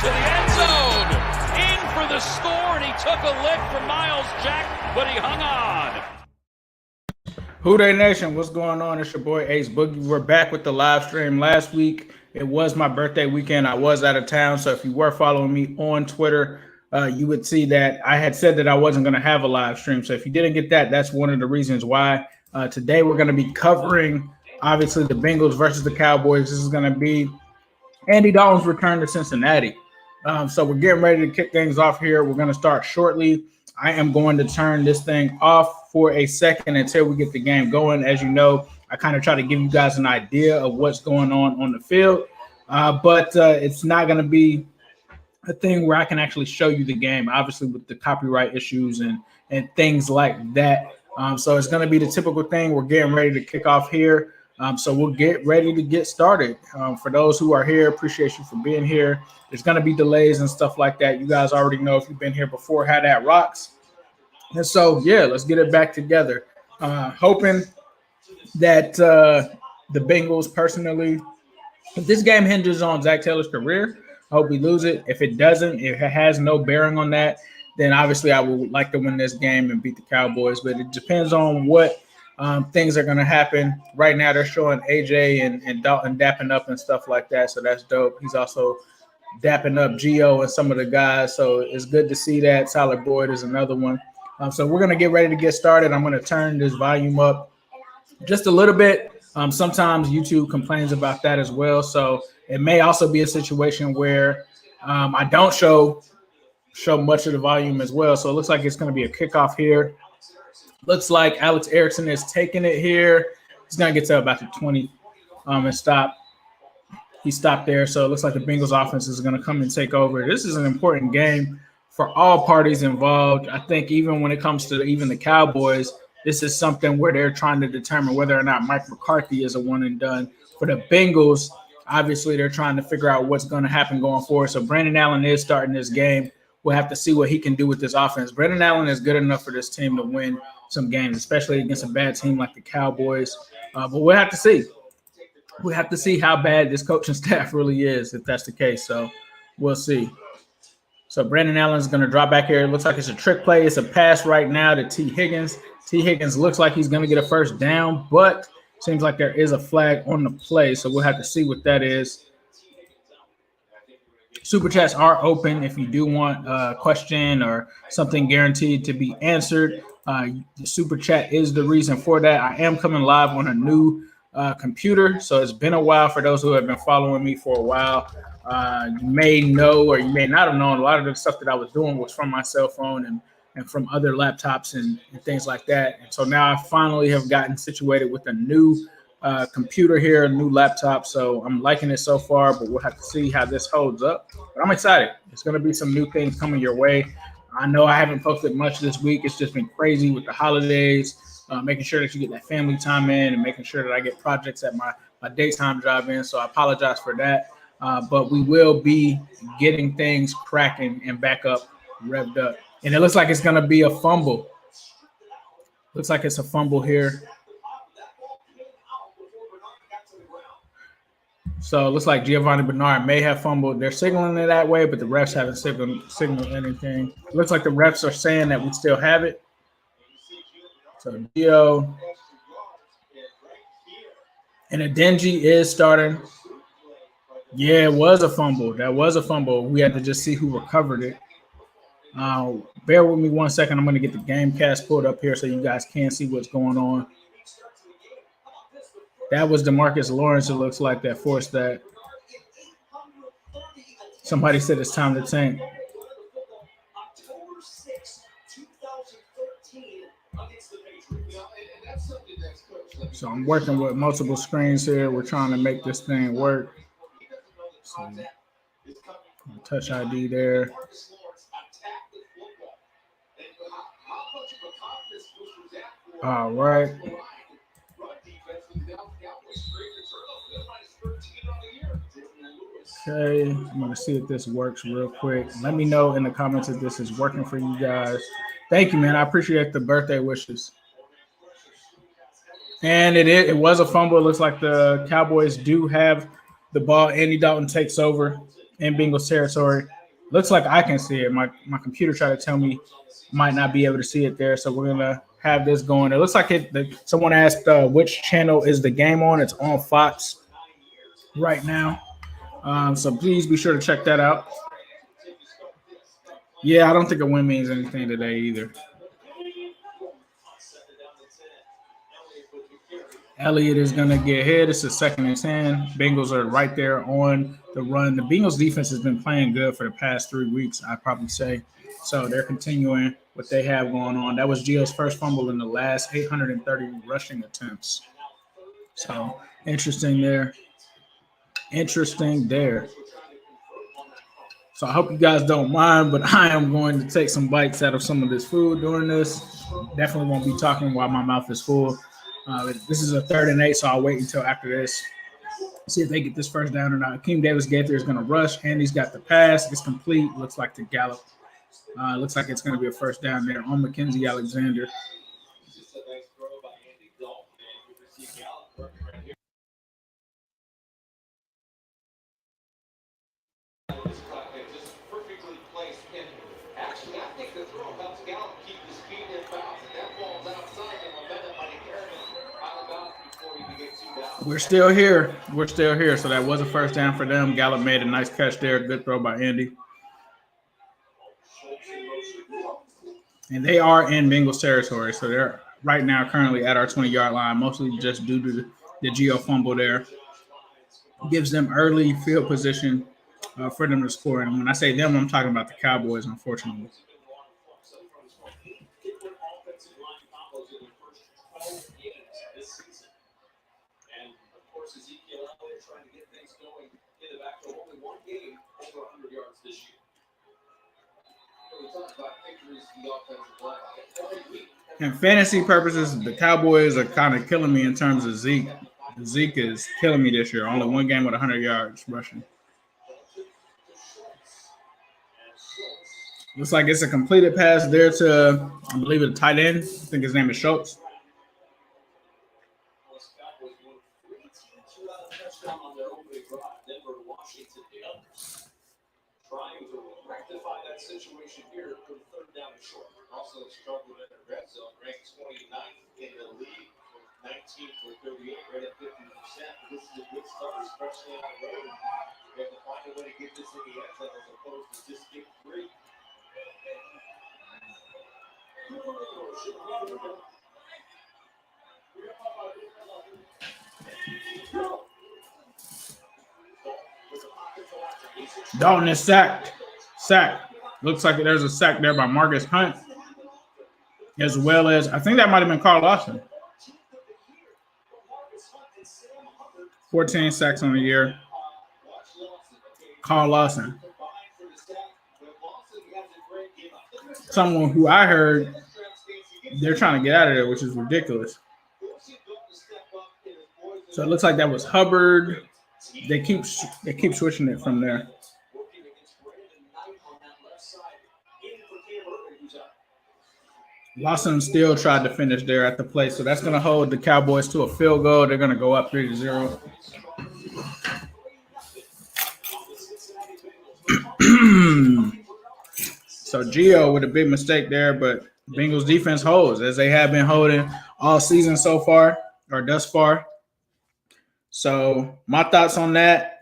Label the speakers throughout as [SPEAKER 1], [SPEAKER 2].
[SPEAKER 1] to the end zone. In for the score, and he took a lick from Miles Jack, but he hung on.
[SPEAKER 2] Who Dey Nation, what's going on? It's your boy Ace Boogie. We're back with the live stream. Last week, it was my birthday weekend. I was out of town, so if you were following me on Twitter, you would see that I had said that I wasn't going to have a live stream. So if you didn't get that, that's one of the reasons why. Today, we're going to be covering, obviously, the Bengals versus the Cowboys. This is going to be Andy Dalton's return to Cincinnati. So we're getting ready to kick things off here. We're going to start shortly. I am going to turn this thing off for a second until we get the game going. As you know, I kind of try to give you guys an idea of what's going on the field, but it's not going to be a thing where I can actually show you the game, obviously with the copyright issues and things like that. So it's going to be the typical thing. We're getting ready to kick off here. So we'll get ready to get started. For those who are here, appreciate you for being here. There's going to be delays and stuff like that. You guys already know if you've been here before how that rocks. And so, yeah, let's get it back together. Hoping that the Bengals personally, if this game hinges on Zach Taylor's career, I hope we lose it. If it doesn't, if it has no bearing on that, then obviously I would like to win this game and beat the Cowboys. But it depends on what things are going to happen. Right now they're showing AJ and Dalton dapping up and stuff like that, so that's dope. He's also dapping up Gio and some of the guys, so it's good to see that. Tyler Boyd is another one. So we're going to get ready to get started. I'm going to turn this volume up just a little bit. Sometimes YouTube complains about that as well, so it may also be a situation where I don't show much of the volume as well. So it looks like it's going to be a kickoff here. Looks like Alex Erickson is taking it here. He's going to get to about the 20 and stop. He stopped there. So it looks like the Bengals offense is going to come and take over. This is an important game for all parties involved. I think even when it comes to even the Cowboys, this is something where they're trying to determine whether or not Mike McCarthy is a one and done. For the Bengals, obviously they're trying to figure out what's going to happen going forward. So Brandon Allen is starting this game. We'll have to see what he can do with this offense. Brandon Allen is good enough for this team to win some games, especially against a bad team like the Cowboys. But we'll have to see. We'll have to see how bad this coaching staff really is, if that's the case. So we'll see. So Brandon Allen is going to drop back here. It looks like it's a trick play. It's a pass right now to T. Higgins. T. Higgins looks like he's going to get a first down, but seems like there is a flag on the play. So we'll have to see what that is. Super chats are open if you do want a question or something guaranteed to be answered. The super chat is the reason for that. I am coming live on a new computer, so it's been a while. For those who have been following me for a while, you may know or you may not have known a lot of the stuff that I was doing was from my cell phone and from other laptops and things like that. And so now I finally have gotten situated with a new computer here, a new laptop. So I'm liking it so far, but we'll have to see how this holds up. But I'm excited. It's going to be some new things coming your way. I know I haven't posted much this week. It's just been crazy with the holidays, making sure that you get that family time in and making sure that I get projects at my daytime job in. So I apologize for that. But we will be getting things cracking and back up, revved up. And it looks like it's going to be a fumble. Looks like it's a fumble here. So it looks like Gio Bernard may have fumbled. They're signaling it that way, but the refs haven't signaled anything. It looks like the refs are saying that we still have it. So Gio. And Adenji is starting. Yeah, it was a fumble. That was a fumble. We had to just see who recovered it. Bear with me 1 second. I'm going to get the game cast pulled up here so you guys can see what's going on. That was DeMarcus Lawrence, it looks like, that forced that. Somebody said it's time to tank. So I'm working with multiple screens here. We're trying to make this thing work. So, touch ID there. All right. Okay, I'm going to see if this works real quick. Let me know in the comments if this is working for you guys. Thank you, man. I appreciate the birthday wishes. And it was a fumble. It looks like the Cowboys do have the ball. Andy Dalton takes over. in Bengals territory. Looks like I can see it. My computer tried to tell me might not be able to see it there, so we're gonna have this going. It looks like someone asked which channel is the game on. It's on Fox right now, so please be sure to check that out. Yeah, I don't think a win means anything today either. Elliott is going to get hit. It's a 2nd and 10. Bengals are right there on the run. The Bengals defense has been playing good for the past 3 weeks, I'd probably say. So they're continuing what they have going on. That was Gio's first fumble in the last 830 rushing attempts. So interesting there. So I hope you guys don't mind, but I am going to take some bites out of some of this food during this. Definitely won't be talking while my mouth is full. This is a 3rd and 8, so I'll wait until after this. See if they get this first down or not. Akeem Davis-Gaither is going to rush. Andy's got the pass. It's complete. Looks like to Gallup. Looks like it's going to be a first down there on Mackenzie Alexander. We're still here. So that was a first down for them. Gallup made a nice catch there. Good throw by Andy. And they are in Bengals territory. So they're right now currently at our 20-yard line, mostly just due to the Gio fumble there. Gives them early field position for them to score. And when I say them, I'm talking about the Cowboys, unfortunately. And fantasy purposes, the Cowboys are kind of killing me in terms of Zeke. Zeke is killing me this year. Only one game with 100 yards rushing. Looks like it's a completed pass there to, I believe, a tight end. I think his name is Schultz.
[SPEAKER 3] Trying to rectify that situation here for the 3rd down and short. Also struggled in the red zone, ranked 29th in the league, 19 for 38, right at 50%. This is a good start, especially on the road. We have to find a way to get this in the end zone as opposed to just get free.
[SPEAKER 2] Dalton is sacked. Looks like there's a sack there by Marcus Hunt, as well as, I think that might have been Carl Lawson. 14 sacks on the year. Carl Lawson. Someone who I heard they're trying to get out of there, which is ridiculous. So it looks like that was Hubbard. They keep switching it from there. Lawson still tried to finish there at the play, so that's going to hold the Cowboys to a field goal. They're going to go up 3-0. So Gio with a big mistake there, but Bengals defense holds as they have been holding all season so far, or thus far. So my thoughts on that.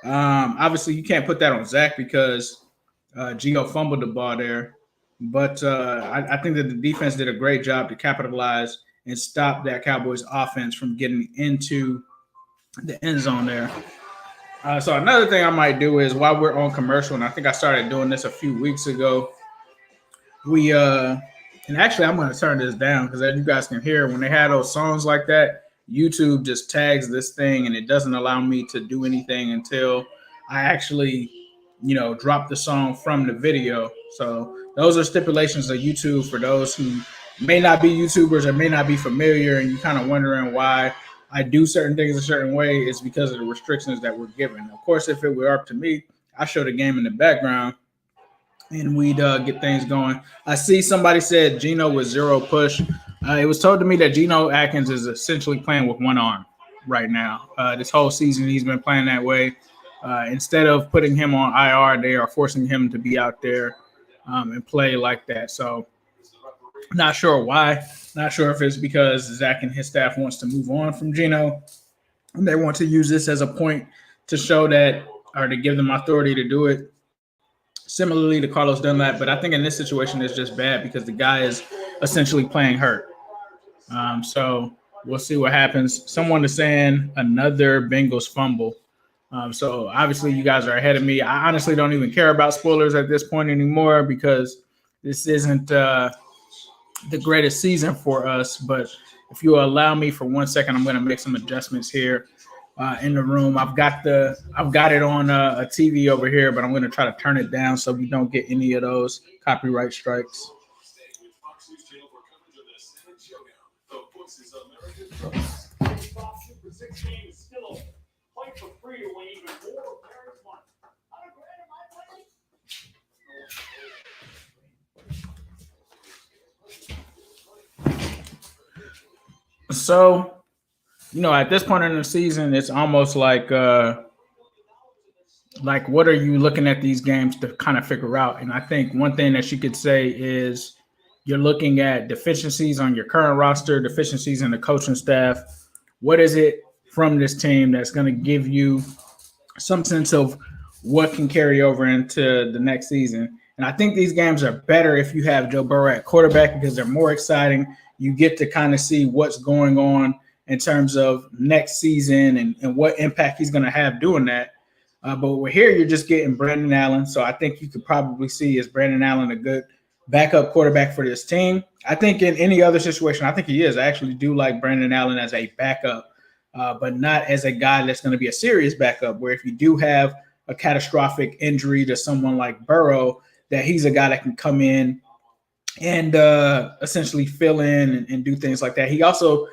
[SPEAKER 2] Obviously, you can't put that on Zach because Gio fumbled the ball there. But I think that the defense did a great job to capitalize and stop that Cowboys offense from getting into the end zone there. So another thing I might do is while we're on commercial, and I think I started doing this a few weeks ago, and actually I'm going to turn this down because as you guys can hear, when they had those songs like that, YouTube just tags this thing and it doesn't allow me to do anything until I actually, drop the song from the video. So those are stipulations of YouTube for those who may not be YouTubers or may not be familiar and you're kind of wondering why I do certain things a certain way. It's because of the restrictions that we're given. Of course, if it were up to me, I show the game in the background and we'd get things going. I see somebody said Geno with 0 push. It was told to me that Geno Atkins is essentially playing with one arm right now. This whole season, he's been playing that way. Instead of putting him on IR, they are forcing him to be out there and play like that. So not sure why. Not sure if it's because Zach and his staff wants to move on from Gino, and they want to use this as a point to show that, or to give them authority to do it. Similarly to Carlos Dunlap, but I think in this situation it's just bad because the guy is essentially playing hurt. So we'll see what happens. Someone is saying another Bengals fumble. So obviously you guys are ahead of me. I honestly don't even care about spoilers at this point anymore because this isn't the greatest season for us. But if you allow me for 1 second, I'm going to make some adjustments here in the room. I've got it on a TV over here, but I'm going to try to turn it down so we don't get any of those copyright strikes. So, at this point in the season, it's almost like what are you looking at these games to kind of figure out? And I think one thing that you could say is you're looking at deficiencies on your current roster, deficiencies in the coaching staff. What is it from this team that's going to give you some sense of what can carry over into the next season? And I think these games are better if you have Joe Burrow at quarterback because they're more exciting. You get to kind of see what's going on in terms of next season and what impact he's going to have doing that. But we're here, you're just getting Brandon Allen. So I think you could probably see, is Brandon Allen a good backup quarterback for this team? I think in any other situation, I think he is. I actually do like Brandon Allen as a backup, but not as a guy that's going to be a serious backup, where if you do have a catastrophic injury to someone like Burrow, that he's a guy that can come in and essentially fill in and do things like that. He also,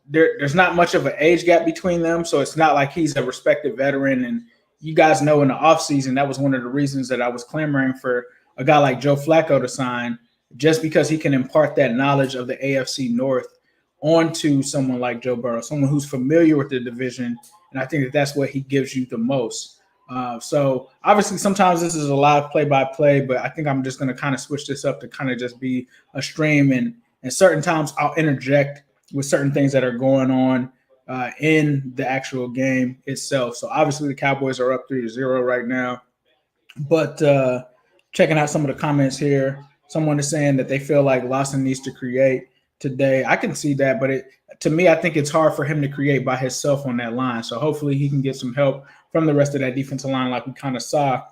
[SPEAKER 2] there's not much of an age gap between them, so it's not like he's a respected veteran. And you guys know in the offseason, that was one of the reasons that I was clamoring for a guy like Joe Flacco to sign, just because he can impart that knowledge of the AFC North onto someone like Joe Burrow, someone who's familiar with the division. And I think that's what he gives you the most. So obviously sometimes this is a live play-by-play, but I think I'm just going to kind of switch this up to kind of just be a stream. And certain times I'll interject with certain things that are going on in the actual game itself. So obviously the Cowboys are up 3-0 right now. But checking out some of the comments here, someone is saying that they feel like Lawson needs to create today. I can see that, but to me, I think it's hard for him to create by himself on that line. So hopefully he can get some help from the rest of that defensive line like we kind of saw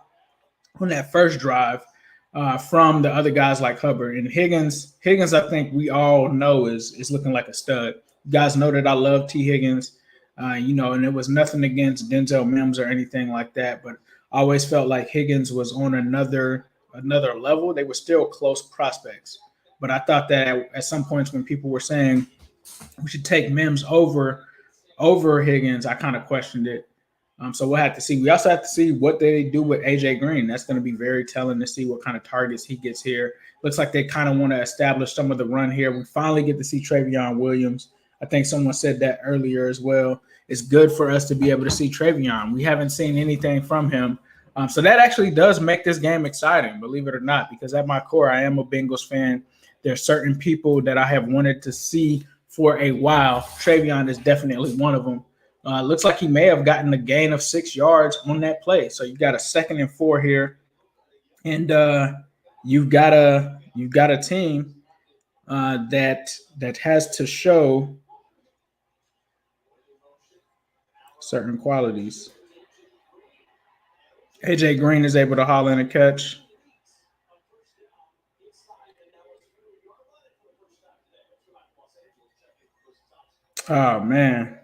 [SPEAKER 2] on that first drive from the other guys like Hubbard. And Higgins, I think we all know is looking like a stud. You guys know that I love T. Higgins, and it was nothing against Denzel Mims or anything like that, but I always felt like Higgins was on another level. They were still close prospects. But I thought that at some points when people were saying we should take Mims over Higgins, I kind of questioned it. So we'll have to see. We also have to see what they do with A.J. Green. That's going to be very telling to see what kind of targets he gets here. Looks like they kind of want to establish some of the run here. We finally get to see Treyvon Williams. I think someone said that earlier as well. It's good for us to be able to see Treyvon. We haven't seen anything from him. So that actually does make this game exciting, believe it or not, because at my core, I am a Bengals fan. There are certain people that I have wanted to see for a while. Treyvon is definitely one of them. Looks like he may have gotten a gain of 6 yards on that play. So you got a 2nd and 4 here, and you've got a team that has to show certain qualities. A.J. Green is able to haul in a catch. Oh, man.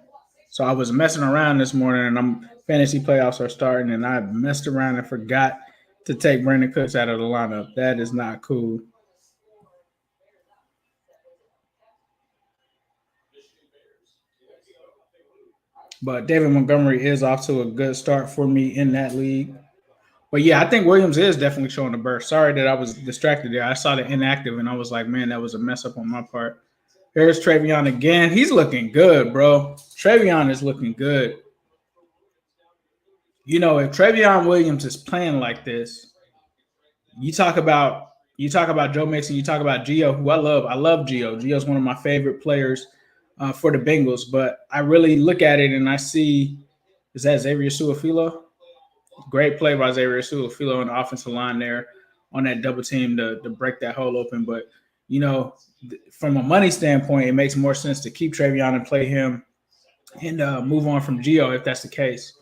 [SPEAKER 2] So I was messing around this morning, and fantasy playoffs are starting, and I messed around and forgot to take Brandon Cooks out of the lineup. That is not cool. But David Montgomery is off to a good start for me in that league. But, yeah, I think Williams is definitely showing a burst. Sorry that I was distracted there. I saw the inactive, and I was like, man, that was a mess up on my part. Here's Treyvon again. He's looking good, bro. Treyvon is looking good. if Treyvon Williams is playing like this, you talk about Joe Mixon, you talk about Gio, who I love. I love Gio. Gio's one of my favorite players for the Bengals. But I really look at it and I see, is that Xavier Su'a-Filo? Great play by Xavier Su'a-Filo on the offensive line there on that double team to break that hole open. But, from a money standpoint, it makes more sense to keep Treyvon and play him and move on from Gio if that's the case,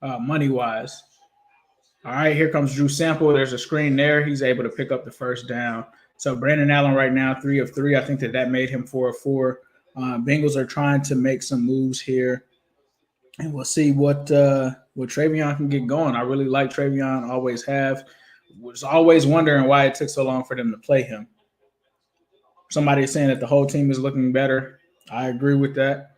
[SPEAKER 2] money-wise. All right, here comes Drew Sample. There's a screen there. He's able to pick up the first down. So Brandon Allen right now, 3 of 3. I think that made him 4 of 4. Bengals are trying to make some moves here, and we'll see what Treyvon can get going. I really like Treyvon, always have. Was always wondering why it took so long for them to play him. Somebody is saying that the whole team is looking better. I agree with that.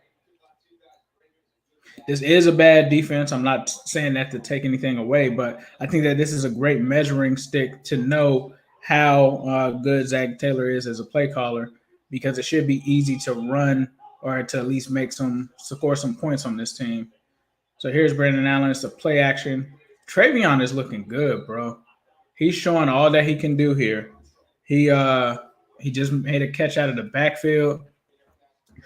[SPEAKER 2] This is a bad defense. I'm not saying that to take anything away, but I think that this is a great measuring stick to know how good Zach Taylor is as a play caller, because it should be easy to run or to at least score some points on this team. So here's Brandon Allen. It's a play action. Treyvon is looking good, bro. He's showing all that he can do here. He just made a catch out of the backfield.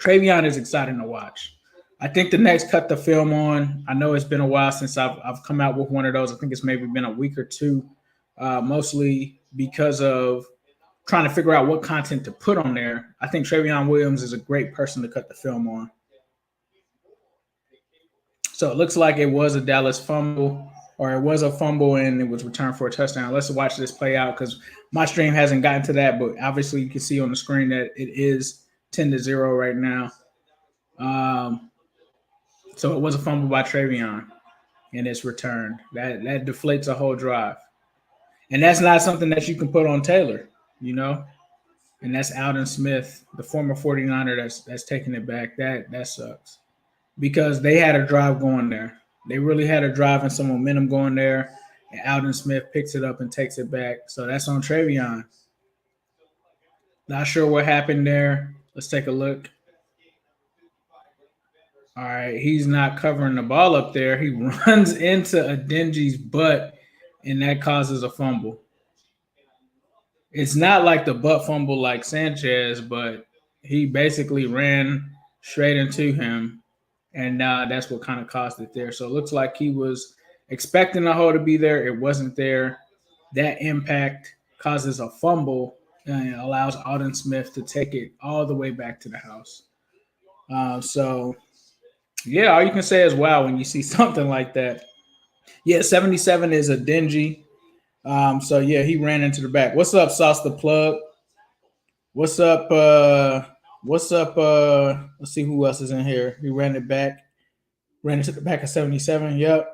[SPEAKER 2] Treyvon is exciting to watch. I think the next cut the film on, I know it's been a while since I've come out with one of those. I think it's maybe been a week or two, mostly because of trying to figure out what content to put on there. I think Treyvon Williams is a great person to cut the film on. So it looks like it was a Dallas fumble, or it was a fumble and it was returned for a touchdown. Let's watch this play out because my stream hasn't gotten to that, but obviously you can see on the screen that it is 10-0 right now. So it was a fumble by Treyvon, and it's returned. That deflates a whole drive. And that's not something that you can put on Taylor, And that's Aldon Smith, the former 49er that's taking it back. That sucks. Because they had a drive going there. They really had a drive and some momentum going there. And Aldon Smith picks it up and takes it back. So that's on Treyvon. Not sure what happened there. Let's take a look. All right, he's not covering the ball up there. He runs into Adenji's butt, and that causes a fumble. It's not like the butt fumble like Sanchez, but he basically ran straight into him, and that's what kind of caused it there. So it looks like he was expecting the hole to be there. It wasn't there. That impact causes a fumble and allows Aldon Smith to take it all the way back to the house. Yeah, all you can say is wow when you see something like that. Yeah, 77 is a dingy. So, yeah, he ran into the back. What's up, Sauce the Plug? What's up? Let's see who else is in here. He ran it back. Ran into the back of 77. Yep.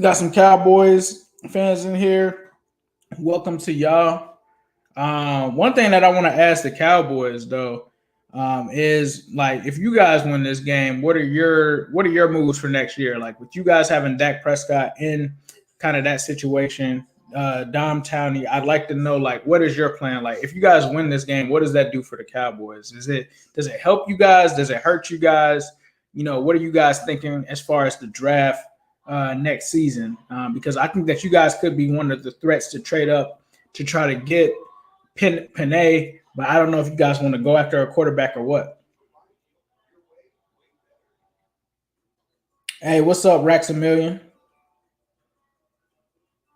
[SPEAKER 2] Got some Cowboys fans in here. Welcome to y'all. One thing that I want to ask the Cowboys, though, is like, if you guys win this game, what are your moves for next year? Like with you guys having Dak Prescott in kind of that situation, Dom Towney, I'd like to know, like, what is your plan? Like, if you guys win this game, what does that do for the Cowboys? Does it help you guys? Does it hurt you guys? What are you guys thinking as far as the draft next season? Because I think that you guys could be one of the threats to trade up to try to get Penei, but I don't know if you guys want to go after a quarterback or what. Hey, what's up, Raxamillion?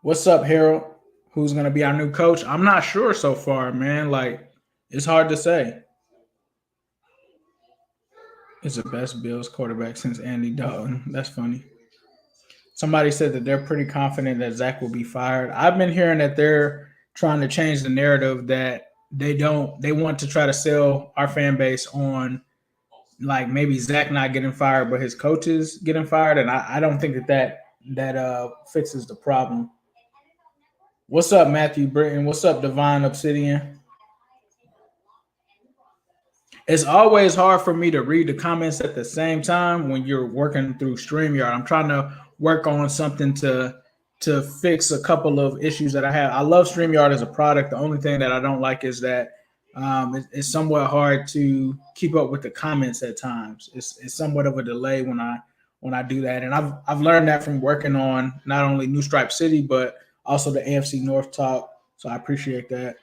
[SPEAKER 2] What's up, Harold? Who's going to be our new coach? I'm not sure so far, man. Like, it's hard to say. It's the best Bills quarterback since Andy Dalton. That's funny. Somebody said that they're pretty confident that Zach will be fired. I've been hearing that they're trying to change the narrative that they want to try to sell our fan base on, like, maybe Zach not getting fired, but his coaches getting fired. And I don't think that fixes the problem. What's up, Matthew Britton? What's up, Divine Obsidian? It's always hard for me to read the comments at the same time when you're working through StreamYard. I'm trying to work on something to fix a couple of issues that I have. I love StreamYard as a product. The only thing that I don't like is that it's somewhat hard to keep up with the comments at times. It's somewhat of a delay when when I do that. And I've learned that from working on not only New Stripe City, but also the AFC North talk. So I appreciate that.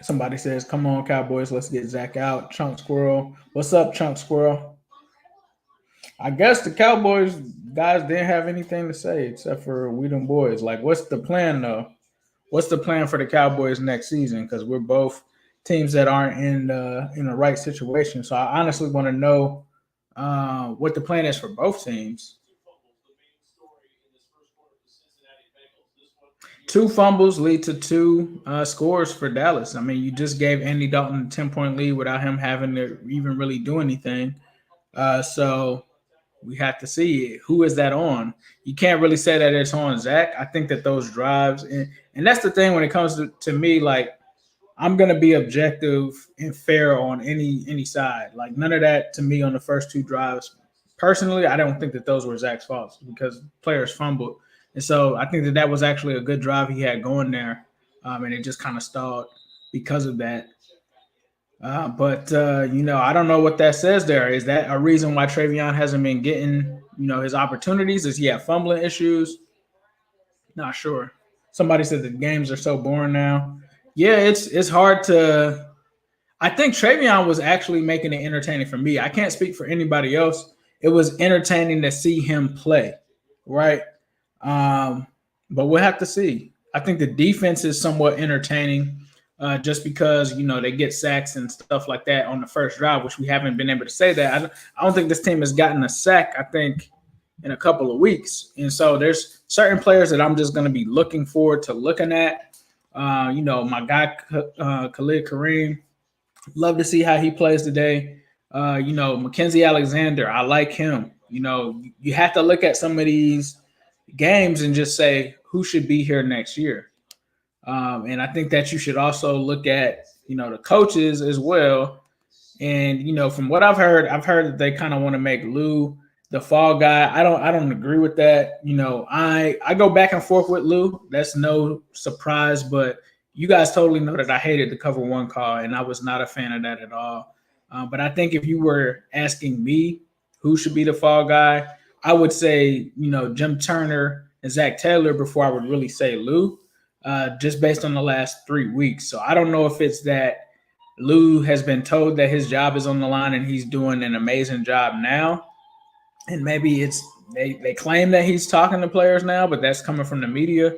[SPEAKER 2] Somebody says, come on, Cowboys, let's get Zach out. Chunk Squirrel. What's up, Chunk Squirrel? I guess the Cowboys guys didn't have anything to say except for we them boys. Like, what's the plan, though? What's the plan for the Cowboys next season? Because we're both teams that aren't in the right situation. So I honestly want to know what the plan is for both teams. 2 fumbles lead to 2 scores for Dallas. I mean, you just gave Andy Dalton a 10-point lead without him having to even really do anything. So we have to see who is that on. You can't really say that it's on Zach. I think that those drives, and that's the thing when it comes to me, like, I'm going to be objective and fair on any side. Like, none of that to me on the first 2 drives. Personally, I don't think that those were Zach's faults because players fumbled. And so I think that was actually a good drive he had going there, and it just kind of stalled because of that. But I don't know what that says there. Is that a reason why Treyvon hasn't been getting, his opportunities? Does he have fumbling issues? Not sure. Somebody said the games are so boring now. Yeah, it's hard to – I think Treyvon was actually making it entertaining for me. I can't speak for anybody else. It was entertaining to see him play, right? But we'll have to see. I think the defense is somewhat entertaining just because, they get sacks and stuff like that on the first drive, which we haven't been able to say that. I don't think this team has gotten a sack, I think, in a couple of weeks. And so there's certain players that I'm just going to be looking forward to looking at. My guy, Khalid Kareem, love to see how he plays today. Mackenzie Alexander, I like him. You have to look at some of these games and just say who should be here next year. And I think that you should also look at, the coaches as well. And, from what I've heard that they kind of want to make Lou the fall guy. I don't agree with that. I go back and forth with Lou. That's no surprise, but you guys totally know that I hated the cover 1 call, and I was not a fan of that at all. But I think if you were asking me who should be the fall guy, I would say, Jim Turner and Zach Taylor before I would really say Lou, just based on the last 3 weeks. So I don't know if it's that Lou has been told that his job is on the line and he's doing an amazing job now. And maybe it's they claim that he's talking to players now, but that's coming from the media.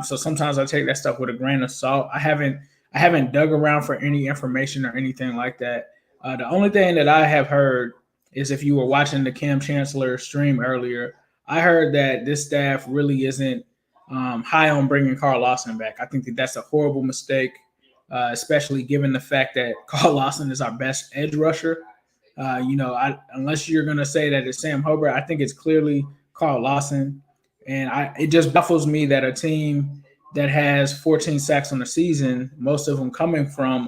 [SPEAKER 2] So sometimes I take that stuff with a grain of salt. I haven't dug around for any information or anything like that. The only thing that I have heard is if you were watching the Cam Chancellor stream earlier, I heard that this staff really isn't high on bringing Carl Lawson back. I think that that's a horrible mistake, especially given the fact that Carl Lawson is our best edge rusher. Unless you're going to say that it's Sam Hobart, I think it's clearly Carl Lawson. And it just baffles me that a team that has 14 sacks on the season, most of them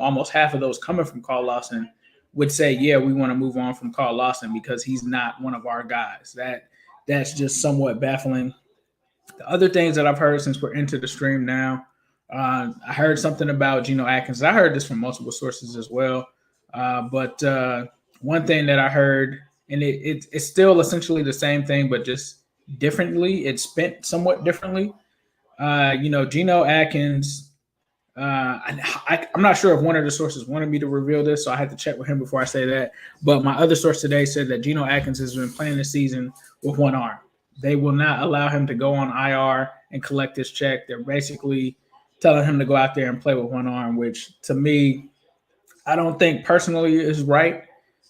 [SPEAKER 2] almost half of those coming from Carl Lawson, would say, yeah, we want to move on from Carl Lawson because he's not one of our guys. That's just somewhat baffling. The other things that I've heard since we're into the stream now, I heard something about Geno Atkins. I heard this from multiple sources as well. But one thing that I heard, and it's still essentially the same thing, but just differently. It's spent somewhat differently. Geno Atkins, I'm not sure if one of the sources wanted me to reveal this, so I had to check with him before I say that. But my other source today said that Geno Atkins has been playing the season with one arm. They will not allow him to go on IR and collect his check. They're basically telling him to go out there and play with one arm, which to me, I don't think personally is right.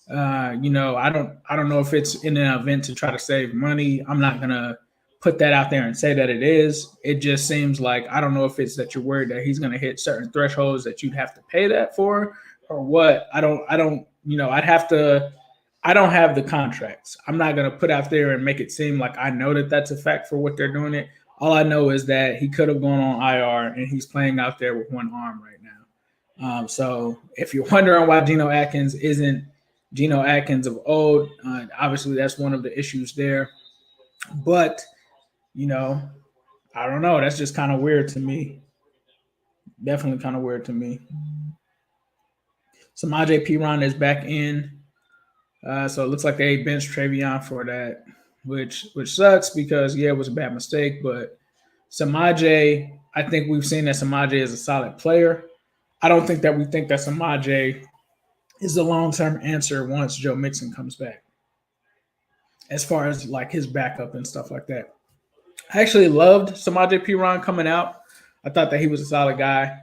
[SPEAKER 2] I don't know if it's in an event to try to save money. I'm not going to put that out there and say that it is. It just seems like, I don't know if it's that you're worried that he's going to hit certain thresholds that you'd have to pay that for or what. I don't have the contracts. I'm not going to put out there and make it seem like I know that that's a fact for what they're doing it. All I know is that he could have gone on IR and he's playing out there with one arm right now. So if you're wondering why Geno Atkins isn't Geno Atkins of old, obviously that's one of the issues there. But, I don't know. That's just kind of weird to me. Definitely kind of weird to me. Samaje Perine is back in. So it looks like they benched Treyvon for that, which sucks because it was a bad mistake. But Samaje, I think we've seen that Samaje is a solid player. I don't think that we think that Samaje is the long-term answer once Joe Mixon comes back, as far as like his backup and stuff like that. I actually loved Samaje Perine coming out. I thought that he was a solid guy.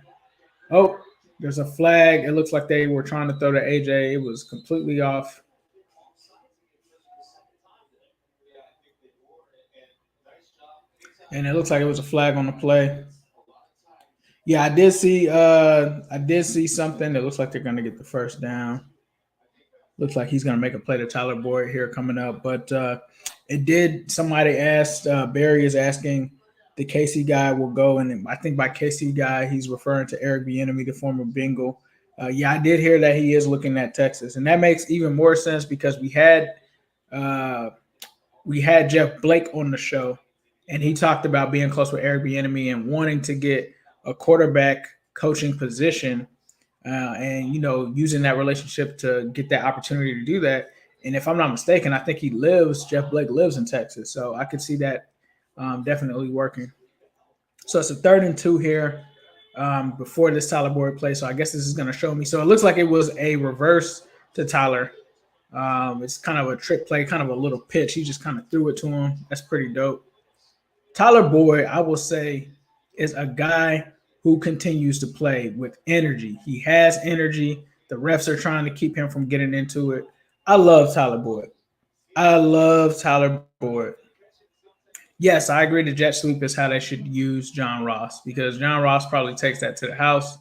[SPEAKER 2] Oh, there's a flag. It looks like they were trying to throw to AJ. It was completely off. And it looks like it was a flag on the play. Yeah, I did see something that looks like they're gonna get the first down. Looks like he's gonna make a play to Tyler Boyd here coming up. But it did. Somebody asked. Barry is asking. The KC guy will go, and I think by KC guy he's referring to Eric Bieniemy, the former Bengal. I did hear that he is looking at Texas, and that makes even more sense because we had Jeff Blake on the show, and he talked about being close with Eric Bieniemy and wanting to get a quarterback coaching position, and using that relationship to get that opportunity to do that. And if I'm not mistaken, I think Jeff Blake lives in Texas, so I could see that definitely working. So it's a 3rd and 2 here before this Tyler Boyd play. So I guess this is going to show me. So it looks like it was a reverse to Tyler. It's kind of a trick play, kind of a little pitch. He just kind of threw it to him. That's pretty dope. Tyler Boyd, I will say, is a guy who continues to play with energy. He has energy. The refs are trying to keep him from getting into it. I love Tyler Boyd. Yes, I agree. The jet sweep is how they should use John Ross because John Ross probably takes that to the house.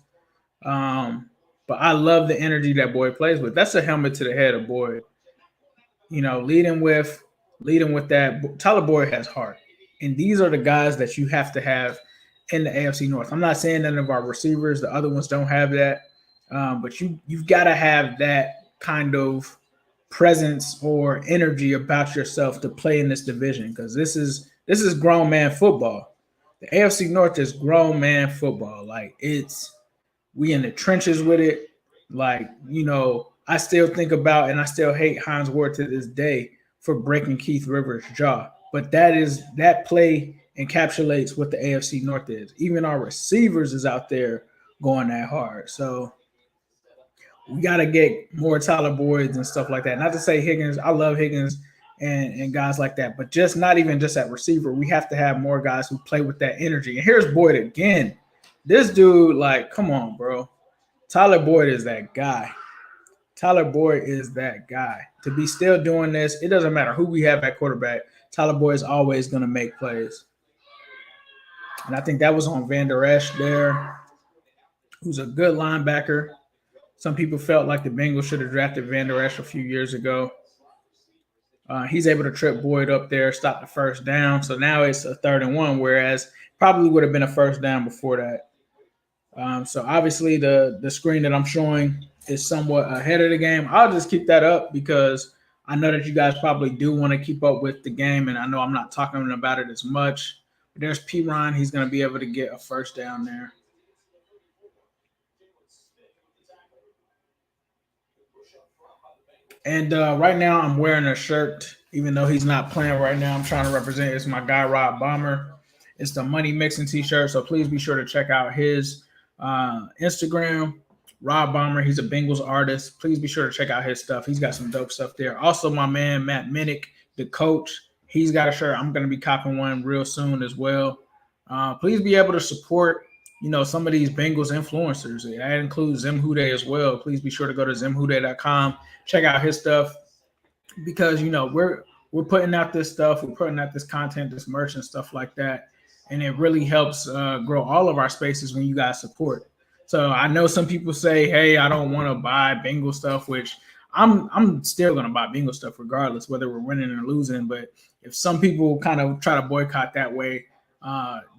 [SPEAKER 2] But I love the energy that Boyd plays with. That's a helmet to the head of Boyd. Leading with that. Tyler Boyd has heart. And these are the guys that you have to have in the AFC North. I'm not saying none of our receivers, the other ones don't have that. But you've got to have that kind of presence or energy about yourself to play in this division because this is grown man football. The AFC North is grown man football. Like we in the trenches with it. Like, I still think about and I still hate Hines Ward to this day for breaking Keith Rivers' jaw. But that play encapsulates what the AFC North is. Even our receivers is out there going that hard. So we got to get more Tyler Boyds and stuff like that. Not to say Higgins. I love Higgins and guys like that, but just not even just at receiver. We have to have more guys who play with that energy. And here's Boyd again. This dude, like, come on, bro. Tyler Boyd is that guy. To be still doing this, it doesn't matter who we have at quarterback. Tyler Boyd is always going to make plays. And I think that was on Van Der Esch there, who's a good linebacker. Some people felt like the Bengals should have drafted Van Der Esch a few years ago. He's able to trip Boyd up there, stop the first down. So now it's a 3rd and 1, whereas probably would have been a first down before that. So obviously the screen that I'm showing is somewhat ahead of the game. I'll just keep that up because I know that you guys probably do want to keep up with the game, and I know I'm not talking about it as much. But there's Perine. He's going to be able to get a first down there. And right now I'm wearing a shirt, even though he's not playing right now. I'm trying to represent. It's my guy, Rob Bomber. It's the Money Mixing t-shirt. So please be sure to check out his Instagram, Rob Bomber. He's a Bengals artist. Please be sure to check out his stuff. He's got some dope stuff there. Also, my man, Matt Minnick, the coach, he's got a shirt. I'm going to be copping one real soon as well. Please be able to support some of these Bengals influencers. That includes Zim Hude as well. Please be sure to go to zimhude.com, check out his stuff because, we're putting out this stuff. We're putting out this content, this merch and stuff like that. And it really helps grow all of our spaces when you guys support. So I know some people say, hey, I don't want to buy Bengal stuff, which I'm still going to buy Bengal stuff regardless, whether we're winning or losing. But if some people kind of try to boycott that way,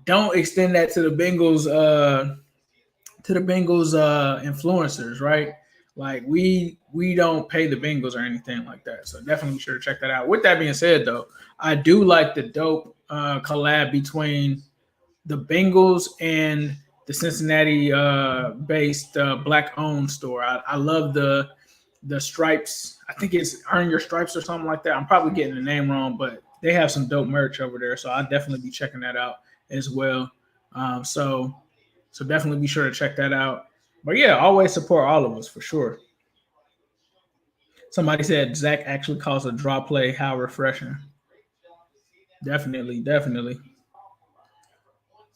[SPEAKER 2] don't extend that to the Bengals influencers, right? Like we don't pay the Bengals or anything like that. So definitely be sure to check that out. With that being said, though, I do like the dope collab between the Bengals and the Cincinnati based black owned store. I love the the stripes. I think it's Earn Your Stripes or something like that. I'm probably getting the name wrong, but they have some dope merch over there. So I'll definitely be checking that out as well. So definitely be sure to check that out. But yeah, always support all of us for sure. Somebody said Zach actually calls a draw play. How refreshing. Definitely.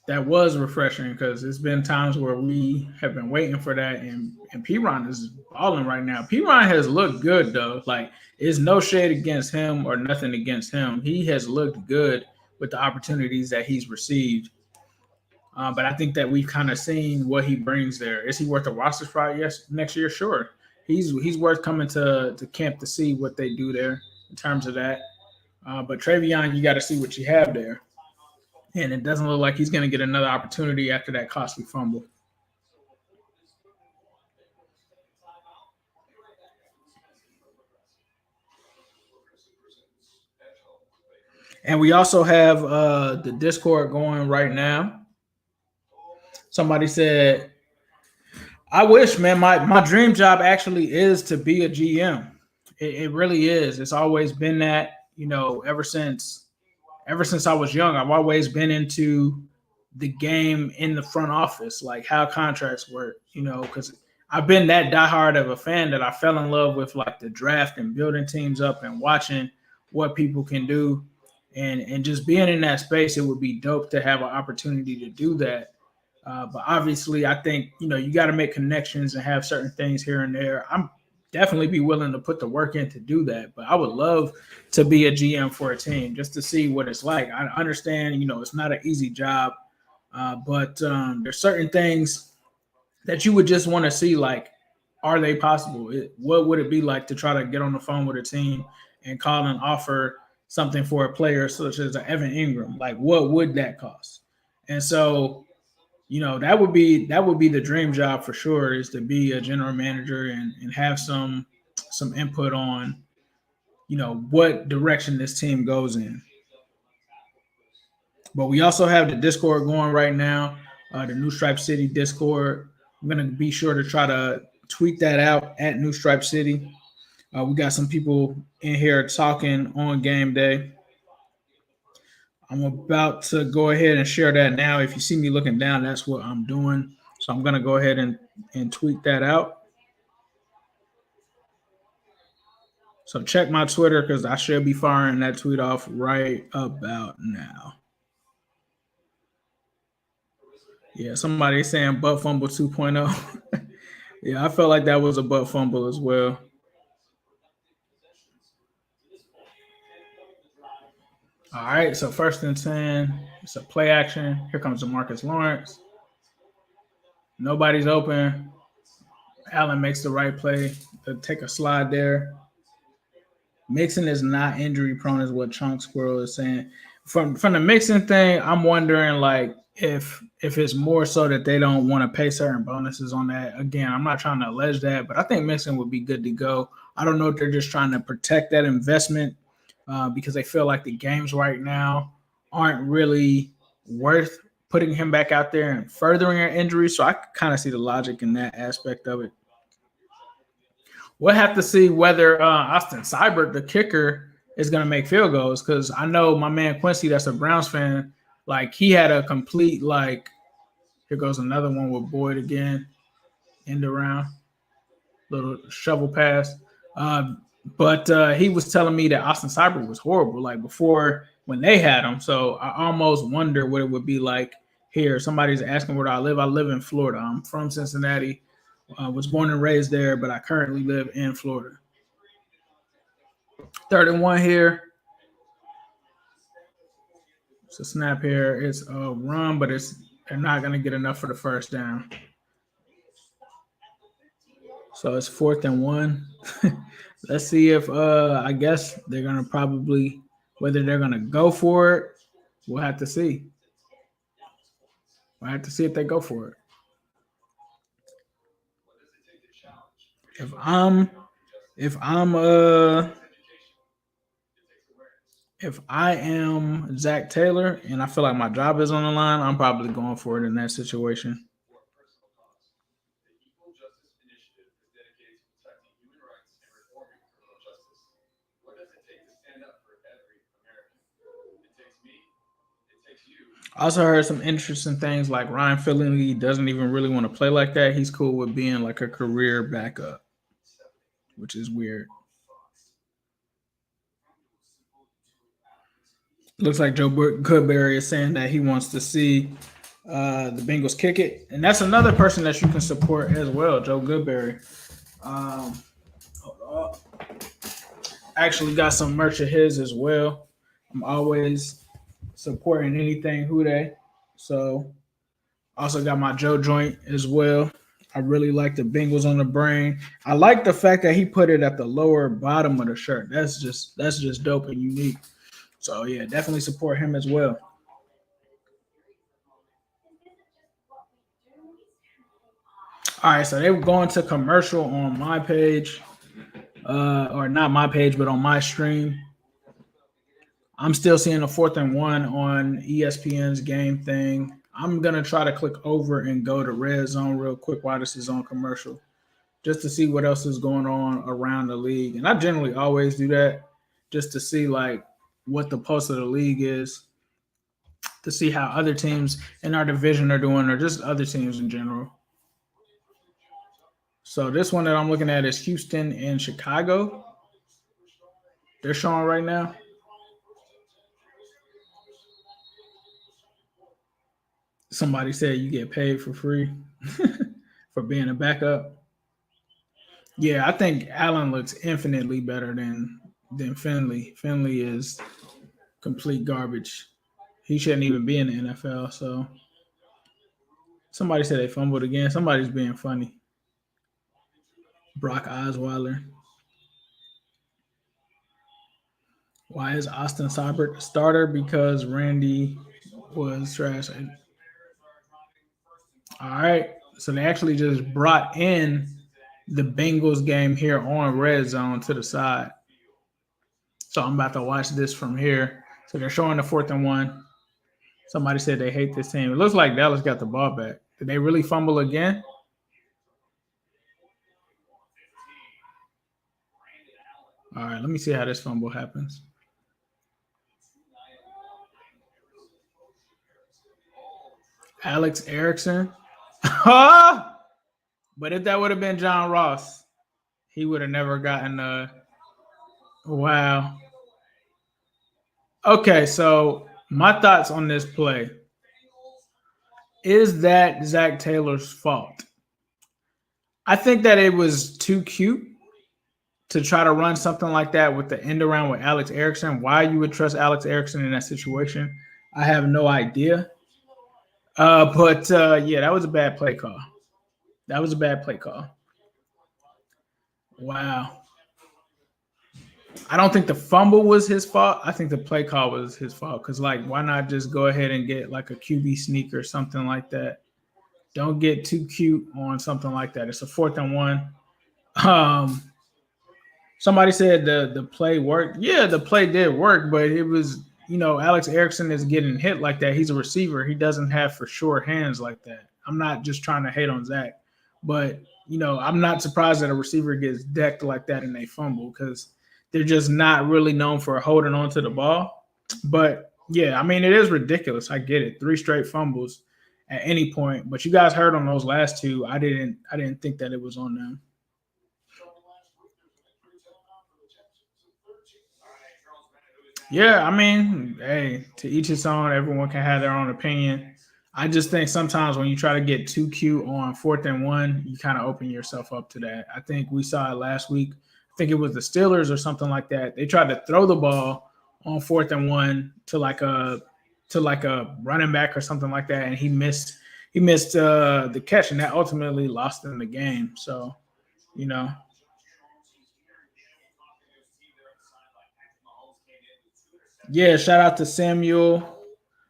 [SPEAKER 2] That was refreshing because it's been times where we have been waiting for that, and P-Ron is balling right now. P-Ron has looked good, though. Like, it's no shade against him or nothing against him. He has looked good with the opportunities that he's received. But I think that we've kind of seen what he brings there. Is he worth a roster spot? Yes, next year, sure. He's worth coming to camp to see what they do there in terms of that. But Treyvon, you got to see what you have there. And it doesn't look like he's going to get another opportunity after that costly fumble. And we also have the Discord going right now. Somebody said, I wish, man, my dream job actually is to be a GM. It really is. It's always been that, ever since I was young. I've always been into the game in the front office, like how contracts work, because I've been that diehard of a fan that I fell in love with like the draft and building teams up and watching what people can do. And just being in that space, it would be dope to have an opportunity to do that. But obviously, I think, you got to make connections and have certain things here and there. I'm definitely be willing to put the work in to do that. But I would love to be a GM for a team just to see what it's like. I understand, it's not an easy job, but there's certain things that you would just want to see, like, are they possible? What would it be like to try to get on the phone with a team and call and offer something for a player such as an Evan Ingram? Like, what would that cost? And so, that would be the dream job for sure, is to be a general manager and have some input on, what direction this team goes in. But we also have the Discord going right now, the New Stripe City Discord. I'm going to be sure to try to tweet that out at New Stripe City. We got some people in here talking on game day. I'm about to go ahead and share that now. If you see me looking down, that's what I'm doing. So I'm going to go ahead and tweet that out. So check my Twitter because I should be firing that tweet off right about now. Yeah, somebody's saying butt fumble 2.0. Yeah, I felt like that was a butt fumble as well. All right, so 1st and 10. It's a play action. Here comes DeMarcus Lawrence. Nobody's open. Allen makes the right play to take a slide there. Mixon is not injury prone, is what Chunk Squirrel is saying. From the Mixon thing, I'm wondering like if it's more so that they don't want to pay certain bonuses on that. Again, I'm not trying to allege that, but I think Mixon would be good to go. I don't know if they're just trying to protect that investment because they feel like the games right now aren't really worth putting him back out there and furthering an injury. So I kind of see the logic in that aspect of it. We'll have to see whether Austin Seibert, the kicker, is going to make field goals, because I know my man Quincy, that's a Browns fan, like he had a complete, like, here goes another one with Boyd again, end around, little shovel pass. But he was telling me that Austin Seibert was horrible, like before when they had him. So I almost wonder what it would be like here. Somebody's asking where I live. I live in Florida. I'm from Cincinnati. Was born and raised there, but I currently live in Florida. 3rd and 1 here. It's a snap here. It's a run, but they're not going to get enough for the first down. So it's 4th and 1. Let's see if I guess they're going to probably, whether they're going to go for it, we'll have to see. We'll have to see if they go for it. If I am Zach Taylor and I feel like my job is on the line, I'm probably going for it in that situation. I also heard some interesting things like Ryan Finley doesn't even really want to play like that. He's cool with being like a career backup, which is weird. Looks like Joe Goodberry is saying that he wants to see the Bengals kick it. And that's another person that you can support as well, Joe Goodberry. Hold on. Actually got some merch of his as well. I'm always supporting anything Houday. So also got my Joe joint as well. I really like the Bengals on the brain. I like the fact that he put it at the lower bottom of the shirt. That's just dope and unique. So yeah, definitely support him as well. All right, so they were going to commercial on my page, or not my page, but on my stream. I'm still seeing a 4th and 1 on ESPN's game thing. I'm gonna try to click over and go to Red Zone real quick while this is on commercial, just to see what else is going on around the league. And I generally always do that, just to see like what the pulse of the league is, to see how other teams in our division are doing, or just other teams in general. So this one that I'm looking at is Houston and Chicago. They're showing right now. Somebody said you get paid for free for being a backup. Yeah, I think Allen looks infinitely better than Finley. Finley is complete garbage. He shouldn't even be in the NFL. So somebody said they fumbled again. Somebody's being funny. Brock Osweiler. Why is Austin Seibert the starter? Because Randy was trash. All right. So they actually just brought in the Bengals game here on Red Zone to the side. So I'm about to watch this from here. So they're showing the 4th and 1. Somebody said they hate this team. It looks like Dallas got the ball back. Did they really fumble again? All right, let me see how this fumble happens. Alex Erickson. But if that would have been John Ross, he would have never gotten a wow. Okay, so my thoughts on this play. Is that Zach Taylor's fault? I think that it was too cute to try to run something like that with the end around with Alex Erickson. Why you would trust Alex Erickson in that situation, I have no idea. But yeah, that was a bad play call. That was a bad play call. Wow. I don't think the fumble was his fault. I think the play call was his fault. Because, like, why not just go ahead and get, like, a QB sneak or something like that? Don't get too cute on something like that. It's a 4th and 1. Somebody said the play worked. Yeah, the play did work, but it was, Alex Erickson is getting hit like that. He's a receiver. He doesn't have for sure hands like that. I'm not just trying to hate on Zach, but, I'm not surprised that a receiver gets decked like that and they fumble because they're just not really known for holding on to the ball. But, yeah, I mean, it is ridiculous. I get it. 3 straight fumbles at any point. But you guys heard on those last 2, I didn't think that it was on them. Yeah, I mean, hey, to each his own. Everyone can have their own opinion. I just think sometimes when you try to get too cute on 4th and 1, you kind of open yourself up to that. I think we saw it last week. I think it was the Steelers or something like that. They tried to throw the ball on 4th and 1 to like a running back or something like that, and he missed the catch, and that ultimately lost them the game. So, Yeah, shout out to Samuel.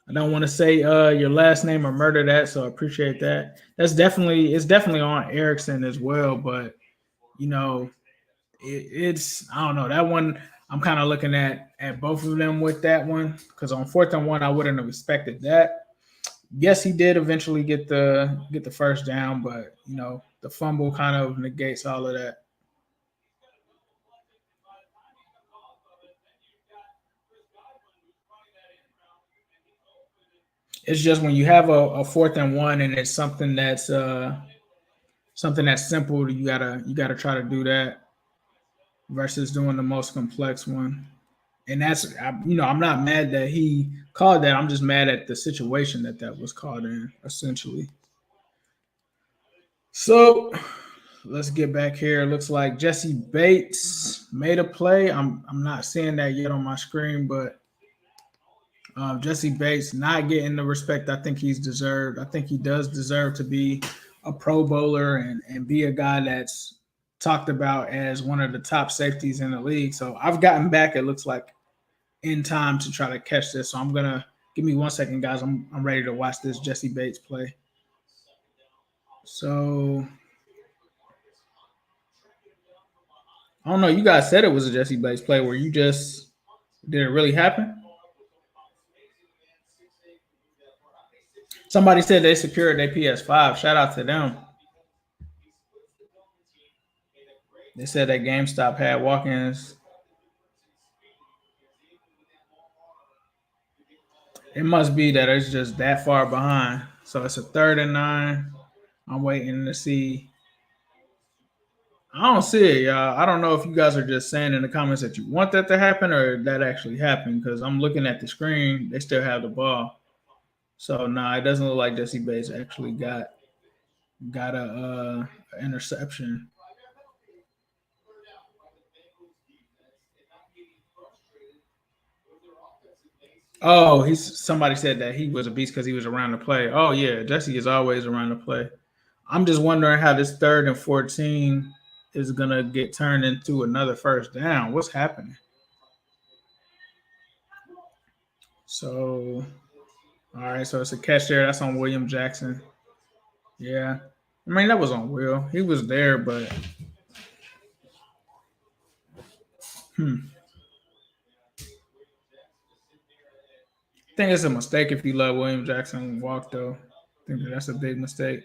[SPEAKER 2] I don't want to say your last name or murder that, so I appreciate that. It's definitely on Erickson as well, but it's I don't know that one. I'm kind of looking at both of them with that one because on 4th and 1 I wouldn't have expected that. Yes, he did eventually get the first down, but the fumble kind of negates all of that. It's just when you have a 4th and 1 and it's something that's simple, you gotta try to do that versus doing the most complex one. And I'm not mad that he called that. I'm just mad at the situation that was called in, essentially. So let's get back here. It looks like Jesse Bates made a play. I'm not seeing that yet on my screen, but Jesse Bates not getting the respect I think he's deserved. I think he does deserve to be a Pro Bowler and be a guy that's talked about as one of the top safeties in the league. So I've gotten back, it looks like, in time to try to catch this. So I'm going to give me 1 second, guys. I'm ready to watch this Jesse Bates play. So I don't know. You guys said it was a Jesse Bates play. Did it really happen? Somebody said they secured their PS5. Shout out to them. They said that GameStop had walk-ins. It must be that it's just that far behind. So it's a 3rd and 9. I'm waiting to see. I don't see it, y'all. I don't know if you guys are just saying in the comments that you want that to happen or that actually happened, because I'm looking at the screen. They still have the ball. So, it doesn't look like Jesse Bates actually got a interception. Oh, somebody said that he was a beast because he was around the play. Oh, yeah, Jesse is always around the play. I'm just wondering how this 3rd and 14 is going to get turned into another first down. What's happening? So, all right, so it's a catch there. That's on William Jackson. Yeah. I mean, that was on Will. He was there, but I think it's a mistake if you let William Jackson walk, though. I think that's a big mistake.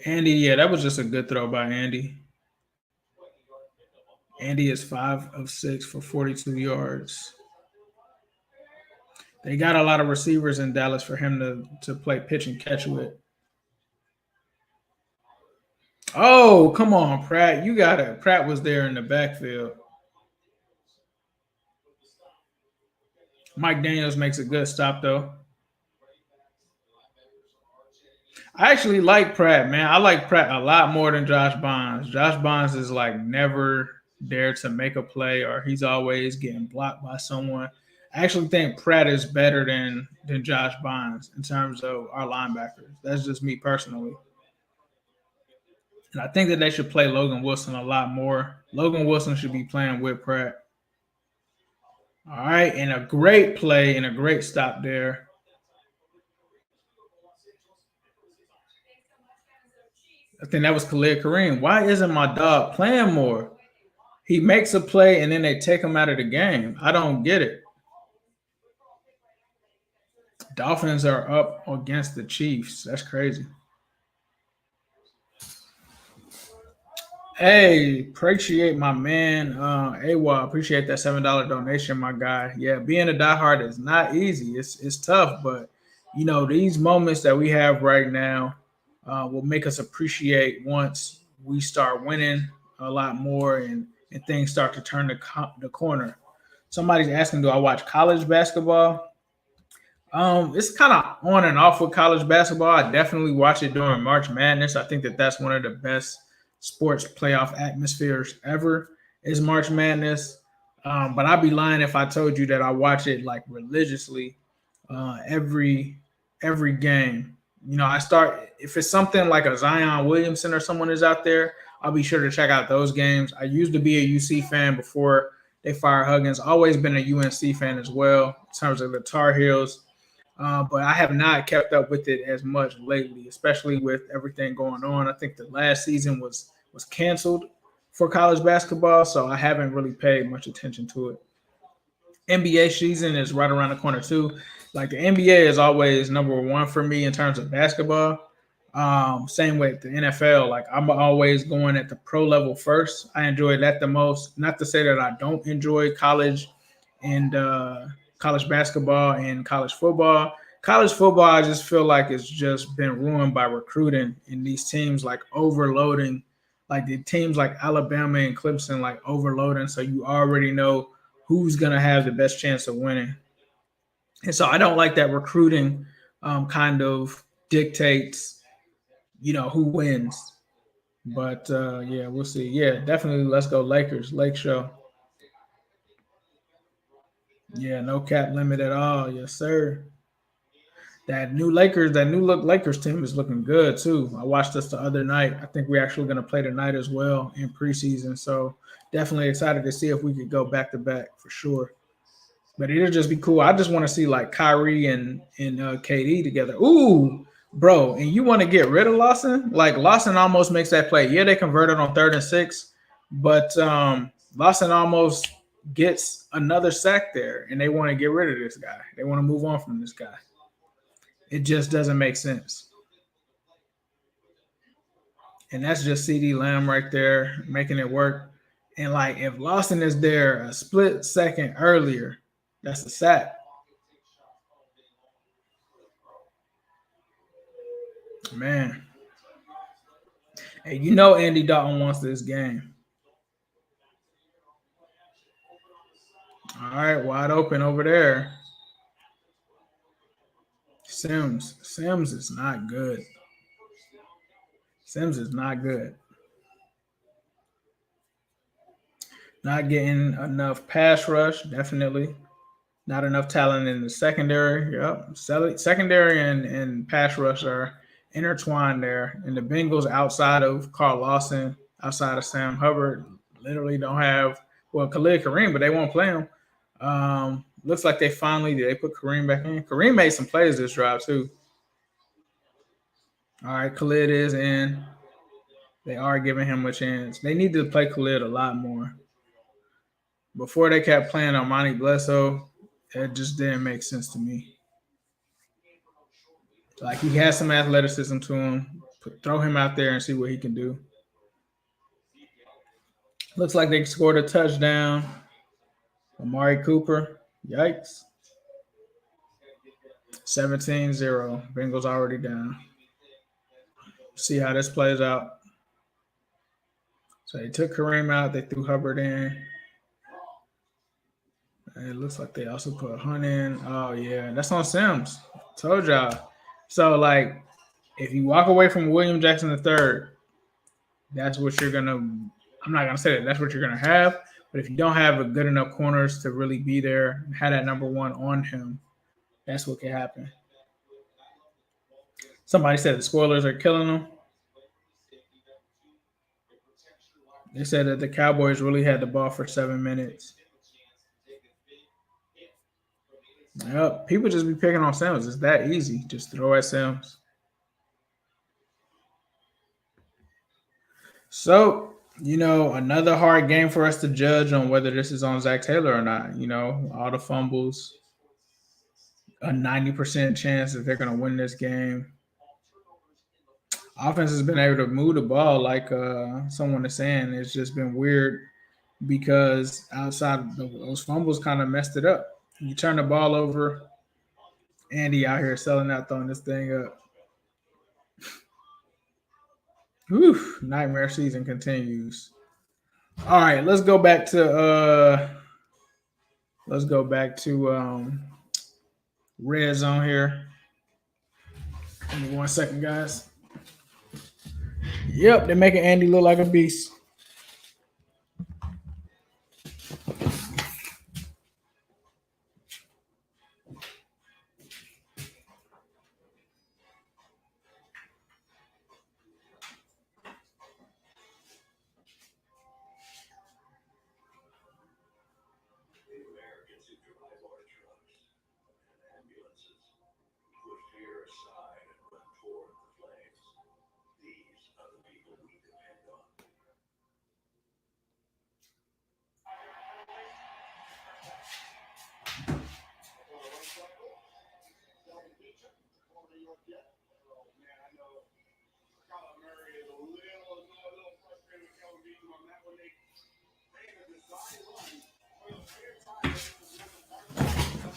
[SPEAKER 2] Andy, yeah, that was just a good throw by Andy. Andy is 5 of 6 for 42 yards. They got a lot of receivers in Dallas for him to play pitch and catch with. Oh, come on, Pratt. You got it. Pratt was there in the backfield. Mike Daniels makes a good stop, though. I actually like Pratt, man. I like Pratt a lot more than Josh Bonds. Josh Bonds is like never there to make a play, or he's always getting blocked by someone. I actually think Pratt is better than Josh Bonds in terms of our linebackers. That's just me personally. And I think that they should play Logan Wilson a lot more. Logan Wilson should be playing with Pratt. All right, and a great play and a great stop there. I think that was Khalid Kareem. Why isn't my dog playing more? He makes a play and then they take him out of the game. I don't get it. Dolphins are up against the Chiefs. That's crazy. Hey, appreciate my man. AWA, appreciate that $7 donation, my guy. Yeah, being a diehard is not easy. It's tough, but these moments that we have right now will make us appreciate once we start winning a lot more and things start to turn the corner. Somebody's asking, do I watch college basketball? It's kind of on and off with college basketball. I definitely watch it during March Madness. I think that's one of the best sports playoff atmospheres ever is March Madness. But I'd be lying if I told you that I watch it like religiously every game. If it's something like a Zion Williamson or someone is out there, I'll be sure to check out those games. I used to be a UC fan before they fired Higgins. Always been a UNC fan as well in terms of the Tar Heels. But I have not kept up with it as much lately, especially with everything going on. I think the last season was canceled for college basketball, so I haven't really paid much attention to it. NBA season is right around the corner too. Like the NBA is always number one for me in terms of basketball. Same with the NFL. Like I'm always going at the pro level first. I enjoy that the most. Not to say that I don't enjoy college in college basketball and college football. College football, I just feel like it's just been ruined by recruiting and these teams like overloading, like the teams like Alabama and Clemson, like overloading. So you already know who's going to have the best chance of winning. And so I don't like that recruiting kind of dictates, who wins. But yeah, we'll see. Yeah, definitely. Let's go Lakers. Lake Show. Yeah, no cap limit at all. Yes, sir. That new look Lakers team is looking good too. I watched this the other night. I think we're actually going to play tonight as well in preseason. So definitely excited to see if we could go back to back for sure. But it'll just be cool. I just want to see like Kyrie and KD together. Ooh, bro, and you want to get rid of Lawson? Like Lawson almost makes that play. Yeah, they converted on 3rd and 6, but Lawson almost gets another sack there, and they want to get rid of this guy. They want to move on from this guy. It just doesn't make sense. And that's just CD Lamb right there making it work. And like if Lawson is there a split second earlier, that's a sack. Man. Hey, Andy Dalton wants this game. All right, wide open over there. Sims is not good. Sims is not good. Not getting enough pass rush, definitely. Not enough talent in the secondary. Yep. Secondary and pass rush are intertwined there. And the Bengals, outside of Carl Lawson, outside of Sam Hubbard, literally don't have, Khalid Kareem, but they won't play him. Looks like they put Kareem back in. Kareem made some plays this drive, too. All right, Khalid is in. They are giving him a chance. They need to play Khalid a lot more. Before they kept playing Armani Bledsoe, it just didn't make sense to me. Like he has some athleticism to him. Throw him out there and see what he can do. Looks like they scored a touchdown. Amari Cooper. Yikes. 17-0. Bengals already down. See how this plays out. So they took Kareem out. They threw Hubbard in. And it looks like they also put Hunt in. Oh, yeah. That's on Sims. Told y'all. So, like, if you walk away from William Jackson III, that's what you're going to – I'm not going to say that that's what you're going to have. But if you don't have a good enough corners to really be there and have that number one on him, that's what can happen. Somebody said the spoilers are killing them. They said that the Cowboys really had the ball for 7 minutes. Yep, people just be picking on Sims. It's that easy. Just throw at Sims. So, another hard game for us to judge on whether this is on Zach Taylor or not. All the fumbles, a 90% chance that they're going to win this game. Offense has been able to move the ball like someone is saying. It's just been weird because outside of those fumbles kind of messed it up. You turn the ball over, Andy out here selling out, throwing this thing up. Whew, nightmare season continues. All right, let's go back to red zone here. Give me 1 second, guys. Yep, they're making Andy look like a beast.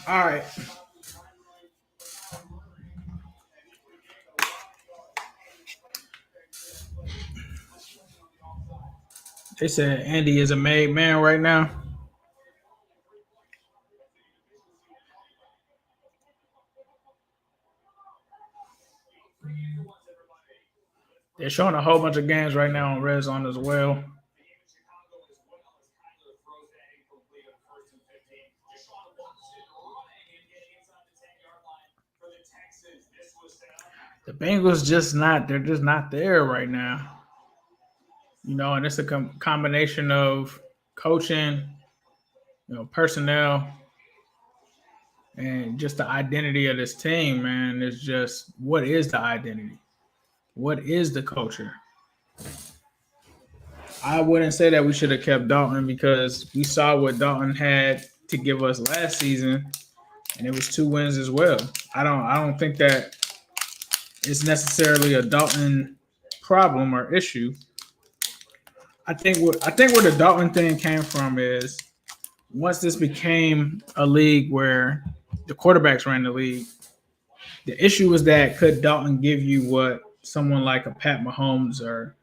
[SPEAKER 2] All right. They said Andy is a made man right now. They're showing a whole bunch of games right now on Red Zone as well. The Bengals they're just not there right now. And it's a combination of coaching, personnel, and just the identity of this team, man. It's just, what is the identity? What is the culture? I wouldn't say that we should have kept Dalton because we saw what Dalton had to give us last season, and it was 2 wins as well. I don't think that it's necessarily a Dalton problem or issue. I think where the Dalton thing came from is once this became a league where the quarterbacks ran the league, the issue was that could Dalton give you what someone like a Pat Mahomes or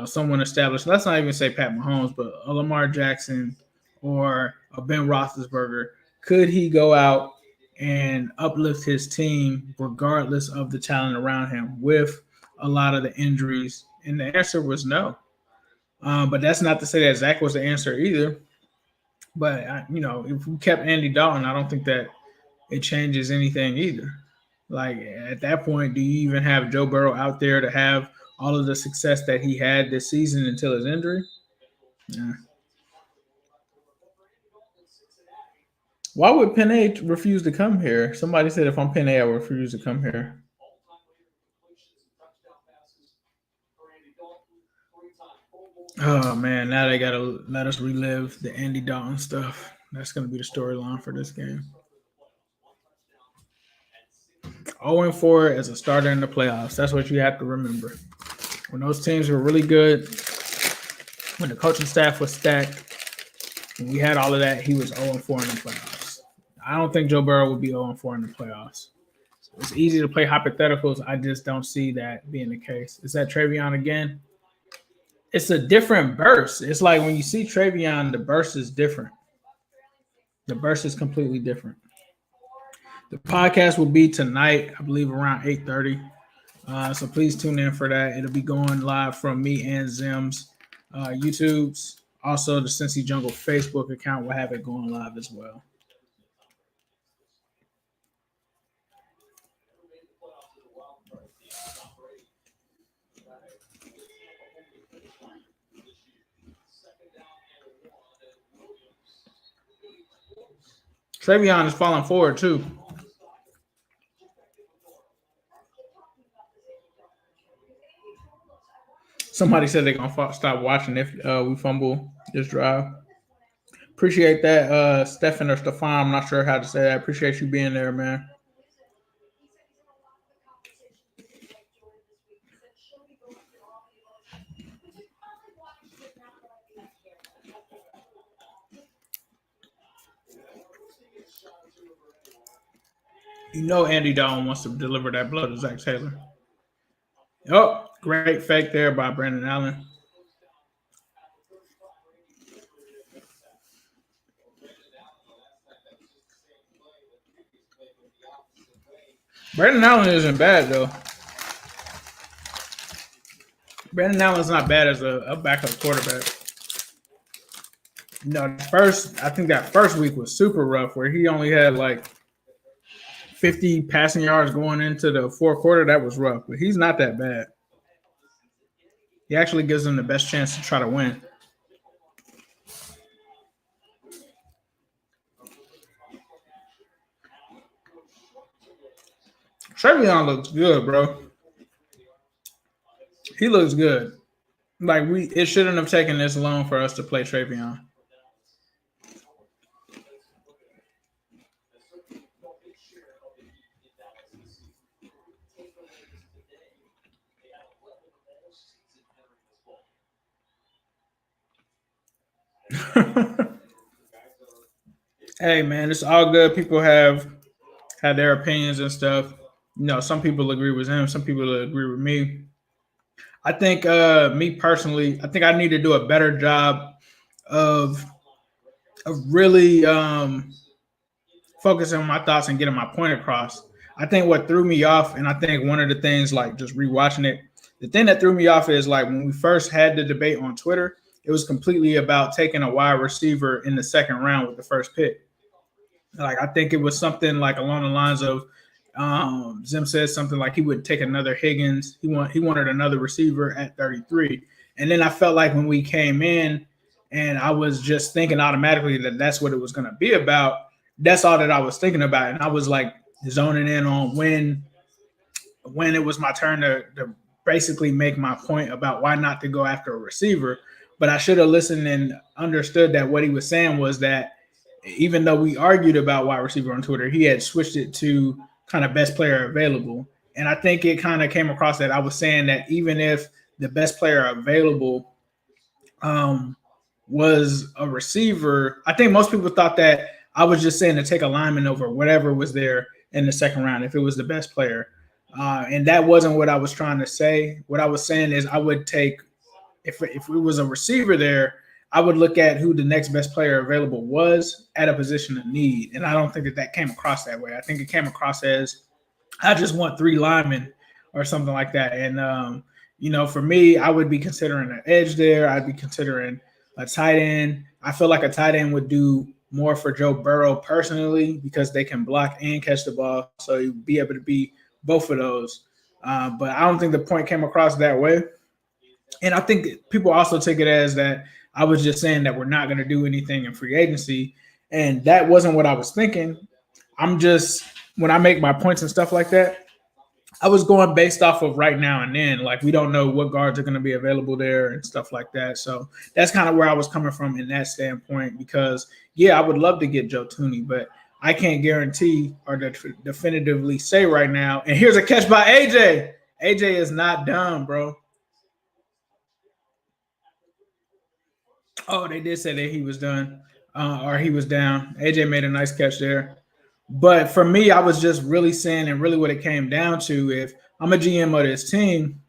[SPEAKER 2] someone established. Let's not even say Pat Mahomes, but a Lamar Jackson or a Ben Roethlisberger. Could he go out and uplift his team regardless of the talent around him with a lot of the injuries? And the answer was no. But that's not to say that Zach was the answer either. But if we kept Andy Dalton, I don't think that it changes anything either. Like at that point, do you even have Joe Burrow out there to have all of the success that he had this season until his injury? Yeah. Why would Penny refuse to come here? Somebody said if I'm Penny, I would refuse to come here. Oh man, now they gotta let us relive the Andy Dalton stuff. That's gonna be the storyline for this game. 0-4 as a starter in the playoffs. That's what you have to remember. When those teams were really good, when the coaching staff was stacked, when we had all of that, he was 0-4 in the playoffs. I don't think Joe Burrow would be 0-4 in the playoffs. It's easy to play hypotheticals. I just don't see that being the case. Is that Treyvon again? It's a different burst. It's like when you see Treyvon, the burst is different. The burst is completely different. The podcast will be tonight, I believe, around 8:30. So please tune in for that. It'll be going live from me and Zim's YouTube's. Also, the Cincy Jungle Facebook account will have it going live as well. Treyvon is falling forward too. Somebody said they're gonna stop watching if we fumble this drive. Appreciate that, Stefan or Stefan. I'm not sure how to say that. Appreciate you being there, man. Andy Dalton wants to deliver that blow to Zach Taylor. Oh, great fake there by Brandon Allen. Brandon Allen isn't bad, though. Brandon Allen's not bad as a backup quarterback. I think that first week was super rough where he only had like 50 passing yards going into the fourth quarter. That was rough, but he's not that bad. He actually gives them the best chance to try to win. Treyvon looks good, bro. He looks good. Like it shouldn't have taken this long for us to play Treyvon. Hey man, it's all good. People have had their opinions and stuff. Some people agree with him, some people agree with me. I think me personally, I think I need to do a better job of really focusing on my thoughts and getting my point across. I think what threw me off, and I think one of the things, like just rewatching it, the thing that threw me off is like when we first had the debate on Twitter, it was completely about taking a wide receiver in the second round with the first pick. Like I think it was something like along the lines of Zim said something like he would take another Higgins. He wanted another receiver at 33. And then I felt like when we came in and I was just thinking automatically that that's what it was going to be about. That's all that I was thinking about. And I was like zoning in on when it was my turn to basically make my point about why not to go after a receiver. But I should have listened and understood that what he was saying was that even though we argued about wide receiver on Twitter, he had switched it to kind of best player available. And I think it kind of came across that I was saying that even if the best player available was a receiver, I think most people thought that I was just saying to take a lineman over whatever was there in the second round if it was the best player. And that wasn't what I was trying to say. What I was saying is I would take, if it was a receiver there, I would look at who the next best player available was at a position of need. And I don't think that came across that way. I think it came across as I just want 3 linemen or something like that. And, for me, I would be considering an edge there. I'd be considering a tight end. I feel like a tight end would do more for Joe Burrow personally because they can block and catch the ball. So you'd be able to be both of those. But I don't think the point came across that way. And I think people also take it as that I was just saying that we're not going to do anything in free agency. And that wasn't what I was thinking. I'm just, when I make my points and stuff like that, I was going based off of right now and then. Like, we don't know what guards are going to be available there and stuff like that. So that's kind of where I was coming from in that standpoint because, yeah, I would love to get Joe Thuney, but I can't guarantee or definitively say right now. And here's a catch by AJ. AJ is not done, bro. Oh, they did say that he was done or he was down. AJ made a nice catch there. But for me, I was just really saying, and really what it came down to, if I'm a GM of this team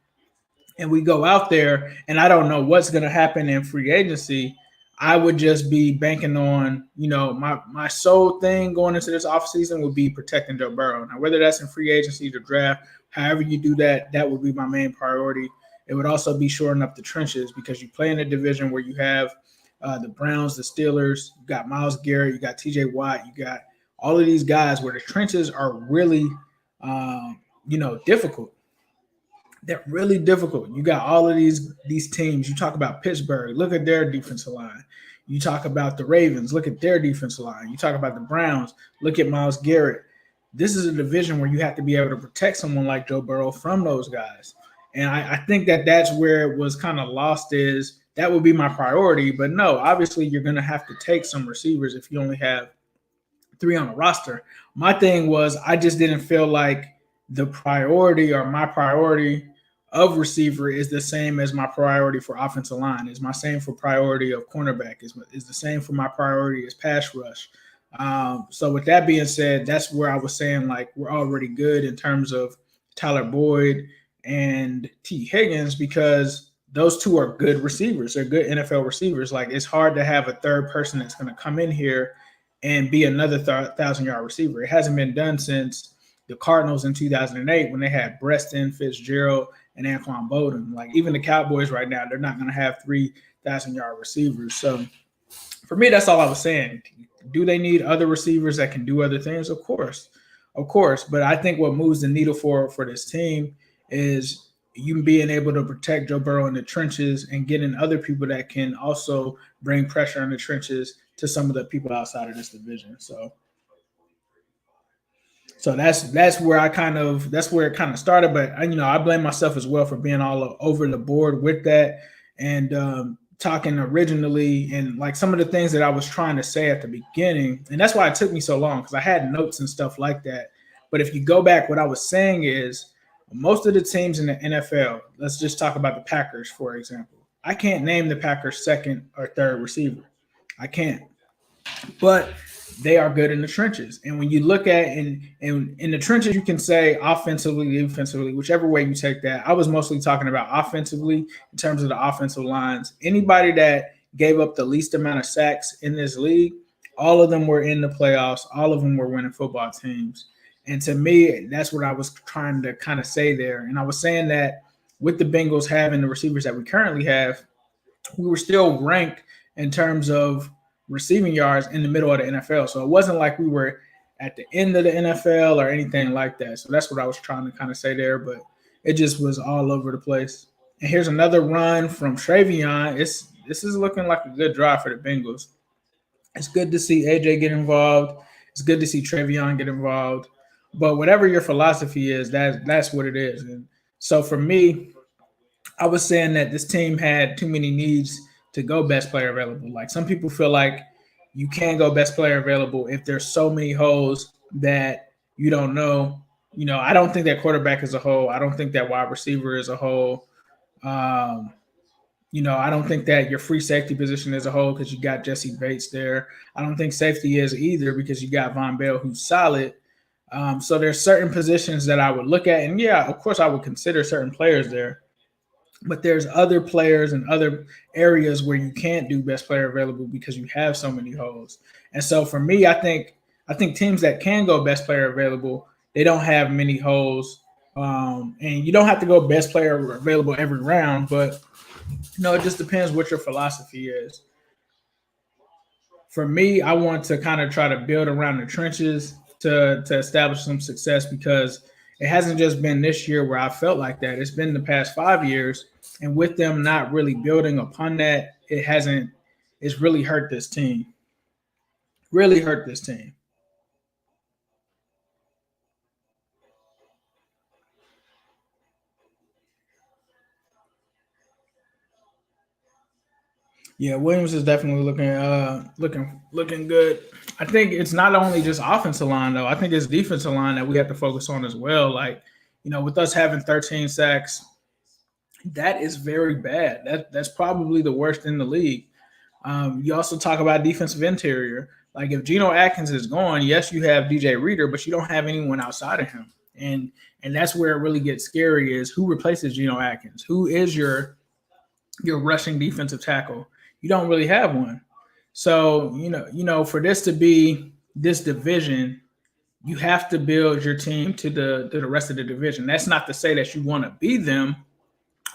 [SPEAKER 2] and we go out there and I don't know what's going to happen in free agency, I would just be banking on, my sole thing going into this offseason would be protecting Joe Burrow. Now, whether that's in free agency, the draft, however you do that, that would be my main priority. It would also be shoring up the trenches because you play in a division where you have the Browns, the Steelers, you got Myles Garrett, you got TJ Watt, you got all of these guys where the trenches are really, difficult. They're really difficult. You got all of these teams. You talk about Pittsburgh, look at their defensive line. You talk about the Ravens, look at their defensive line. You talk about the Browns, look at Myles Garrett. This is a division where you have to be able to protect someone like Joe Burrow from those guys. And I think that that's where it was kind of lost is that would be my priority. But no, obviously you're going to have to take some receivers if you only have 3 on the roster. My thing was I just didn't feel like the priority or my priority of receiver is the same as my priority for offensive line. Is my same for priority of cornerback. Is the same for my priority as pass rush. So with that being said, that's where I was saying like we're already good in terms of Tyler Boyd and T. Higgins because those 2 are good receivers. They're good NFL receivers. Like it's hard to have a third person that's going to come in here and be another 1,000-yard receiver. It hasn't been done since the Cardinals in 2008 when they had Breston, Fitzgerald, and Anquan Bolden. Like even the Cowboys right now, they're not going to have 3,000-yard receivers. So for me, that's all I was saying. Do they need other receivers that can do other things? Of course. But I think what moves the needle for this team is you being able to protect Joe Burrow in the trenches and getting other people that can also bring pressure in the trenches to some of the people outside of this division. So that's where it kind of started. But I blame myself as well for being all over the board with that and talking originally and like some of the things that I was trying to say at the beginning. And that's why it took me so long because I had notes and stuff like that. But if you go back, what I was saying is most of the teams in the NFL, let's just talk about the Packers, for example. I can't name the Packers' second or third receiver. I can't. But they are good in the trenches. And when you look at in the trenches, you can say offensively, defensively, whichever way you take that. I was mostly talking about offensively in terms of the offensive lines. Anybody that gave up the least amount of sacks in this league, all of them were in the playoffs. All of them were winning football teams. And to me, that's what I was trying to kind of say there. And I was saying that with the Bengals having the receivers that we currently have, we were still ranked in terms of receiving yards in the middle of the NFL. So it wasn't like we were at the end of the NFL or anything like that. So that's what I was trying to kind of say there, but it just was all over the place. And here's another run from Treyvon. This is looking like a good drive for the Bengals. It's good to see AJ get involved. It's good to see Treyvon get involved. But whatever your philosophy is, that's what it is. And so for me, I was saying that this team had too many needs to go best player available. Like some people feel like you can't go best player available if there's so many holes that you don't know. You know, I don't think that quarterback is a hole. I don't think that wide receiver is a hole. You know, I don't think that your free safety position is a hole because you got Jesse Bates there. I don't think safety is either because you got Von Bell, who's solid. So there's certain positions that I would look at. And, yeah, of course I would consider certain players there. But there's other players and other areas where you can't do best player available because you have so many holes. And so for me, I think teams that can go best player available, they don't have many holes. And you don't have to go best player available every round, but it just depends what your philosophy is. For me, I want to kind of try to build around the trenches to establish some success because it hasn't just been this year where I felt like that. It's been the past 5 years. And with them not really building upon that, it's really hurt this team. Really hurt this team. Yeah, Williams is definitely looking good. I think it's not only just offensive line though. I think it's defensive line that we have to focus on as well. Like, with us having 13 sacks, that is very bad. That's probably the worst in the league. You also talk about defensive interior. Like if Geno Atkins is gone, yes, you have DJ Reader, but you don't have anyone outside of him. And that's where it really gets scary is who replaces Geno Atkins? Who is your rushing defensive tackle? You don't really have one. So, for this to be this division, you have to build your team to the rest of the division. That's not to say that you want to be them,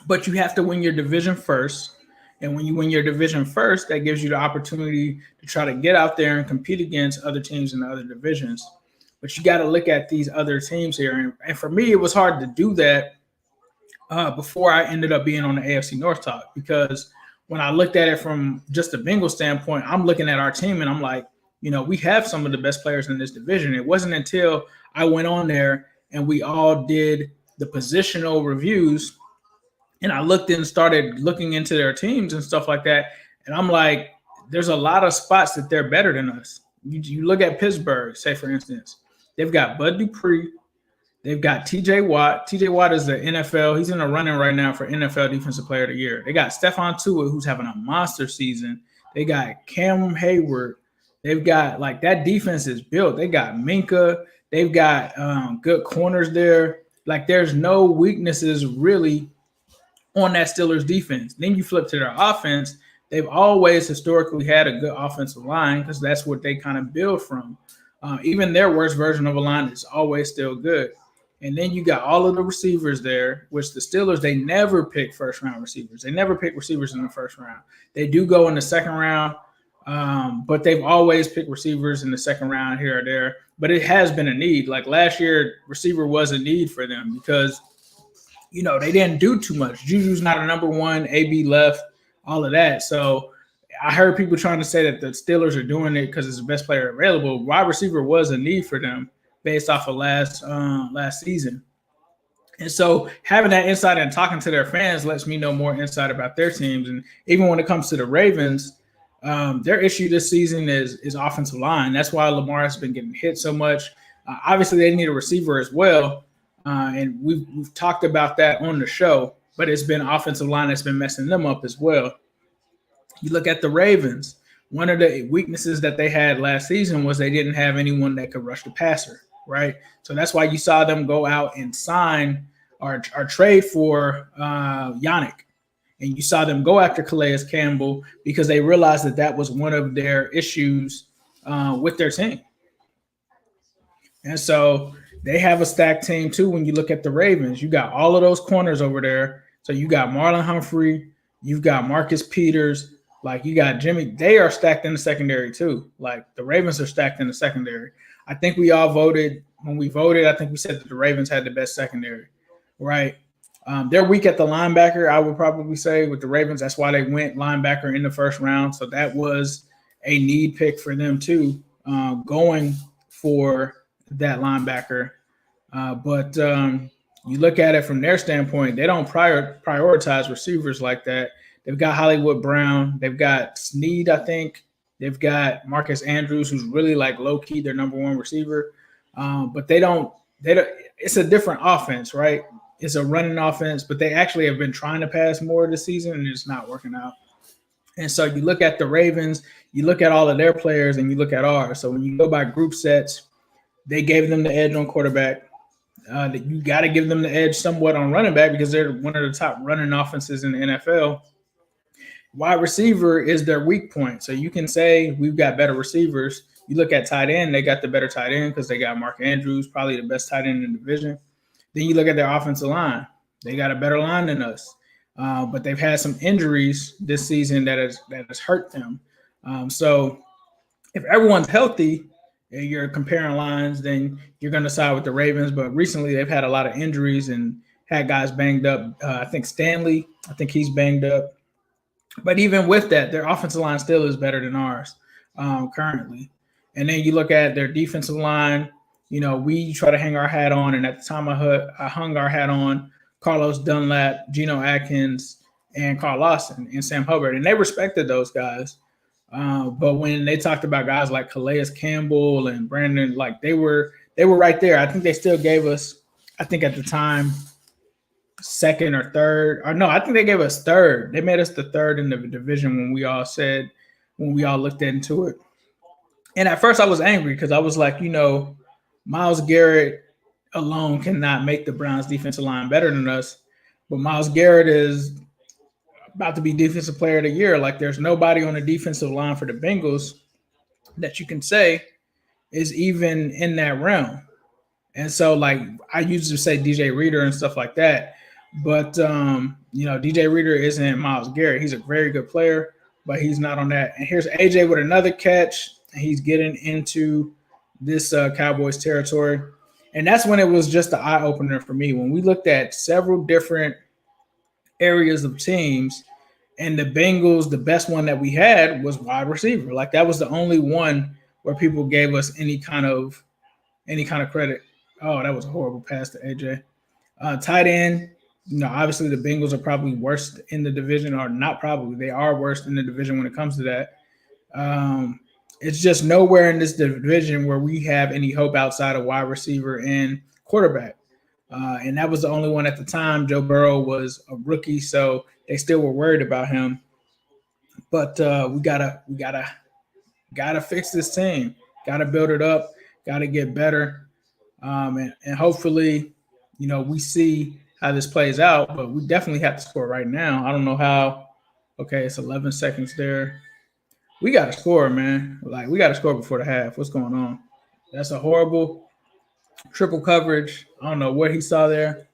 [SPEAKER 2] but you have to win your division first. And when you win your division first, that gives you the opportunity to try to get out there and compete against other teams in the other divisions. But you got to look at these other teams here. And for me, it was hard to do that before I ended up being on the AFC North talk, because when I looked at it from just the Bengals standpoint, I'm looking at our team and I'm like, we have some of the best players in this division. It wasn't until I went on there and we all did the positional reviews and I looked and started looking into their teams and stuff like that. And I'm like, there's a lot of spots that they're better than us. You look at Pittsburgh, say, for instance, they've got Bud Dupree. They've got TJ Watt. TJ Watt is the NFL. He's in the running right now for NFL Defensive Player of the Year. They got Stephon Tua, who's having a monster season. They got Cam Hayward. They've got, that defense is built. They got Minka. They've got good corners there. There's no weaknesses really on that Steelers defense. Then you flip to their offense. They've always historically had a good offensive line because that's what they kind of build from. Even their worst version of a line is always still good. And then you got all of the receivers there, which the Steelers, they never pick first-round receivers. They never pick receivers in the first round. They do go in the second round, but they've always picked receivers in the second round here or there. But it has been a need. Like last year, receiver was a need for them because, they didn't do too much. Juju's not a number one, AB left, all of that. So I heard people trying to say that the Steelers are doing it because it's the best player available. Wide receiver was a need for them based off of last season. And so having that insight and talking to their fans lets me know more insight about their teams. And even when it comes to the Ravens, their issue this season is offensive line. That's why Lamar has been getting hit so much. Obviously, they need a receiver as well. And we've talked about that on the show, but it's been offensive line that's been messing them up as well. You look at the Ravens. one of the weaknesses that they had last season was they didn't have anyone that could rush the passer, right? So that's why you saw them go out and sign or trade for Yannick. And you saw them go after Calais Campbell because they realized that that was one of their issues with their team. And so they have a stacked team too. When you look at the Ravens, you got all of those corners over there. So you got Marlon Humphrey, you've got Marcus Peters, like you got Jimmy. They are stacked in the secondary too. Like the Ravens are stacked in the secondary. I think we all voted. When we voted, I think we said that the Ravens had the best secondary, right? They're weak at the linebacker, I would probably say, with the Ravens. That's why they went linebacker in the first round. So that was a need pick for them too, going for that linebacker. But you look at it from their standpoint, they don't prioritize receivers like that. They've got Hollywood Brown. They've got Snead, I think. They've got Marcus Andrews, who's really like low-key their number one receiver. But they don't – it's a different offense, right? It's a running offense, but they actually have been trying to pass more this season, and it's not working out. And so you look at the Ravens, you look at all of their players, and you look at ours. So when you go by group sets, they gave them the edge on quarterback. You got to give them the edge somewhat on running back because they're one of the top running offenses in the NFL. Wide receiver is their weak point. So you can say we've got better receivers. You look at tight end, they got the better tight end because they got Mark Andrews, probably the best tight end in the division. Then you look at their offensive line. They got a better line than us. But they've had some injuries this season that has hurt them. So if everyone's healthy – and you're comparing lines, then you're going to side with the Ravens. But recently they've had a lot of injuries and had guys banged up. I think Stanley, he's banged up. But even with that, their offensive line still is better than ours currently. And then you look at their defensive line. You know, we try to hang our hat on, and at the time I hung our hat on Carlos Dunlap, Geno Atkins, and Carl Lawson and Sam Hubbard. And they respected those guys. But when they talked about guys like Calais Campbell and Brandon, like they were right there. I think they still gave us, I think at the time, second or third. Or no, I think they gave us third. They made us the third in the division when we all looked into it. And at first I was angry because I was like, you know, Myles Garrett alone cannot make the Browns defensive line better than us. But Myles Garrett is about to be defensive player of the year. Like there's nobody on the defensive line for the Bengals that you can say is even in that realm. And so like I used to say DJ Reader and stuff like that. But, you know, DJ Reader isn't Myles Garrett. He's a very good player, but he's not on that. And here's AJ with another catch. And he's getting into this Cowboys territory. And that's when it was just an eye-opener for me. When we looked at several different areas of teams, and the Bengals, the best one that we had was wide receiver. Like that was the only one where people gave us any kind of credit. Oh, that was a horrible pass to AJ. Tight end, you know, obviously the Bengals are probably worst in the division, or not probably. They are worst in the division when it comes to that. It's just nowhere in this division where we have any hope outside of wide receiver and quarterback. And that was the only one at the time. Joe Burrow was a rookie, so they still were worried about him. But we gotta fix this team. Gotta build it up. Gotta get better. And hopefully, you know, we see how this plays out. But we definitely have to score right now. I don't know how. Okay, it's 11 seconds there. We gotta score, man. Like we gotta score before the half. What's going on? That's a horrible triple coverage. I don't know what he saw there.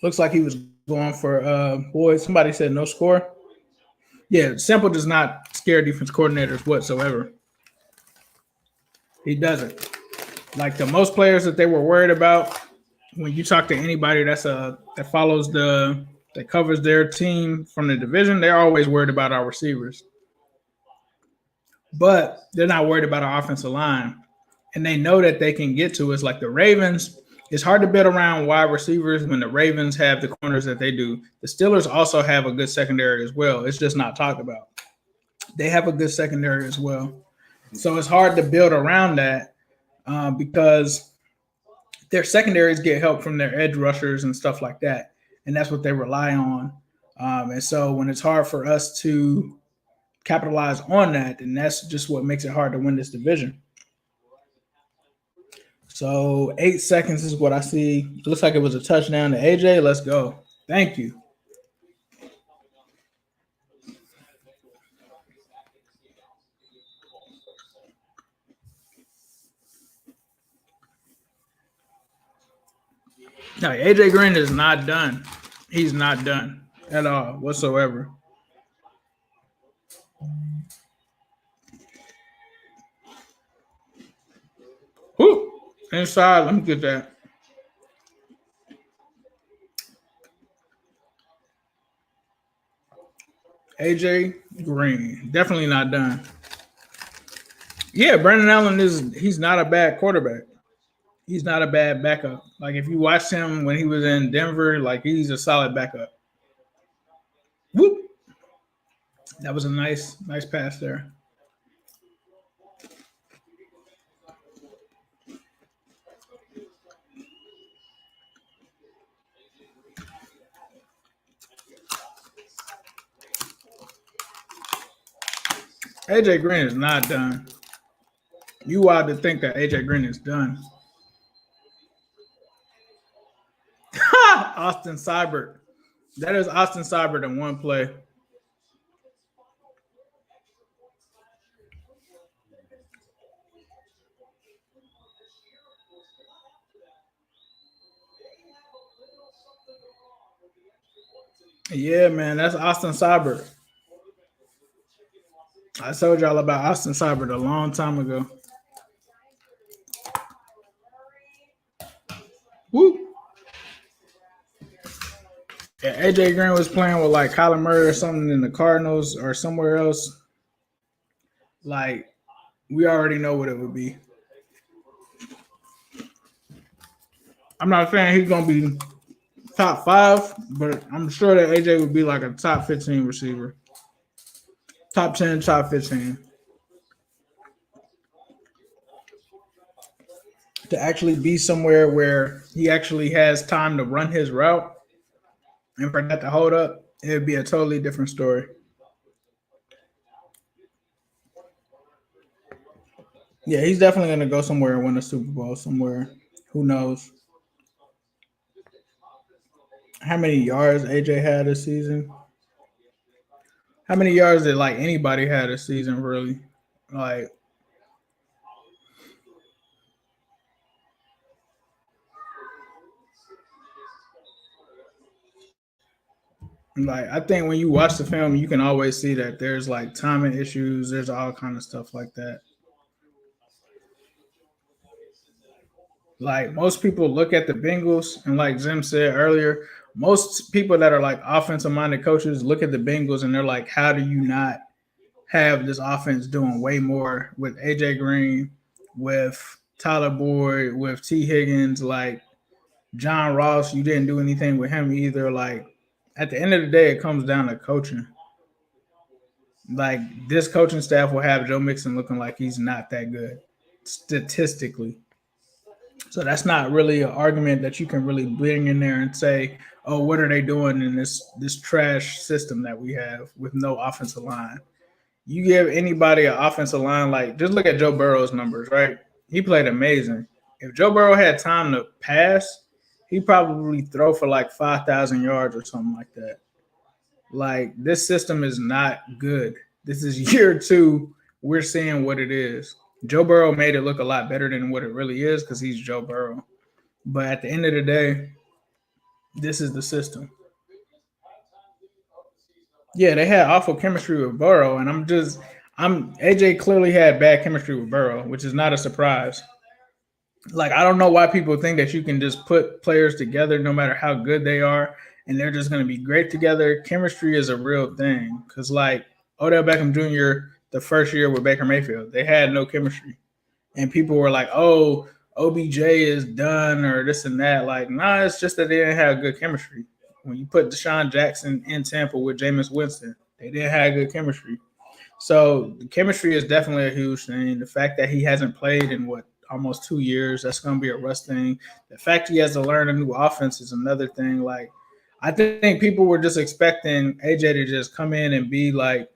[SPEAKER 2] Looks like he was going for boy. Somebody said no score. Yeah, Simple does not scare defense coordinators whatsoever. He doesn't. Like the most players that they were worried about, when you talk to anybody that covers their team from the division, they're always worried about our receivers. But they're not worried about our offensive line. And they know that they can get to us. Like the Ravens, it's hard to bet around wide receivers when the Ravens have the corners that they do. The Steelers also have a good secondary as well. It's just not talked about. They have a good secondary as well. So it's hard to build around that. because their secondaries get help from their edge rushers and stuff like that, and that's what they rely on. And so when it's hard for us to capitalize on that, then that's just what makes it hard to win this division. So 8 seconds is what I see. It looks like it was a touchdown to AJ. Let's go. Thank you. No, AJ Green is not done. He's not done at all whatsoever. Whoo! Inside, let me get that. AJ Green, definitely not done. Yeah, Brandon Allen he's not a bad quarterback. He's not a bad backup. Like if you watched him when he was in Denver, like he's a solid backup. Whoop. That was a nice pass there. AJ Green is not done. You wild to think that AJ Green is done. Austin Seibert. That is Austin Seibert in one play. Yeah, man, that's Austin Seibert. I told y'all about Austin Seibert a long time ago. Woo! Yeah, AJ Green was playing with like Kyler Murray or something in the Cardinals or somewhere else. Like, we already know what it would be. I'm not saying he's going to be top 5, but I'm sure that AJ would be like a top 15 receiver. Top 10, top 15. To actually be somewhere where he actually has time to run his route and for that to hold up, it would be a totally different story. Yeah, he's definitely going to go somewhere and win a Super Bowl somewhere. Who knows? How many yards AJ had this season? How many yards did like anybody had this season, really? Like I think when you watch the film, you can always see that there's like timing issues. There's all kind of stuff like that. Like most people look at the Bengals, and like Zim said earlier, most people that are like offensive-minded coaches look at the Bengals and they're like, how do you not have this offense doing way more with AJ Green, with Tyler Boyd, with T. Higgins, like John Ross, you didn't do anything with him either. Like at the end of the day, it comes down to coaching. Like this coaching staff will have Joe Mixon looking like he's not that good statistically. So that's not really an argument that you can really bring in there and say, oh, what are they doing in this trash system that we have with no offensive line? You give anybody an offensive line, like just look at Joe Burrow's numbers, right? He played amazing. If Joe Burrow had time to pass, he'd probably throw for like 5,000 yards or something like that. Like this system is not good. This is year 2. We're seeing what it is. Joe Burrow made it look a lot better than what it really is because he's Joe Burrow. But at the end of the day, this is the system. Yeah, they had awful chemistry with Burrow, and AJ clearly had bad chemistry with Burrow, which is not a surprise. Like, I don't know why people think that you can just put players together no matter how good they are, and they're just going to be great together. Chemistry is a real thing because, like, Odell Beckham Jr., the first year with Baker Mayfield, they had no chemistry. And people were like, oh, OBJ is done or this and that. Like, nah, it's just that they didn't have good chemistry. When you put Deshaun Jackson in Tampa with Jameis Winston, they didn't have good chemistry. So the chemistry is definitely a huge thing. The fact that he hasn't played in, almost 2 years. That's going to be a rust thing. The fact he has to learn a new offense is another thing. Like, I think people were just expecting AJ to just come in and be like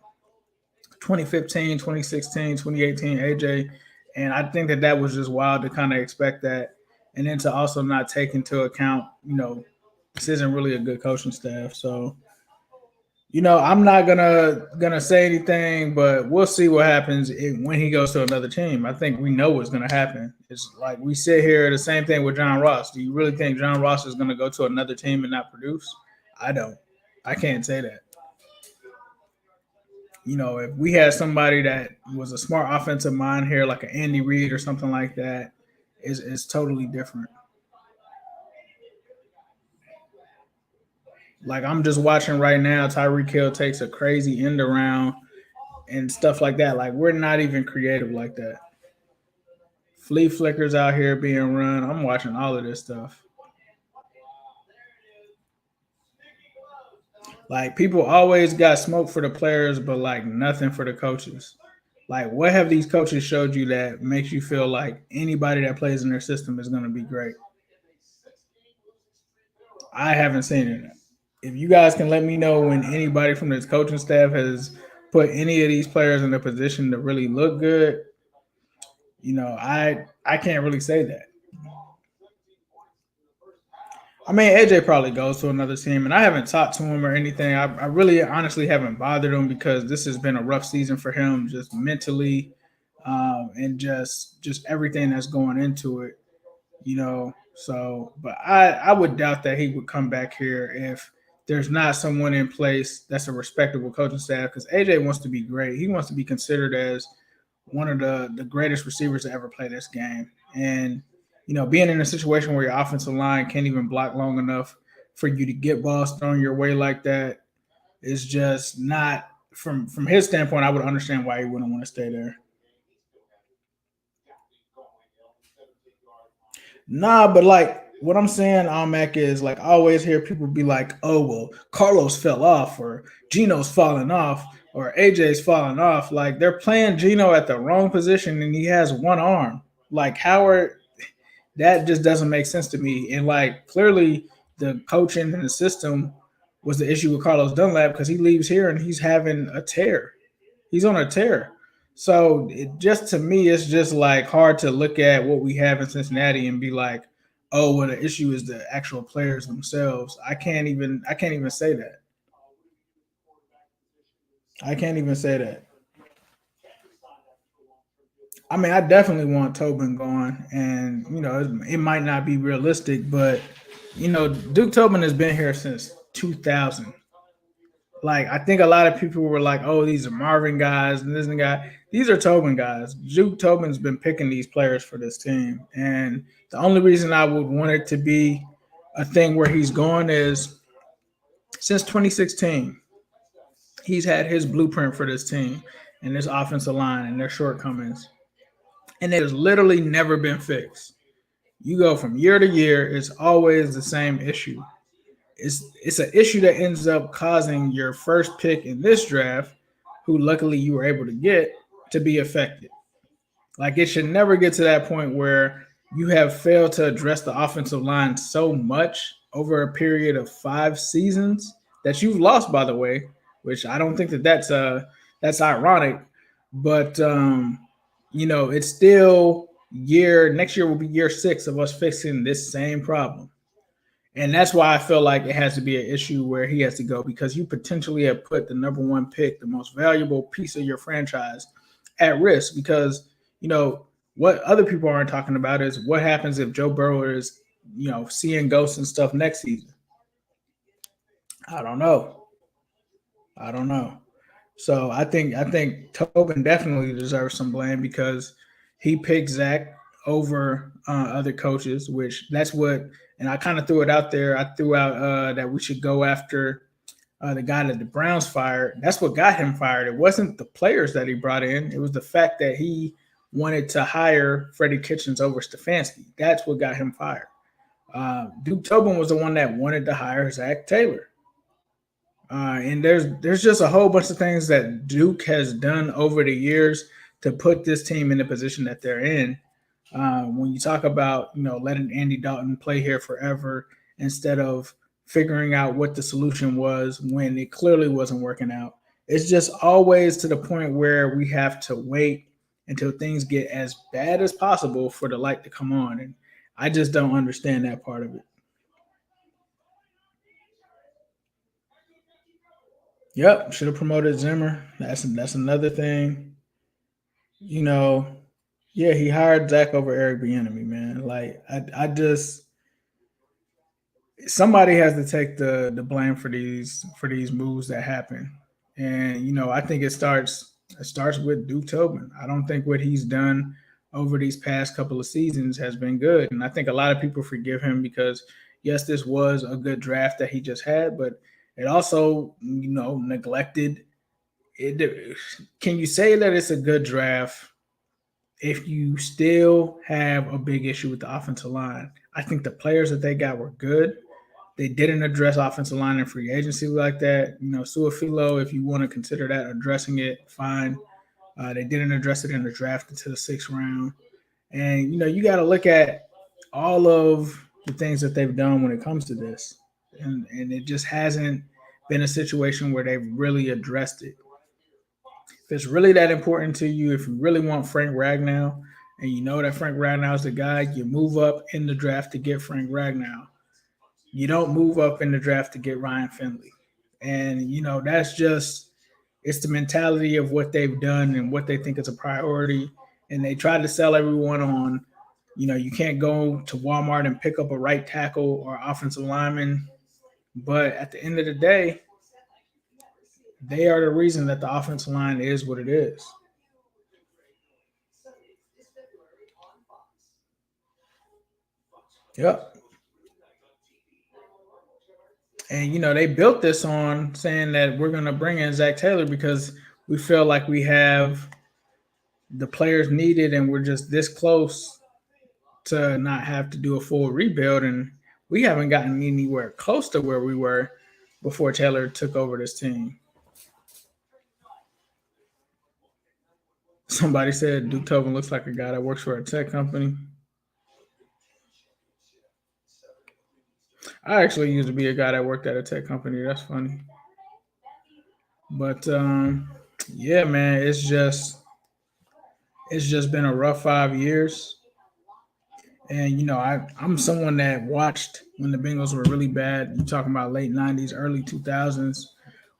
[SPEAKER 2] 2015, 2016, 2018 AJ. And I think that was just wild to kind of expect that. And then to also not take into account, this isn't really a good coaching staff. So, I'm not gonna say anything, but we'll see what happens when he goes to another team. I think we know what's gonna happen. It's like we sit here, the same thing with John Ross. Do you really think John Ross is gonna go to another team and not produce? I don't. I can't say that. If we had somebody that was a smart offensive mind here, like an Andy Reid or something like that, is totally different. Like, I'm just watching right now, Tyreek Hill takes a crazy end around and stuff like that. Like, we're not even creative like that. Flea flickers out here being run. I'm watching all of this stuff. Like, people always got smoke for the players, but like nothing for the coaches. Like, what have these coaches showed you that makes you feel like anybody that plays in their system is going to be great? I haven't seen it. If you guys can let me know when anybody from this coaching staff has put any of these players in a position to really look good, I can't really say that. I mean, AJ probably goes to another team, and I haven't talked to him or anything. I really honestly haven't bothered him because this has been a rough season for him, just mentally, and just everything that's going into it, So, but I would doubt that he would come back here if there's not someone in place that's a respectable coaching staff, because AJ wants to be great. He wants to be considered as one of the greatest receivers to ever play this game. And, being in a situation where your offensive line can't even block long enough for you to get balls thrown your way like that is just not, from his standpoint, I would understand why he wouldn't want to stay there. Nah, but like what I'm saying, Mac, is like I always hear people be like, oh, well, Carlos fell off or Gino's falling off or AJ's falling off. Like, they're playing Gino at the wrong position and he has one arm. Like, Howard, that just doesn't make sense to me. And like, clearly the coaching and the system was the issue with Carlos Dunlap because he leaves here and he's having a tear. He's on a tear. So it just, to me, it's just like hard to look at what we have in Cincinnati and be like, oh, well, the issue is the actual players themselves. I can't even say that. I can't even say that. I mean, I definitely want Tobin gone, and it might not be realistic, but Duke Tobin has been here since 2000. Like, I think a lot of people were like, oh, these are Marvin guys and this and guy. These are Tobin guys. Duke Tobin's been picking these players for this team. And the only reason I would want it to be a thing where he's gone is since 2016, he's had his blueprint for this team and this offensive line and their shortcomings. And it has literally never been fixed. You go from year to year, it's always the same issue. It's an issue that ends up causing your first pick in this draft, who luckily you were able to get, to be affected. Like, it should never get to that point where you have failed to address the offensive line so much over a period of 5 seasons that you've lost, by the way, which I don't think that's ironic, but it's still next year will be year 6 of us fixing this same problem. And that's why I feel like it has to be an issue where he has to go, because you potentially have put the number 1 pick, the most valuable piece of your franchise, at risk. Because, what other people aren't talking about is what happens if Joe Burrow is, seeing ghosts and stuff next season. I don't know. So I think Tobin definitely deserves some blame because he picked Zach over other coaches, which that's what. And I kind of threw it out there. I threw out that we should go after the guy that the Browns fired. That's what got him fired. It wasn't the players that he brought in. It was the fact that he wanted to hire Freddie Kitchens over Stefanski. That's what got him fired. Duke Tobin was the one that wanted to hire Zach Taylor. And there's just a whole bunch of things that Duke has done over the years to put this team in the position that they're in. When you talk about, letting Andy Dalton play here forever instead of figuring out what the solution was when it clearly wasn't working out, it's just always to the point where we have to wait until things get as bad as possible for the light to come on. And I just don't understand that part of it. Yep, should have promoted Zimmer. That's another thing. You know, yeah, he hired Zach over Eric Bieniemy, man. Like I just somebody has to take the blame for these moves that happen. And I think it starts with Duke Tobin. I don't think what he's done over these past couple of seasons has been good. And I think a lot of people forgive him because yes, this was a good draft that he just had, but it also, neglected it. Can you say that it's a good draft if you still have a big issue with the offensive line? I think the players that they got were good. They didn't address offensive line and free agency like that. Suafilo, if you want to consider that addressing it, fine. They didn't address it in the draft until the 6th round. And, you got to look at all of the things that they've done when it comes to this. And it just hasn't been a situation where they've really addressed it. If it's really that important to you, if you really want Frank Ragnow, and you know that Frank Ragnow is the guy, you move up in the draft to get Frank Ragnow. You don't move up in the draft to get Ryan Finley. And, that's just – it's the mentality of what they've done and what they think is a priority. And they try to sell everyone on, you can't go to Walmart and pick up a right tackle or offensive lineman. But at the end of the day, they are the reason that the offensive line is what it is. Yep. And, they built this on saying that we're going to bring in Zach Taylor because we feel like we have the players needed and we're just this close to not have to do a full rebuild. And we haven't gotten anywhere close to where we were before Taylor took over this team. Somebody said Duke Tobin looks like a guy that works for a tech company. I actually used to be a guy that worked at a tech company. That's funny. But yeah, man, it's just been a rough 5 years. And I'm someone that watched when the Bengals were really bad. You talking about late 90s, early 2000s.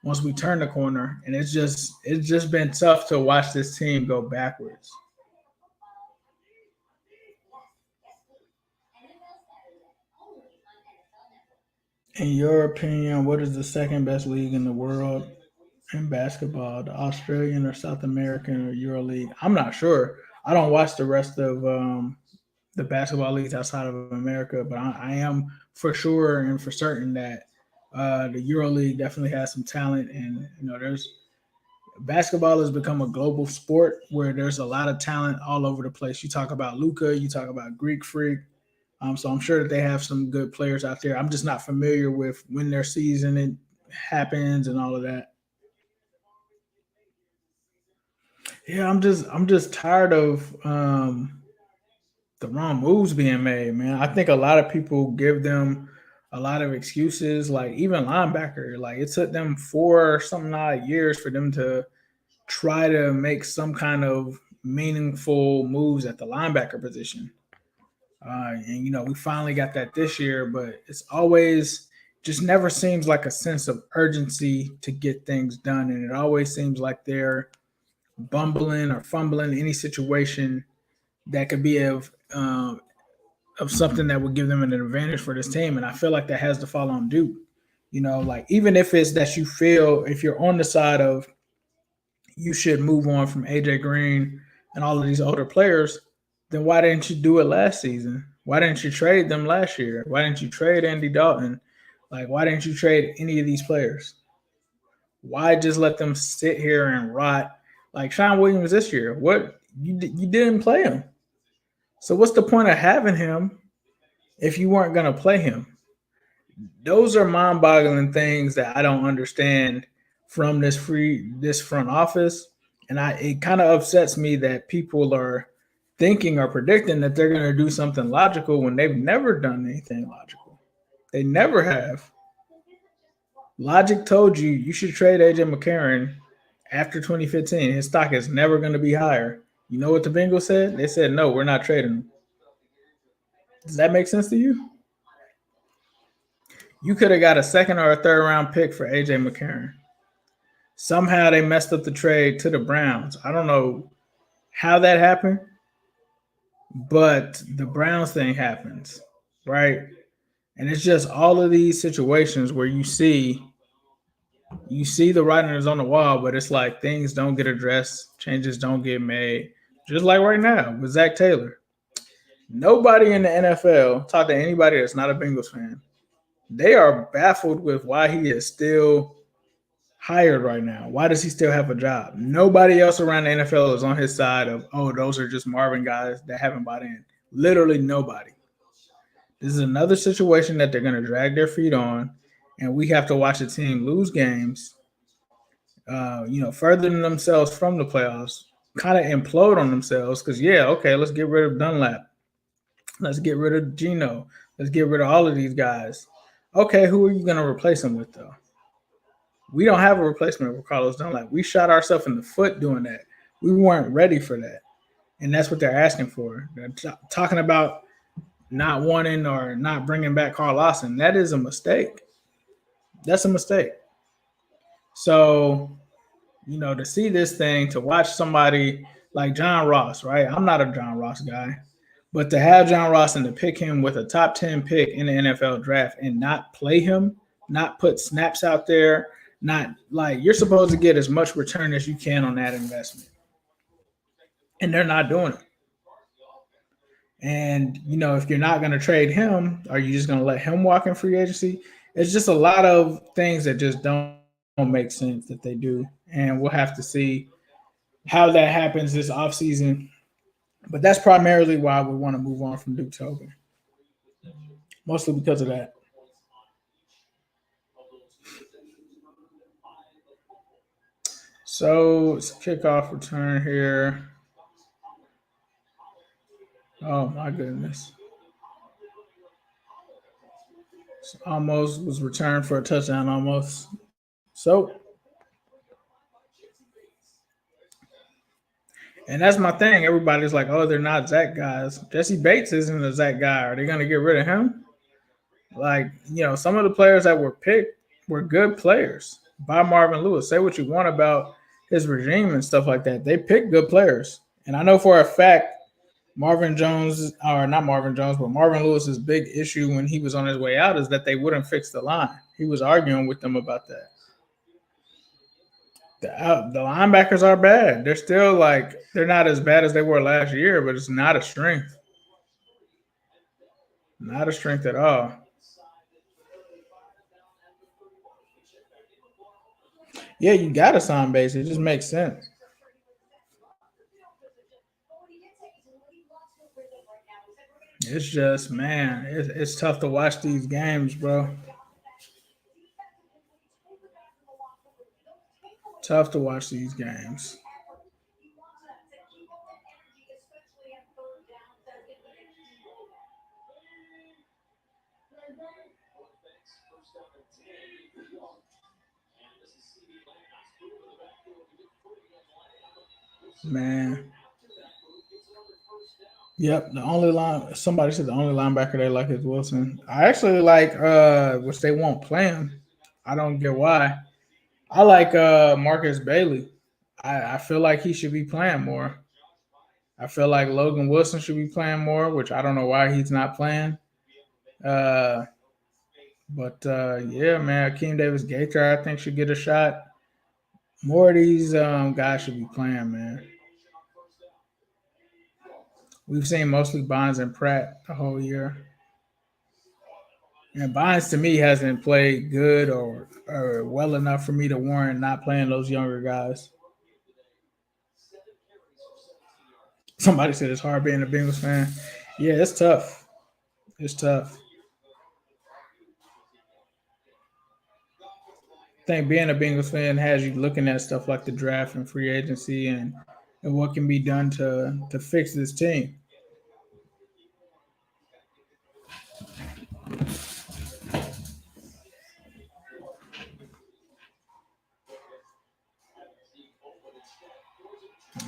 [SPEAKER 2] Once we turned the corner, and it's just been tough to watch this team go backwards. In your opinion, what is the second best league in the world in basketball? The Australian or South American or Euro League? I'm not sure. I don't watch the rest of the basketball leagues outside of America, but I am for sure and for certain that the Euro League definitely has some talent. And, basketball has become a global sport where there's a lot of talent all over the place. You talk about Luka, you talk about Greek Freak. So I'm sure that they have some good players out there. I'm just not familiar with when their season it happens and all of that. Yeah, I'm just tired of the wrong moves being made, man. I think a lot of people give them a lot of excuses, like even linebacker. Like it took them 4 something odd years for them to try to make some kind of meaningful moves at the linebacker position. And we finally got that this year, but it's always just never seems like a sense of urgency to get things done. And it always seems like they're bumbling or fumbling any situation that could be of something that would give them an advantage for this team. And I feel like that has to fall on Duke. Like even if it's that you feel if you're on the side of you should move on from AJ Green and all of these older players, then why didn't you do it last season? Why didn't you trade them last year? Why didn't you trade Andy Dalton? Like, why didn't you trade any of these players? Why just let them sit here and rot? Like Sean Williams this year, what you didn't play him. So what's the point of having him if you weren't going to play him? Those are mind-boggling things that I don't understand from this front office, and it kind of upsets me that people are thinking or predicting that they're going to do something logical when they've never done anything logical. They never have. Logic told you should trade AJ McCarron after 2015. His stock is never going to be higher. You know what the Bengals said? They said, no, we're not trading him. Does that make sense to you? You could have got a second or a third round pick for AJ McCarron. Somehow they messed up the trade to the Browns. I don't know how that happened, but the Browns thing happens, right? And it's just all of these situations where you see the writing is on the wall, but it's like things don't get addressed, changes don't get made. Just like right now with Zach Taylor. Nobody in the NFL, talk to anybody that's not a Bengals fan, they are baffled with why he is still hired right now. Why does he still have a job? Nobody else around the NFL is on his side of, oh, those are just Marvin guys that haven't bought in. Literally nobody. This is another situation that they're going to drag their feet on, and we have to watch a team lose games, furthering themselves from the playoffs, kind of implode on themselves because, let's get rid of Dunlap. Let's get rid of Gino. Let's get rid of all of these guys. Okay, who are you going to replace them with, though? We don't have a replacement for Carlos Dunlap. We shot ourselves in the foot doing that. We weren't ready for that. And that's what they're asking for. They're talking about not wanting or not bringing back Carl Lawson. That is a mistake. That's a mistake. So, to see this thing, to watch somebody like John Ross, right? I'm not a John Ross guy. But to have John Ross and to pick him with a top 10 pick in the NFL draft and not play him, not put snaps out there, not like you're supposed to get as much return as you can on that investment. And they're not doing it. And, if you're not going to trade him, are you just going to let him walk in free agency? It's just a lot of things that just don't make sense that they do. And we'll have to see how that happens this offseason. But that's primarily why we want to move on from Duke Tobin. Mostly because of that. So it's a kickoff return here. Oh, my goodness. So almost was returned for a touchdown almost. So, and that's my thing. Everybody's like, oh, they're not Zach guys. Jesse Bates isn't a Zach guy. Are they going to get rid of him? Like, some of the players that were picked were good players by Marvin Lewis. Say what you want about his regime and stuff like that. They picked good players. And I know for a fact Marvin Lewis's big issue when he was on his way out is that they wouldn't fix the line. He was arguing with them about that. The linebackers are bad. They're still they're not as bad as they were last year, but it's not a strength. Not a strength at all. Yeah, you got to sign base. It just makes sense. It's just, man, it's tough to watch these games, bro. Tough to watch these games. Man. Yep, somebody said the only linebacker they like is Wilson. I actually like which they won't play him. I don't get why. I like Marcus Bailey. I feel like he should be playing more. I feel like Logan Wilson should be playing more, which I don't know why he's not playing. Yeah, man, Akeem Davis-Gaither I think should get a shot. More of these guys should be playing, man. We've seen mostly Bonds and Pratt the whole year. And Bonds, to me, hasn't played good or well enough for me to warrant not playing those younger guys. Somebody said it's hard being a Bengals fan. Yeah, it's tough. It's tough. I think being a Bengals fan has you looking at stuff like the draft and free agency and and what can be done to fix this team.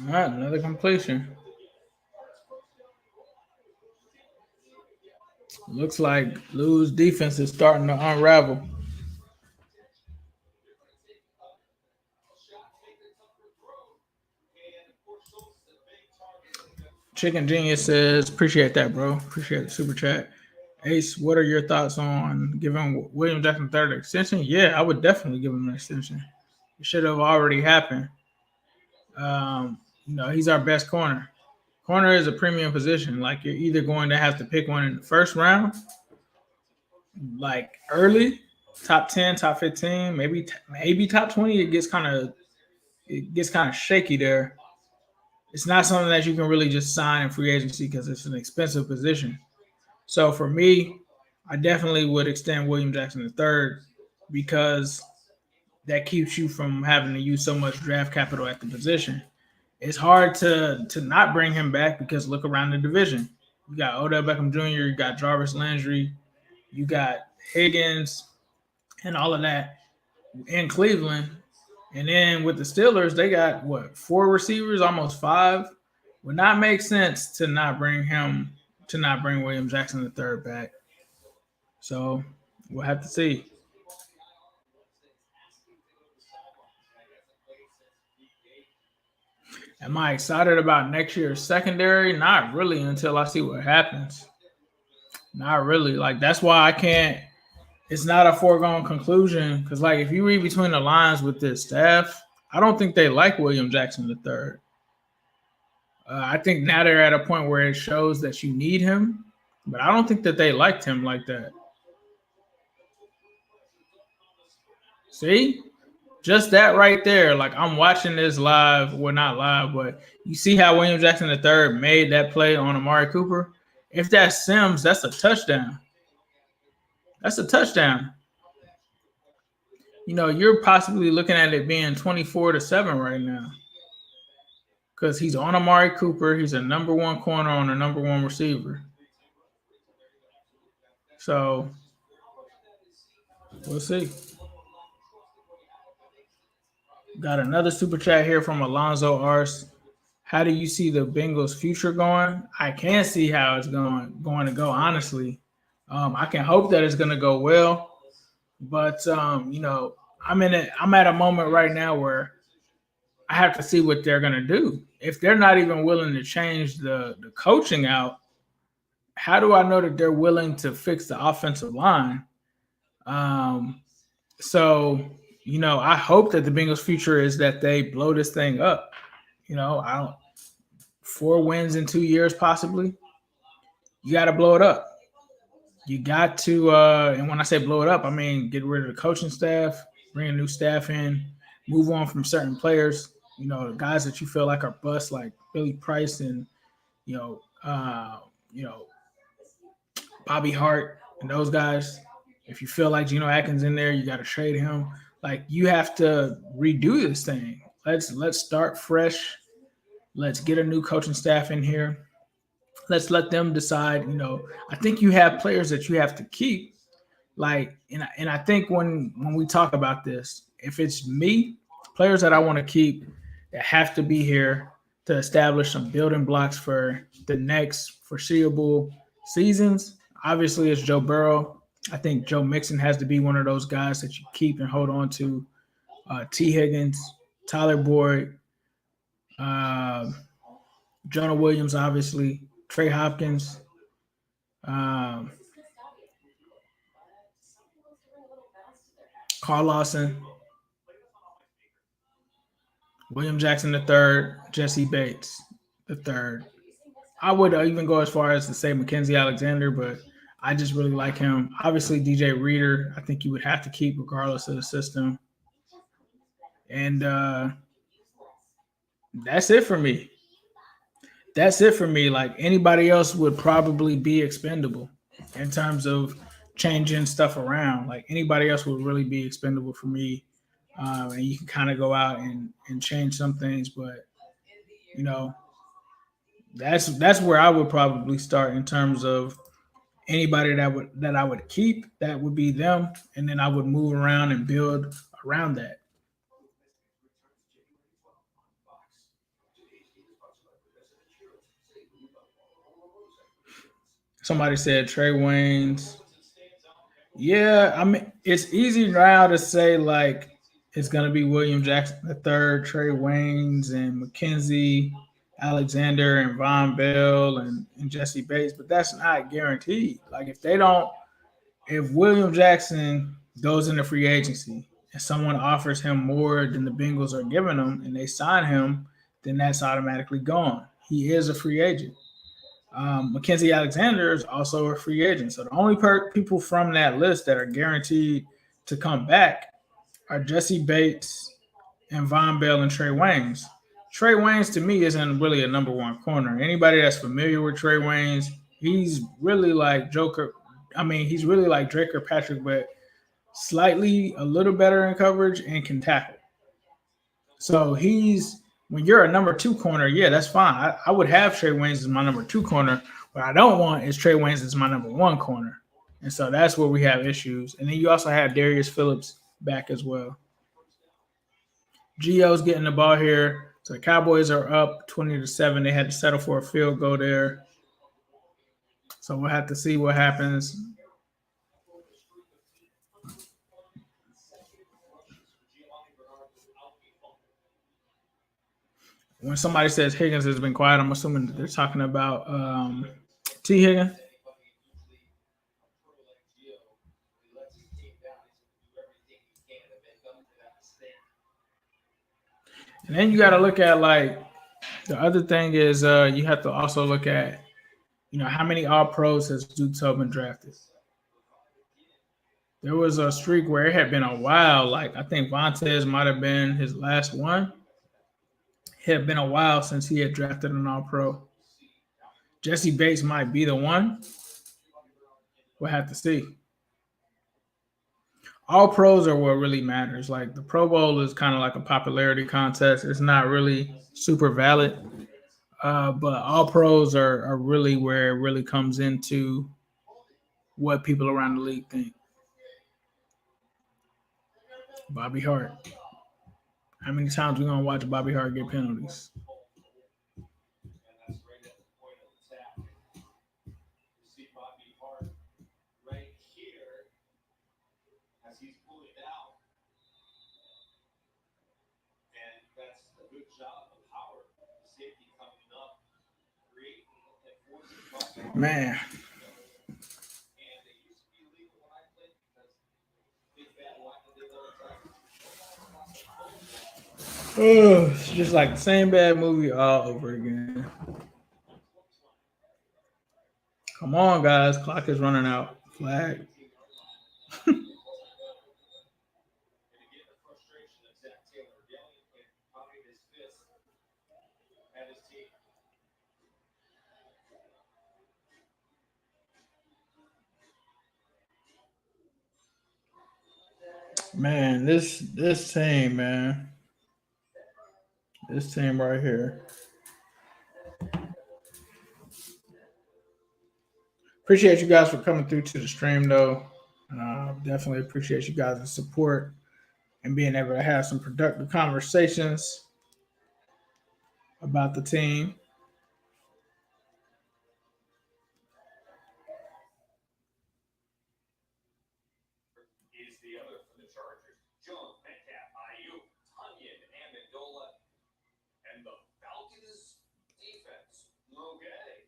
[SPEAKER 2] All right, another completion. Looks like Lou's defense is starting to unravel. Chicken Genius says, appreciate that, bro. Appreciate the super chat. Ace, what are your thoughts on giving William Jackson third extension? Yeah, I would definitely give him an extension. It should have already happened. He's our best corner. Corner is a premium position. Like, you're either going to have to pick one in the first round, like early, top 10, top 15, maybe top 20. It gets kind of shaky there. It's not something that you can really just sign in free agency because it's an expensive position. So for me, I definitely would extend William Jackson III because that keeps you from having to use so much draft capital at the position. It's hard to not bring him back because look around the division. You got Odell Beckham Jr., you got Jarvis Landry, you got Higgins, and all of that in Cleveland. And then with the Steelers, they got, 4 receivers, almost 5. Would not make sense to not bring William Jackson III back. So we'll have to see. Am I excited about next year's secondary? Not really until I see what happens. Not really. Like, that's why I can't. It's not a foregone conclusion because, like, if you read between the lines with this staff, I don't think they like William Jackson III. I think now they're at a point where it shows that you need him, but I don't think that they liked him like that. See? Just that right there. Like, I'm watching this live. Well, not live, but you see how William Jackson III made that play on Amari Cooper? If that's Sims, that's a touchdown. That's a touchdown. You're possibly looking at it being 24-7 right now. Because he's on Amari Cooper. He's a number 1 corner on a number 1 receiver. So, we'll see. Got another super chat here from Alonzo Ars. How do you see the Bengals' future going? I can't see how it's going to go, honestly. I can hope that it's going to go well. But, I'm at a moment right now where I have to see what they're going to do. If they're not even willing to change the coaching out, how do I know that they're willing to fix the offensive line? I hope that the Bengals' future is that they blow this thing up. 4 wins in 2 years possibly. You got to blow it up. You got to, and when I say blow it up, I mean get rid of the coaching staff, bring a new staff in, move on from certain players. Guys that you feel like are bust, like Billy Price and Bobby Hart and those guys. If you feel like Geno Atkins in there, you got to trade him. Like, you have to redo this thing. Let's start fresh. Let's get a new coaching staff in here. Let's let them decide. I think you have players that you have to keep. Like, and I think when we talk about this, if it's me, players that I want to keep that have to be here to establish some building blocks for the next foreseeable seasons, obviously it's Joe Burrow. I think Joe Mixon has to be one of those guys that you keep and hold on to. T. Higgins, Tyler Boyd, Jonah Williams, obviously, Trey Hopkins, Carl Lawson, William Jackson III, Jesse Bates III. I would even go as far as to say Mackenzie Alexander, but I just really like him. Obviously, DJ Reader, I think you would have to keep regardless of the system. And that's it for me. Like, anybody else would probably be expendable in terms of changing stuff around. Like, anybody else would really be expendable for me. And you can kind of go out and change some things. But, That's where I would probably start in terms of anybody that I would keep. That would be them, and then I would move around and build around that. Somebody said Trey Waynes. Yeah, I mean it's easy now to say like it's gonna be William Jackson the third, Trey Waynes and Mackenzie Alexander and Von Bell and Jesse Bates, but that's not guaranteed. Like if William Jackson goes into free agency and someone offers him more than the Bengals are giving him and they sign him, then that's automatically gone. He is a free agent. Mackenzie Alexander is also a free agent. So the only people from that list that are guaranteed to come back are Jesse Bates and Von Bell and Trey Waynes. Trey Waynes to me isn't really a number one corner. Anybody that's familiar with Trey Waynes, he's really like Joker. I mean, he's really like Drake or Patrick, but slightly a little better in coverage and can tackle. So when you're a number two corner, yeah, that's fine. I would have Trey Waynes as my number two corner. What I don't want is Trey Waynes as my number one corner. And so that's where we have issues. And then you also have Darius Phillips back as well. Gio's getting the ball here. So the Cowboys are up 20-7. They had to settle for a field goal there. So we'll have to see what happens. When somebody says Higgins has been quiet, I'm assuming they're talking about T. Higgins. And then you got to look at like the other thing is you have to also look at how many All Pros has Duke Tobin drafted. There was a streak where it had been a while. Like I think Vontaze might have been his last one. It had been a while since he had drafted an All-Pro. Jesse Bates might be the one. We'll have to see. All-Pros are what really matters. Like the Pro Bowl is kind of like a popularity contest. It's not really super valid. But All-Pros are really where it really comes into what people around the league think. Bobby Hart. How many times we gonna watch Bobby Hart get penalties? Man. Oh, it's just like the same bad movie all over again. Come on, guys. Clock is running out. Flag. Man, this team, man. This team right here. Appreciate you guys for coming through to the stream, though. Definitely appreciate you guys' support and being able to have some productive conversations about the team.
[SPEAKER 3] And the Falcons defense. Okay.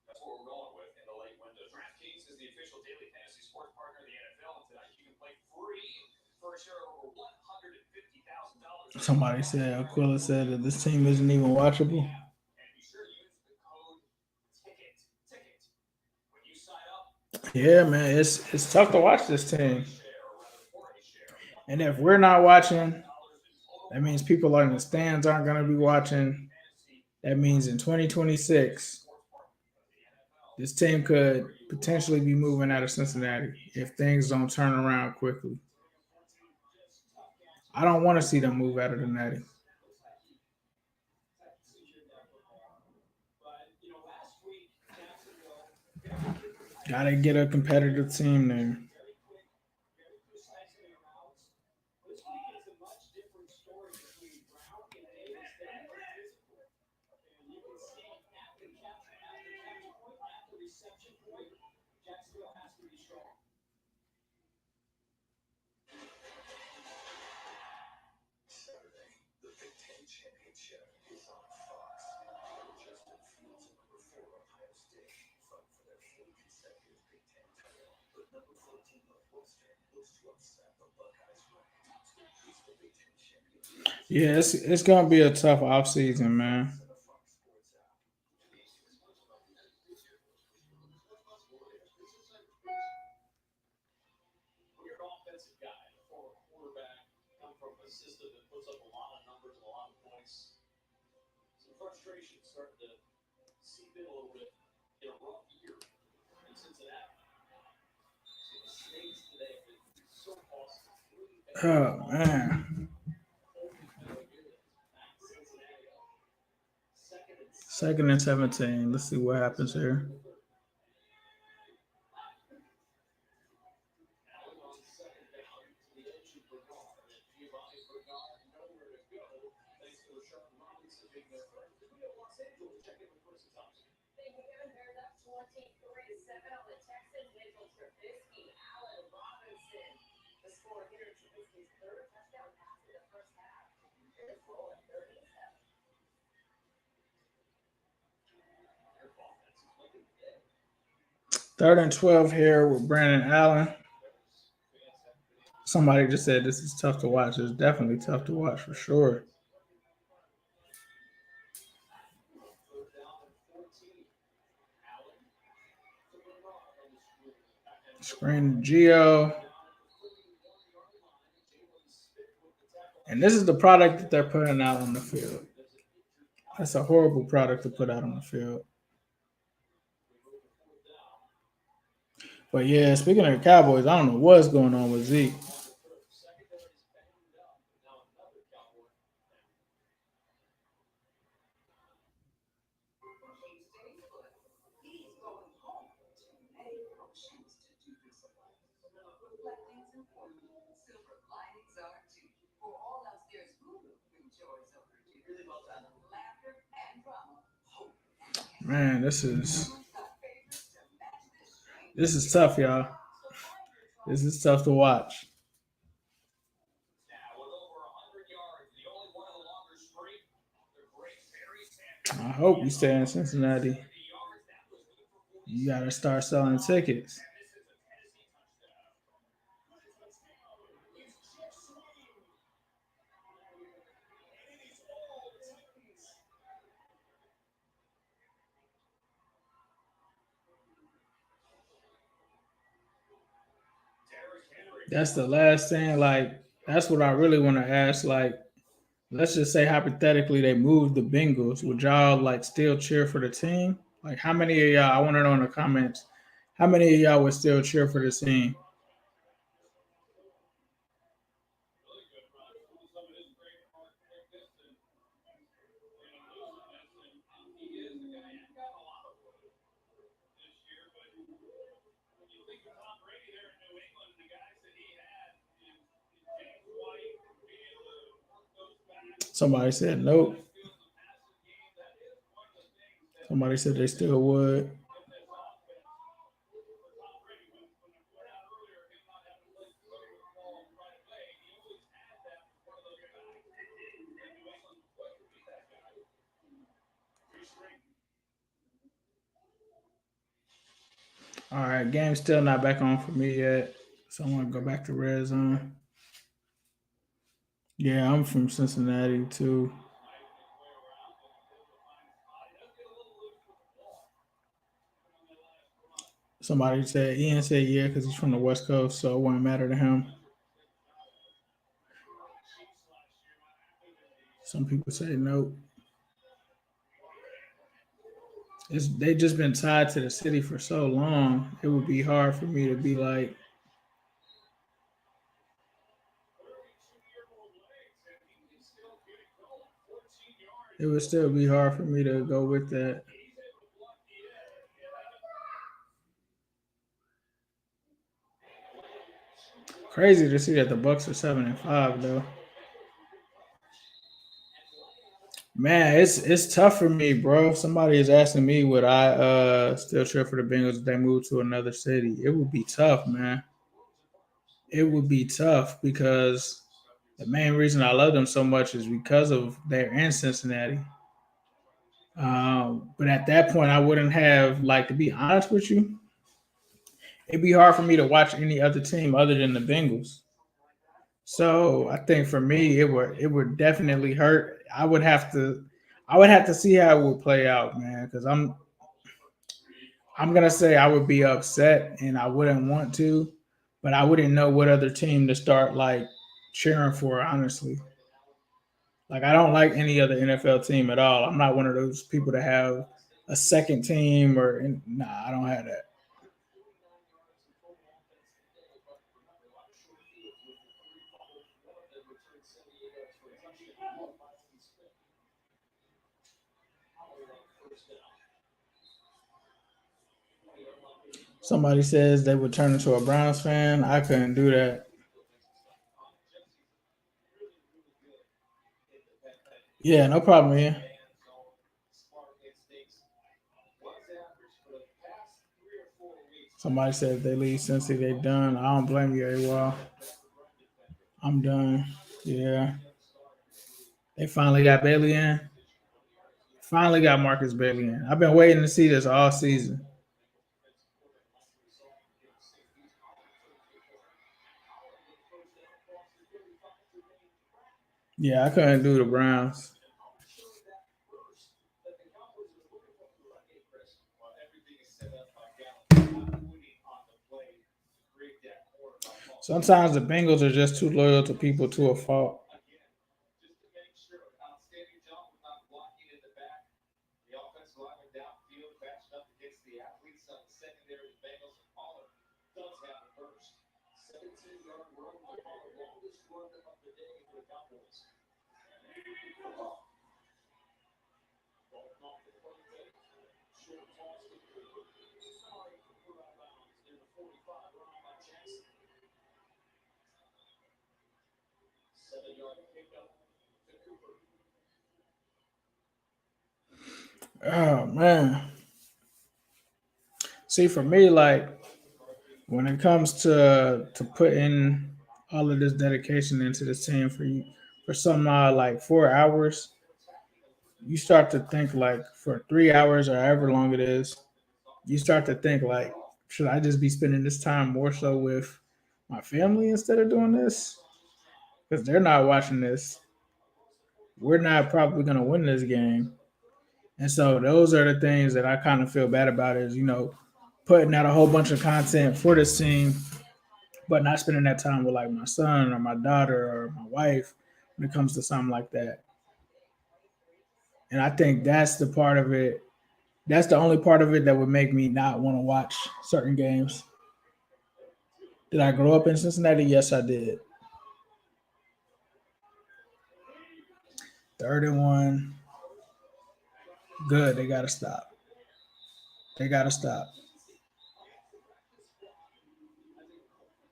[SPEAKER 3] That's what we're going with in the late window. DraftKings is the official daily fantasy sports partner of the NFL. And tonight you can play free for a share of over $150,000.
[SPEAKER 2] Somebody said, Aquila said that this team isn't even watchable.
[SPEAKER 3] And be sure to use the code TICKET when you sign up.
[SPEAKER 2] Yeah, man, it's tough to watch this team. And if we're not watching, that means people in the stands aren't going to be watching. That means in 2026, this team could potentially be moving out of Cincinnati if things don't turn around quickly. I don't want to see them move out of the Natty. Gotta get a competitive team there. Yeah, it's gonna be a tough offseason, man.
[SPEAKER 3] You're an offensive guy, a former quarterback, come from a system that puts up a lot of numbers and a lot of points. Some frustration starting to seep in a little bit in a rough year in Cincinnati. So the stakes today have been so awesome.
[SPEAKER 2] Oh man. Second and 17. Let's see what happens here. Third and 12 here with Brandon Allen. Somebody just said this is tough to watch. It's definitely tough to watch for sure. Screen Gio. And this is the product that they're putting out on the field. That's a horrible product to put out on the field. But yeah, speaking of the Cowboys, I don't know what's going on with Zeke. Man, this is tough, y'all. This is tough to watch. I hope you stay in Cincinnati. You got to start selling tickets. That's the last thing. Like, that's what I really want to ask. Like, let's just say hypothetically they moved the Bengals. Would y'all like still cheer for the team? Like, how many of y'all? I want to know in the comments. How many of y'all would still cheer for the team? Somebody said nope. Somebody said they still would. All right, game's still not back on for me yet, so I want to go back to red zone. Yeah, I'm from Cincinnati too. Somebody said Ian said yeah because he's from the West Coast, so it won't matter to him. Some people say nope. They just been tied to the city for so long. It would be hard for me to be like. It would still be hard for me to go with that. Crazy to see that the Bucks are 7-5 though. Man, it's tough for me, bro. Somebody is asking me would I still cheer for the Bengals if they move to another city. It would be tough, man. It would be tough because the main reason I love them so much is because of they're in Cincinnati. But at that point, I wouldn't have, like, to be honest with you, it'd be hard for me to watch any other team other than the Bengals. So I think for me, it would definitely hurt. I would have to see how it would play out, man, because I'm gonna say I would be upset and I wouldn't want to, but I wouldn't know what other team to start like cheering for, honestly. Like I don't like any other NFL team at all. I'm not one of those people that have a second team or nah, I don't have that. Somebody says they would turn into a Browns fan. I couldn't do that. Yeah, no problem here. Somebody said if they leave Cincy, they done. I don't blame you, AWOL. I'm done. Yeah. They finally got Bailey in. Finally got Marcus Bailey in. I've been waiting to see this all season. Yeah, I couldn't do the Browns. Sometimes the Bengals are just too loyal to people to a fault. Oh man. See, for me, like when it comes to putting all of this dedication into this team for you for some like 4 hours, you start to think like for 3 hours or however long it is, you start to think like, should I just be spending this time more so with my family instead of doing this? Because they're not watching this. We're not probably gonna win this game. And so those are the things that I kind of feel bad about is, putting out a whole bunch of content for this team, but not spending that time with like my son or my daughter or my wife when it comes to something like that. And I think that's the part of it. That's the only part of it that would make me not want to watch certain games. Did I grow up in Cincinnati? Yes, I did. 31. Good. They got to stop. They got to stop.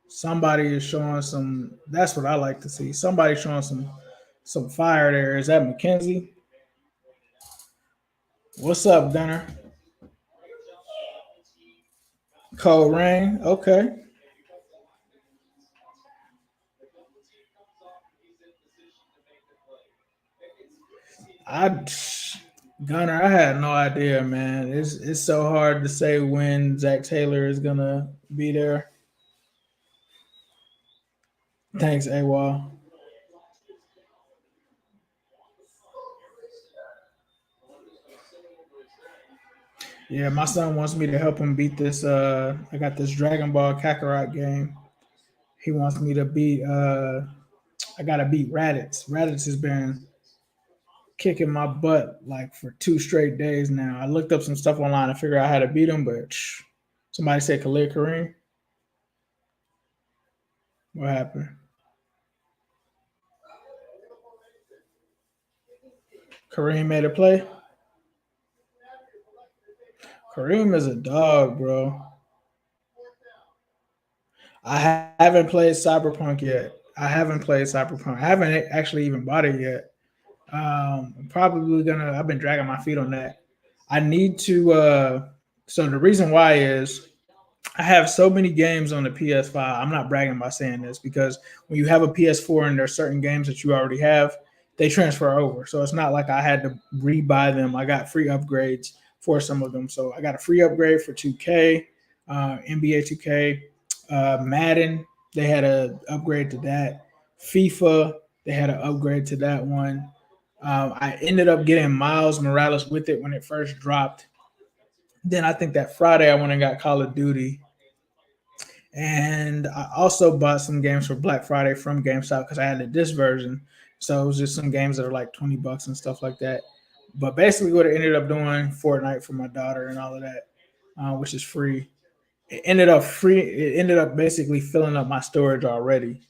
[SPEAKER 2] Somebody is showing some. That's what I like to see. Somebody showing some fire there. Is that McKenzie? What's up, Gunner? Cold Rain. Okay. I Gunner, I had no idea, man. It's so hard to say when Zach Taylor is gonna be there. Thanks, AWOL. Yeah, my son wants me to help him beat this. I got this Dragon Ball Kakarot game. He wants me to beat. I gotta beat Raditz. Raditz has been kicking my butt like for 2 straight days now. I looked up some stuff online to figure out how to beat him, but somebody said Khalid Kareem. What happened? Kareem made a play. Kareem is a dog, bro. I haven't played Cyberpunk yet. I haven't played Cyberpunk. I haven't actually even bought it yet. I'm probably gonna. I've been dragging my feet on that. I need to. So the reason why is I have so many games on the PS5. I'm not bragging by saying this because when you have a PS4 and there's certain games that you already have, they transfer over. So it's not like I had to rebuy them. I got free upgrades for some of them. So I got a free upgrade for 2K, NBA 2K, Madden. They had an upgrade to that. FIFA. They had an upgrade to that one. I ended up getting Miles Morales with it when it first dropped. Then I think that Friday I went and got Call of Duty. And I also bought some games for Black Friday from GameStop because I had the disc version. So it was just some games that are like $20 and stuff like that. But basically, what I ended up doing Fortnite for my daughter and all of that, which is free. It ended up free. It ended up basically filling up my storage already.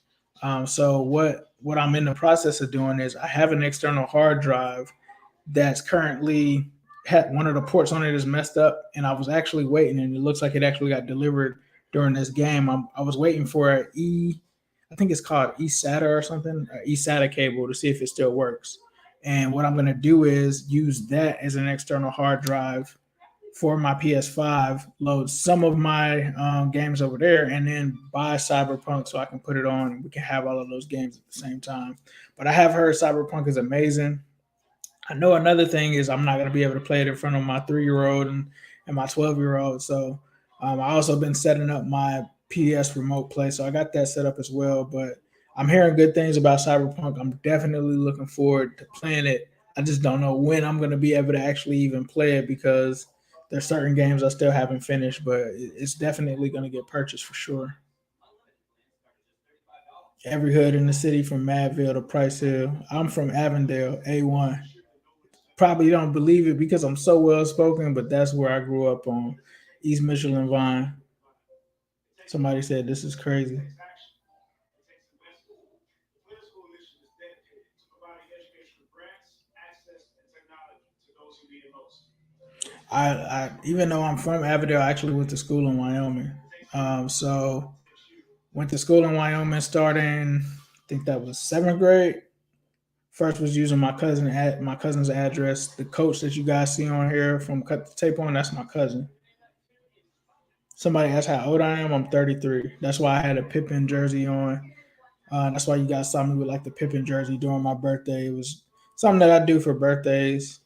[SPEAKER 2] So what I'm in the process of doing is I have an external hard drive that's currently had one of the ports on it is messed up, and I was actually waiting, and it looks like it actually got delivered during this game. I was waiting for I think it's called eSATA or something, eSATA cable to see if it still works. And what I'm gonna do is use that as an external hard drive for my PS5, load some of my games over there, and then buy Cyberpunk so I can put it on and we can have all of those games at the same time. But I have heard Cyberpunk is amazing. I know another thing is I'm not going to be able to play it in front of my 3-year-old and my 12-year-old. So I also been setting up my PS remote play. So I got that set up as well. But I'm hearing good things about Cyberpunk. I'm definitely looking forward to playing it. I just don't know when I'm going to be able to actually even play it because there's certain games I still haven't finished, but it's definitely going to get purchased for sure. Every hood in the city from Madville to Price Hill. I'm from Avondale, A1. Probably don't believe it because I'm so well spoken, but that's where I grew up on East Michelin Vine. Somebody said this is crazy. I even though I'm from Avondale, I actually went to school in Wyoming. So went to school in Wyoming starting, I think that was seventh grade. First was using my cousin's address. The coach that you guys see on here from Cut the Tape On, that's my cousin. Somebody asked how old I am. I'm 33. That's why I had a Pippen jersey on. That's why you guys saw me with like the Pippen jersey during my birthday. It was something that I do for birthdays.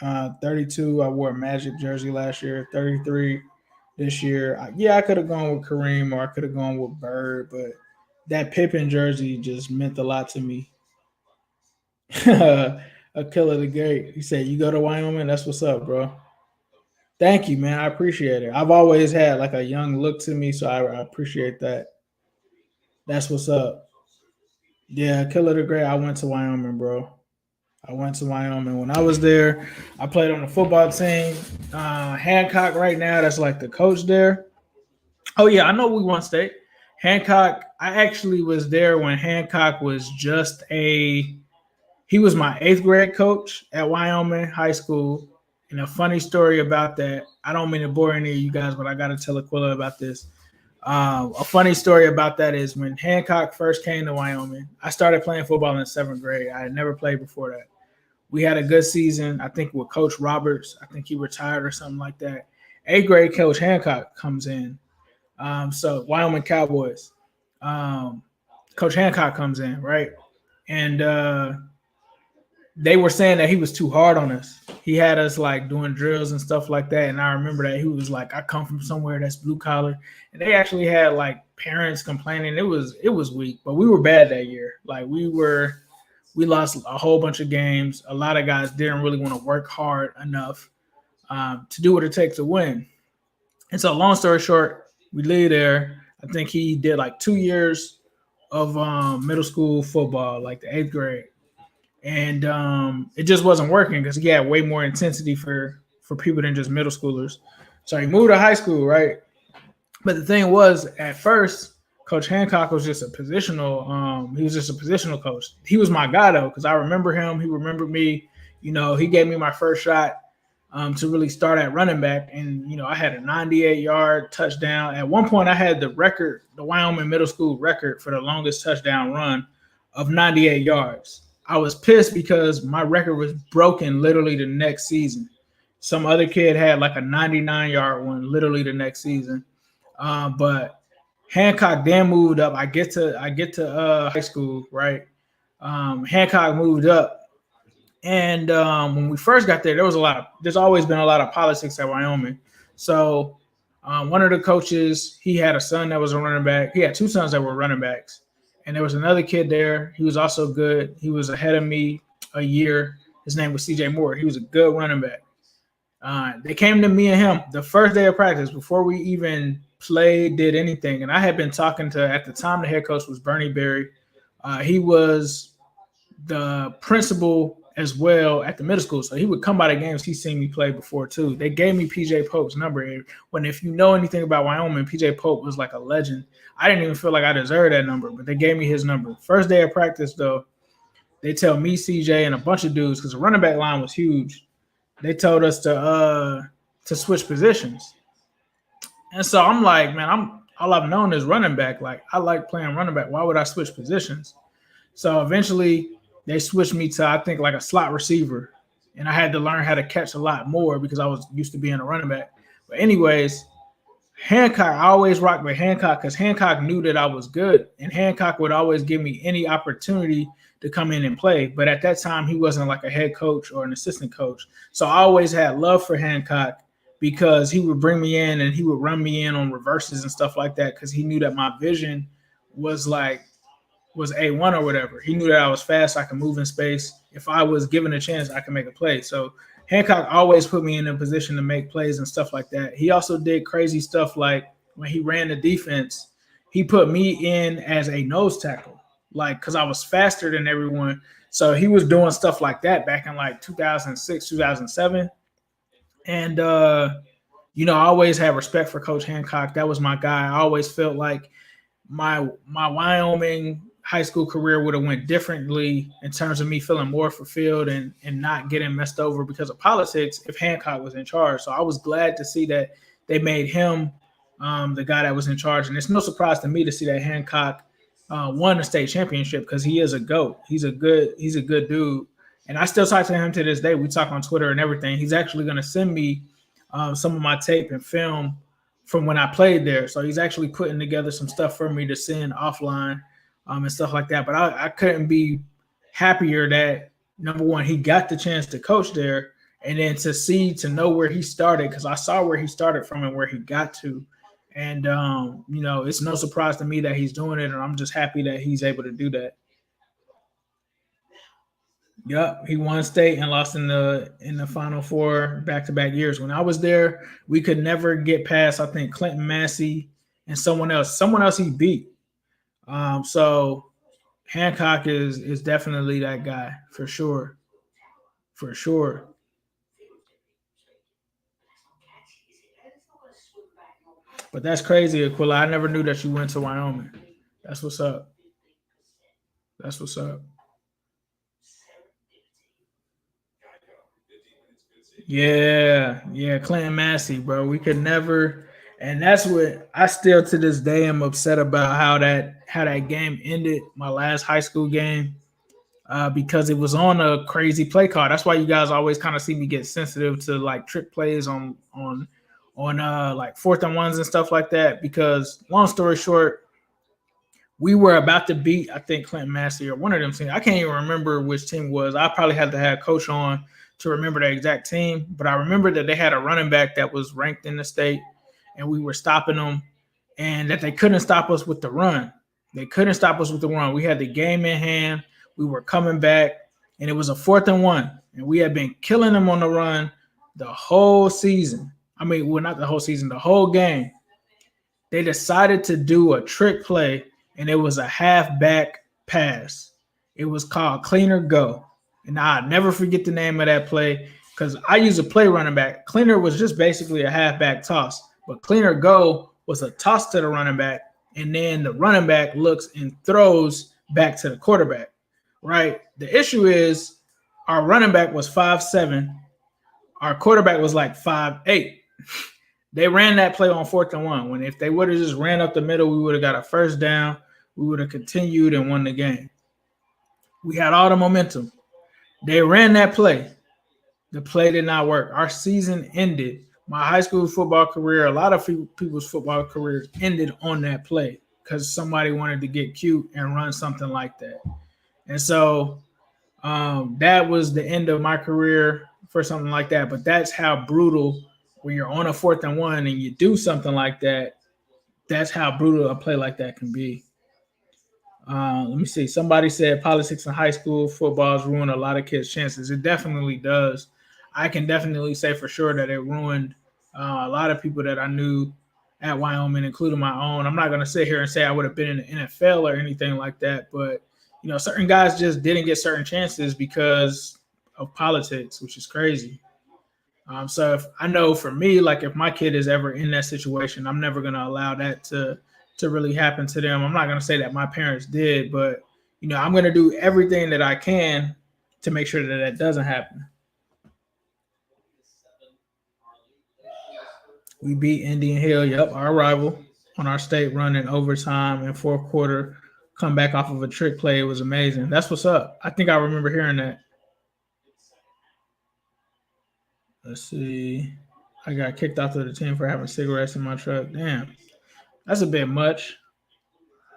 [SPEAKER 2] 32, I wore a Magic jersey last year. 33 this year. Yeah, I could have gone with Kareem or I could have gone with Bird, but that Pippen jersey just meant a lot to me. A killer the great. He said, "You go to Wyoming? That's what's up, bro." Thank you, man. I appreciate it. I've always had like a young look to me, so I appreciate that. That's what's up. Yeah, Killer the Great. I went to Wyoming, bro. I went to Wyoming. When I was there, I played on the football team. Hancock right now, that's like the coach there. Oh, yeah, I know we won state. Hancock, I actually was there when Hancock was he was my 8th grade coach at Wyoming High School. And a funny story about that, I don't mean to bore any of you guys, but I got to tell Aquila about this. A funny story about that is when Hancock first came to Wyoming, I started playing football in 7th grade. I had never played before that. We had a good season, I think, with Coach Roberts. I think he retired or something like that. 8th grade Coach Hancock comes in. So Wyoming Cowboys. Coach Hancock comes in, right? And they were saying that he was too hard on us. He had us like doing drills and stuff like that. And I remember that he was like, I come from somewhere that's blue collar. And they actually had like parents complaining. It was weak, but we were bad that year. Like we lost a whole bunch of games. A lot of guys didn't really want to work hard enough to do what it takes to win. And so long story short, we leave there. I think he did like 2 years of middle school football, like the 8th grade. And it just wasn't working because he had way more intensity for people than just middle schoolers. So he moved to high school, right? But the thing was, at first, Coach Hancock was just a positional. He was just a positional coach. He was my guy though, because I remember him. He remembered me. You know, he gave me my first shot to really start at running back. And, I had a 98-yard touchdown. At one point, I had the Wyoming middle school record for the longest touchdown run of 98 yards. I was pissed because my record was broken literally the next season. Some other kid had like a 99-yard one literally the next season. But Hancock then moved up. I get to high school, right? Hancock moved up. And when we first got there, there's always been a lot of politics at Wyoming. So one of the coaches, he had a son that was a running back. He had two sons that were running backs. And there was another kid there. He was also good. He was ahead of me a year. His name was CJ Moore. He was a good running back. They came to me and him the first day of practice before we even played, did anything. And I had been talking to, at the time, the head coach was Bernie Berry. He was the principal as well at the middle school. So he would come by the games. He's seen me play before too. They gave me PJ Pope's number. If you know anything about Wyoming, PJ Pope was like a legend. I didn't even feel like I deserved that number, but they gave me his number. First day of practice though, they tell me, CJ, and a bunch of dudes, because the running back line was huge. They told us to switch positions. And so I'm like, man, all I've known is running back. Like, I like playing running back. Why would I switch positions? So eventually they switched me to, I think, like a slot receiver. And I had to learn how to catch a lot more because I was used to being a running back. But anyways, Hancock, I always rocked with Hancock because Hancock knew that I was good. And Hancock would always give me any opportunity to come in and play. But at that time, he wasn't like a head coach or an assistant coach. So I always had love for Hancock because he would bring me in and he would run me in on reverses and stuff like that because he knew that my vision was A1 or whatever. He knew that I was fast. I could move in space. If I was given a chance, I could make a play. So Hancock always put me in a position to make plays and stuff like that. He also did crazy stuff like when he ran the defense, he put me in as a nose tackle, like because I was faster than everyone. So he was doing stuff like that back in like 2006, 2007. And, I always had respect for Coach Hancock. That was my guy. I always felt like my Wyoming high school career would have went differently in terms of me feeling more fulfilled and not getting messed over because of politics if Hancock was in charge. So I was glad to see that they made him the guy that was in charge. And it's no surprise to me to see that Hancock won the state championship because he is a GOAT. He's a good dude. And I still talk to him to this day. We talk on Twitter and everything. He's actually going to send me some of my tape and film from when I played there. So he's actually putting together some stuff for me to send offline and stuff like that. But I couldn't be happier that, number one, he got the chance to coach there, and then to know where he started, because I saw where he started from and where he got to. And, it's no surprise to me that he's doing it, and I'm just happy that he's able to do that. Yep, he won state and lost in the Final Four back-to-back years. When I was there, we could never get past, I think, Clinton Massey and someone else. Someone else he beat. So Hancock is definitely that guy for sure. For sure. But that's crazy, Aquila. I never knew that you went to Wyoming. That's what's up. That's what's up. Yeah, Clinton Massey, bro. We could never, and that's what I still to this day am upset about how that game ended, my last high school game, because it was on a crazy play call. That's why you guys always kind of see me get sensitive to like trick plays on like 4th and 1s and stuff like that. Because long story short, we were about to beat, I think, Clinton Massey or one of them teams. I can't even remember which team it was. I probably had to have coach on to remember the exact team, but I remember that they had a running back that was ranked in the state, and we were stopping them, and that they couldn't stop us with the run. They couldn't stop us with the run. We had the game in hand. We were coming back, and it was a 4th and 1, and we had been killing them on the run the whole season. I mean, well, not the whole season, the whole game. They decided to do a trick play, and it was a halfback pass. It was called Cleaner Go. And I'll never forget the name of that play because I used to play running back. Cleaner was just basically a halfback toss, but Cleaner Go was a toss to the running back, and then the running back looks and throws back to the quarterback, right? The issue is our running back was 5'7". our quarterback was like 5'8". They ran that play on 4th and 1. When if they would have just ran up the middle, we would have got a first down. We would have continued and won the game. We had all the momentum. They ran that play. The play did not work. Our season ended. My high school football career, a lot of people's football careers ended on that play because somebody wanted to get cute and run something like that. And so that was the end of my career for something like that. But that's how brutal when you're on a 4th and 1 and you do something like that. That's how brutal a play like that can be. Let me see. Somebody said politics in high school footballs ruin a lot of kids' chances. It definitely does. I can definitely say for sure that it ruined a lot of people that I knew at Wyoming, including my own. I'm not going to sit here and say I would have been in the NFL or anything like that, but certain guys just didn't get certain chances because of politics, which is crazy. So if I know for me, like if my kid is ever in that situation, I'm never going to allow that to really happen to them. I'm not going to say that my parents did, but I'm going to do everything that I can to make sure that that doesn't happen. We beat Indian Hill, our rival, on our state run in overtime and 4th quarter. Come back off of a trick play. It was amazing. That's what's up. I think I remember hearing that. Let's see. I got kicked off of the team for having cigarettes in my truck. Damn. That's a bit much.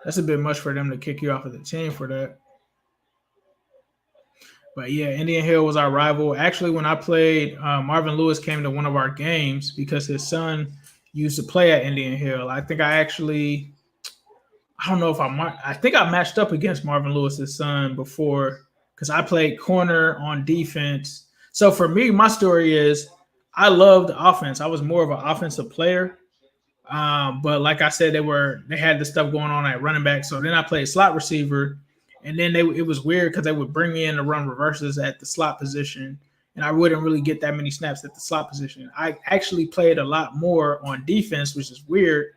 [SPEAKER 2] That's a bit much for them to kick you off of the team for that. But, yeah, Indian Hill was our rival. Actually, when I played, Marvin Lewis came to one of our games because his son used to play at Indian Hill. I think I don't know if I think I matched up against Marvin Lewis's son before because I played corner on defense. So, for me, my story is I loved offense. I was more of an offensive player. But like I said, they had the stuff going on at running back. So then I played slot receiver, and then it was weird because they would bring me in to run reverses at the slot position, and I wouldn't really get that many snaps at the slot position. I actually played a lot more on defense, which is weird,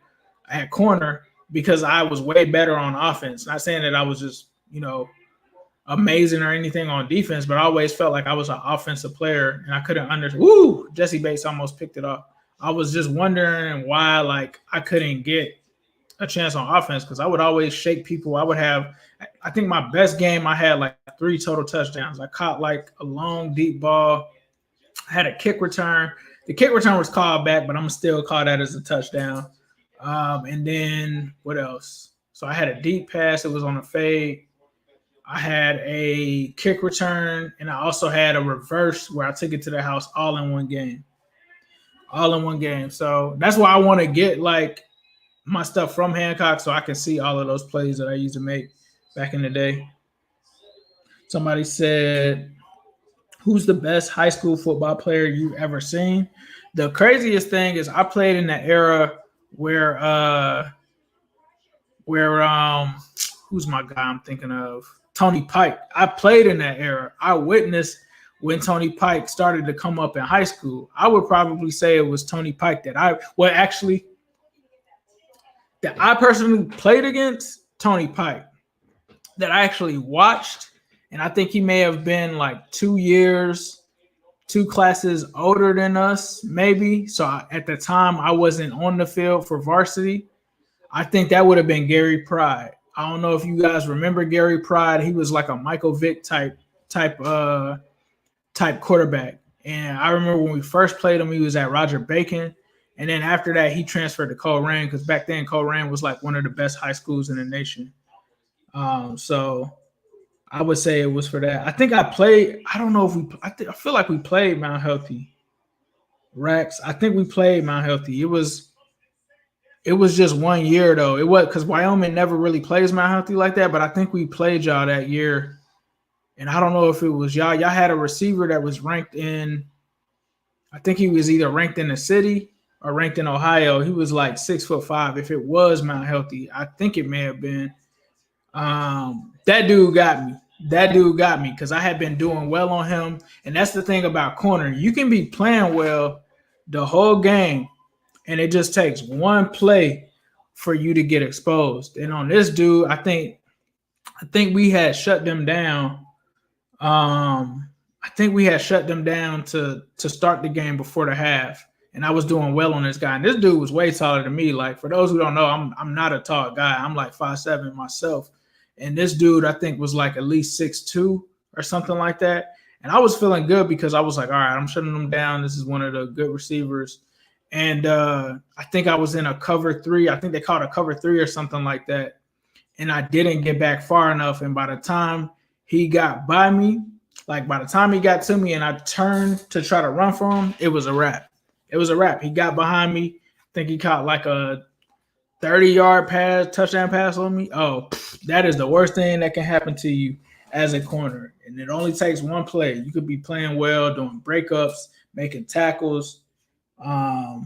[SPEAKER 2] at corner because I was way better on offense. Not saying that I was just amazing or anything on defense, but I always felt like I was an offensive player, and I couldn't understand. Woo! Jesse Bates almost picked it off. I was just wondering why, I couldn't get a chance on offense because I would always shake people. I think my best game, I had 3 total touchdowns. I caught a long, deep ball. I had a kick return. The kick return was called back, but I'm still call that as a touchdown. And then what else? So I had a deep pass. It was on a fade. I had a kick return, and I also had a reverse where I took it to the house all in one game. So that's why I want to get my stuff from Hancock so I can see all of those plays that I used to make back in the day. Somebody said, who's the best high school football player you've ever seen? The craziest thing is I played in the era where who's my guy I'm thinking of? Tony Pike. I played in that era. I witnessed when Tony Pike started to come up in high school. I would probably say it was Tony Pike that I personally played against. Tony Pike that I actually watched, and I think he may have been 2 classes older than us, maybe. So at the time, I wasn't on the field for varsity. I think that would have been Gary Pride. I don't know if you guys remember Gary Pride. He was like a Michael Vick type quarterback. And I remember when we first played him, he was at Roger Bacon. And then after that, he transferred to Colerain because back then Colerain was one of the best high schools in the nation. So I would say it was for that. I think I played. I don't know if I feel like we played Mount Healthy. Rex. I think we played Mount Healthy. It was just 1 year though. It was because Wyoming never really plays Mount Healthy like that. But I think we played y'all that year. And I don't know if it was y'all. Y'all had a receiver that was ranked in. I think he was either ranked in the city or ranked in Ohio. He was 6'5". If it was Mount Healthy, I think it may have been. That dude got me because I had been doing well on him. And that's the thing about corner. You can be playing well the whole game, and it just takes one play for you to get exposed. And on this dude, I think we had shut them down. I think we had shut them down to start the game before the half, and I was doing well on this guy. And this dude was way taller than me. Like, for those who don't know, I'm not a tall guy. I'm like 5'7" myself, and this dude I think was like at least 6'2" or something like that. And I was feeling good because I was like, all right, I'm shutting them down. This is one of the good receivers. And I think I was in a cover 3. I think they called a cover 3 or something like that. And I didn't get back far enough. And by the time he got by me, like by the time he got to me and I turned to try to run for him, it was a wrap. It was a wrap. He got behind me. I think he caught like a 30-yard pass, touchdown pass on me. Oh, that is the worst thing that can happen to you as a corner. And it only takes one play. You could be playing well, doing breakups, making tackles. Yeah.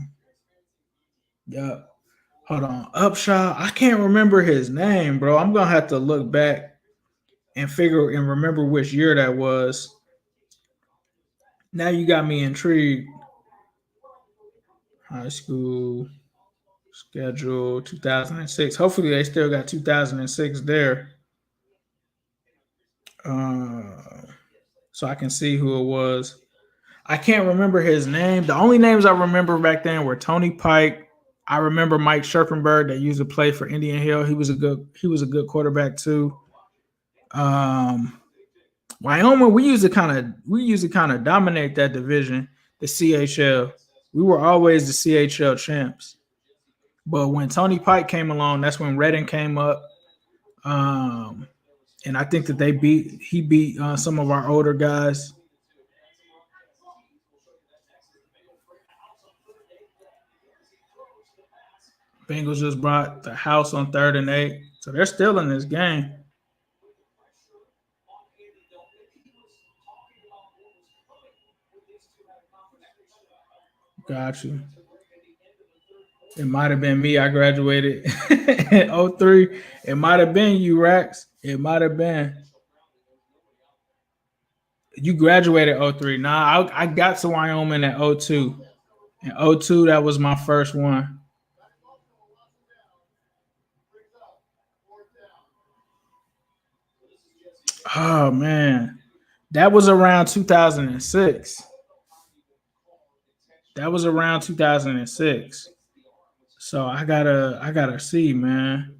[SPEAKER 2] Hold on. Upshaw. I can't remember his name, bro. I'm going to have to look back and figure and remember which year that was. Now you got me intrigued. High school schedule 2006. Hopefully they still got 2006 there. So I can see who it was. I can't remember his name. The only names I remember back then were Tony Pike. I remember Mike Scherpenberg that used to play for Indian Hill. He was a good quarterback too. Wyoming, we used to kind of dominate that division, the CHL. We were always the CHL champs. But when Tony Pike came along, that's when Redding came up. And I think that he beat some of our older guys. Bengals just brought the house on 3rd and 8. So they're still in this game. Got you. It might have been me. I graduated in 03. It might have been you, Rax. It might have been. You graduated 03. Nah, I got to Wyoming at 02. In 02, that was my first one. Oh, man. That was around 2006. That was around 2006. So I gotta see, man.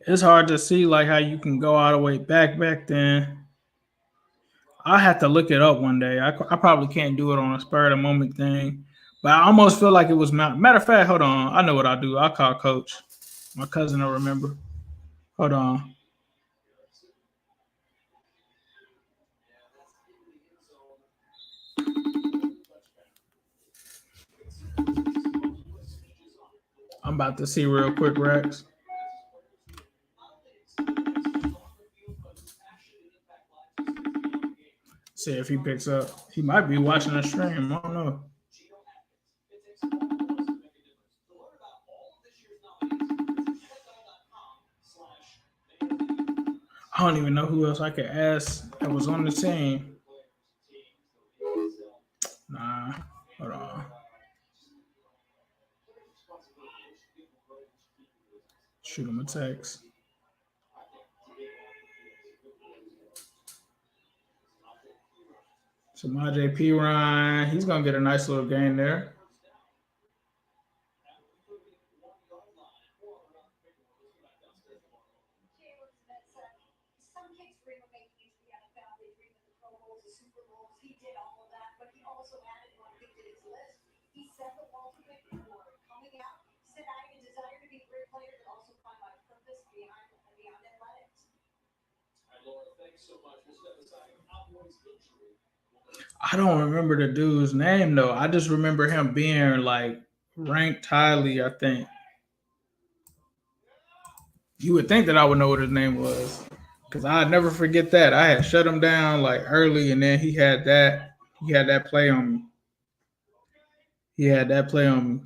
[SPEAKER 2] It's hard to see like how you can go all the way back then. I have to look it up one day. I probably can't do it on a spur of the moment thing, but I almost feel like it was matter of fact. Hold on, I know what I'll do. I'll call Coach. My cousin will remember. Hold on. I'm about to see real quick, Rex. See if he picks up. He might be watching the stream. I don't know. I don't even know who else I could ask that was on the team. Nah, hold on. Shoot him a text. So my JP Ryan, he's gonna get a nice little game there. I don't remember the dude's name though. I just remember him being like ranked highly, I think. You would think that I would know what his name was. Because I'd never forget that. I had shut him down like early and then he had that play on me. He had that play on me.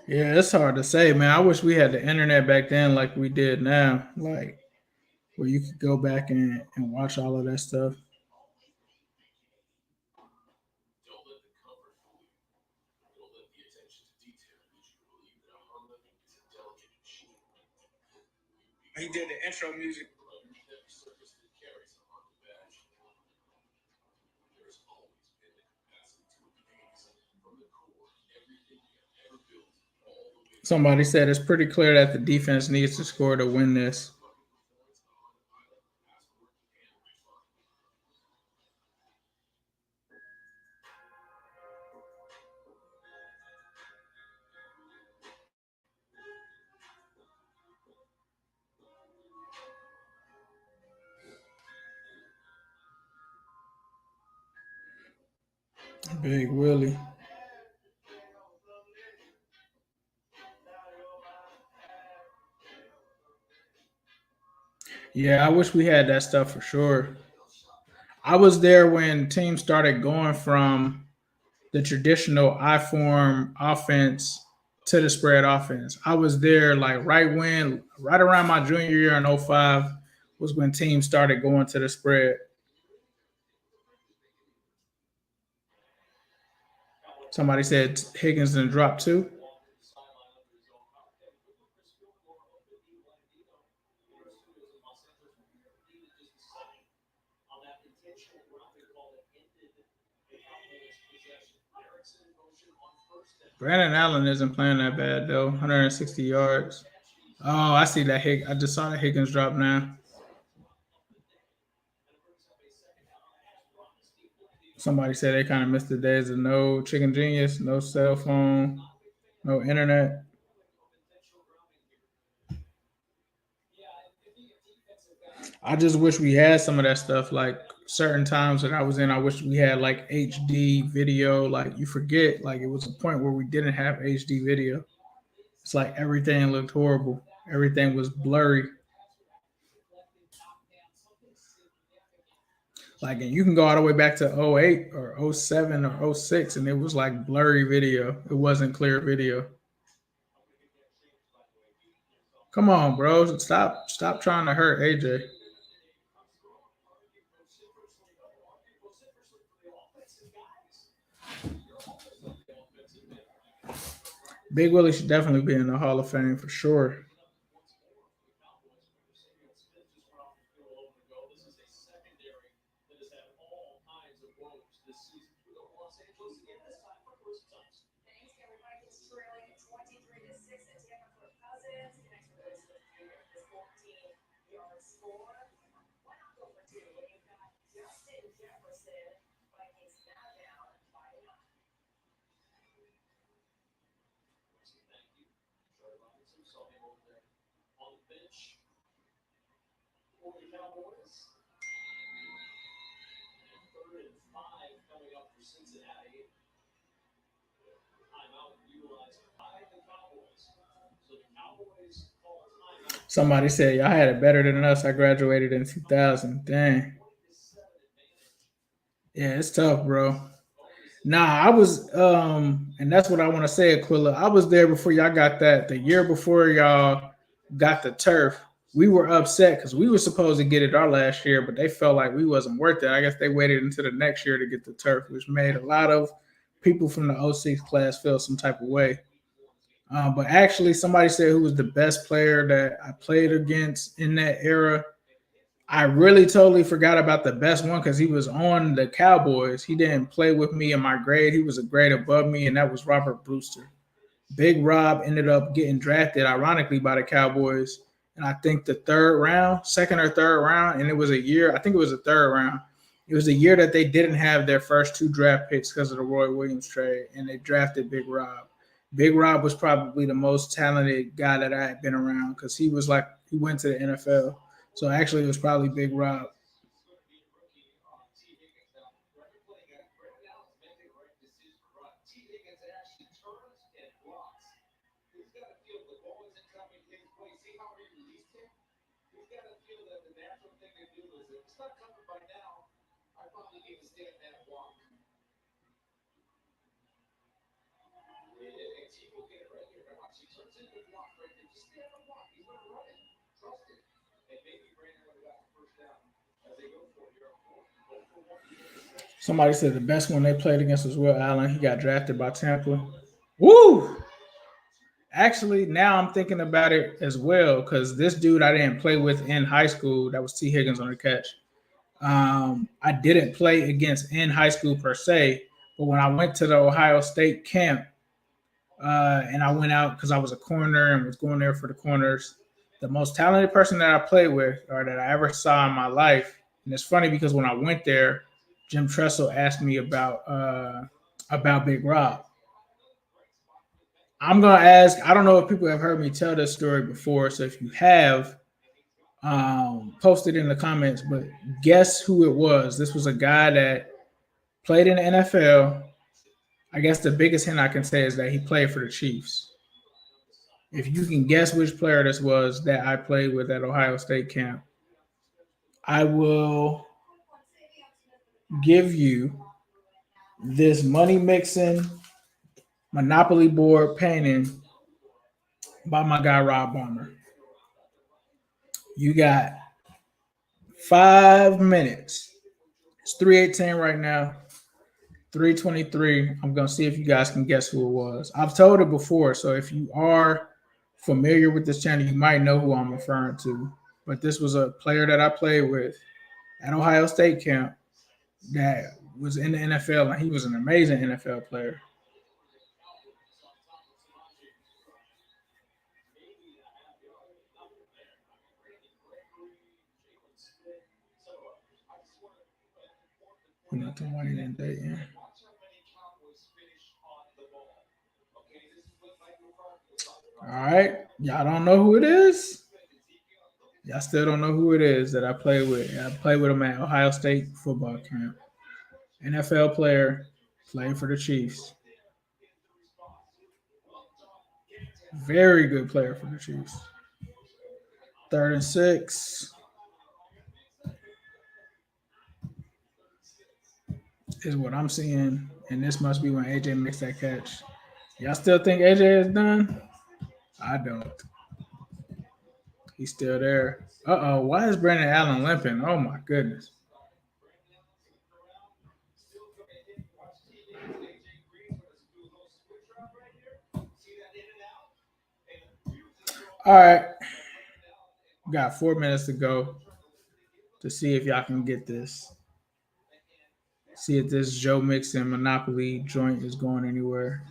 [SPEAKER 2] Yeah, it's hard to say, man. I wish we had the internet back then like we did now, like where you could go back and watch all of that stuff.
[SPEAKER 3] Don't let the cover fool you. Don't let the attention to detail lead you to believe that a Honda is a delicate machine.
[SPEAKER 2] He did the intro music.
[SPEAKER 3] Underneath every surface that carries a Honda badge, there's always been the capacity to amaze. From the core, everything you have ever built, all the way
[SPEAKER 2] Somebody said it's pretty clear that the defense needs to score to win this.
[SPEAKER 3] bucket performance, a Honda pilot, passport, and refund.
[SPEAKER 2] Big Willie. Yeah, I wish we had that stuff for sure. I was there when teams started going from the traditional I form offense to the spread offense. I was there like right around my junior year in '05 was when teams started going to the spread. Somebody said Higgins didn't drop two.
[SPEAKER 3] On that intentional route, they called it ended the Cowboys' possession. Erickson in motion on first down.
[SPEAKER 2] Brandon Allen isn't playing that bad though. 160 yards. Oh, I see that I just saw the Higgins drop now. Somebody said they kind of missed the days of no chicken genius, no cell phone, no internet. I just wish we had some of that stuff. Like certain times that I was in, I wish we had like HD video. Like you forget, like it was a point where we didn't have HD video. It's like everything looked horrible. Everything was blurry. Like, and you can go all the way back to '08 or '07 or '06, and it was like blurry video. It wasn't clear video. Come on, bro. Stop trying to hurt AJ. Big Willie should definitely be in the Hall of Fame for sure.
[SPEAKER 3] This is a secondary that has had all kinds of woes this season. We go to Los Angeles again, this time for Chris Thompson.
[SPEAKER 4] Thanks, everybody. It's trailing 23-6 at Tampa for Cousins. Connects with this 14-yard score. Why not go for two when you've got Justin Jefferson? Vikings now down by 9.
[SPEAKER 3] Thank you. Charlie Robinson saw him over there on the bench for the Cowboys. And 3rd and 5 coming up for Cincinnati. Timeout utilized by the Cowboys. So the Cowboys call timeout.
[SPEAKER 2] Somebody said y'all had it better than us. I graduated in 2000. Dang. Yeah, it's tough, bro. Nah, I was and that's what I want to say, Aquila. I was there before y'all got that. The year before y'all got the turf, we were upset because we were supposed to get it our last year, but they felt like we wasn't worth it. I guess they waited until the next year to get the turf, which made a lot of people from the '06 class feel some type of way. But actually, somebody said who was the best player that I played against in that era. I really totally forgot about the best one because he was on the Cowboys. He didn't play with me in my grade. He was a grade above me, and that was Robert Brewster. Big Rob ended up getting drafted, ironically, by the Cowboys. And I think the third round, second or third round, and it was a year, I think it was a third round. It was a year that they didn't have their first 2 draft picks because of the Roy Williams trade, and they drafted Big Rob. Big Rob was probably the most talented guy that I had been around because he went to the NFL. So actually, it was probably Big Rob. Somebody said the best one they played against was Will Allen. He got drafted by Tampa. Woo! Actually, now I'm thinking about it as well because this dude I didn't play with in high school, that was T. Higgins on the catch. I didn't play against in high school per se, but when I went to the Ohio State camp and I went out because I was a corner and was going there for the corners, the most talented person that I played with or that I ever saw in my life, and it's funny because when I went there, Jim Tressel asked me about Big Rob. I'm gonna ask. I don't know if people have heard me tell this story before, so if you have, post it in the comments. But guess who it was? This was a guy that played in the NFL. I guess the biggest hint I can say is that he played for the Chiefs. If you can guess which player this was that I played with at Ohio State camp, I will give you this money mixing Monopoly board painting by my guy Rob Balmer. You got 5 minutes. It's 3:18 right now. 3:23. I'm gonna see if you guys can guess who it was. I've told it before, so if you are familiar with this channel, you might know who I'm referring to. But this was a player that I played with at Ohio State camp that was in the NFL, and he was an amazing NFL player. Not too money than that, yeah. All right, y'all don't know who it is. Y'all still don't know who it is that I played with. I played with him at Ohio State football camp. NFL player, playing for the Chiefs. Very good player for the Chiefs. 3rd and 6 is what I'm seeing, and this must be when AJ makes that catch. Y'all still think AJ is done? I don't. He's still there. Uh-oh, why is Brandon Allen limping? Oh, my goodness. All right. Got 4 minutes to go to see if y'all can get this. See if this Joe Mixon Monopoly joint is going anywhere.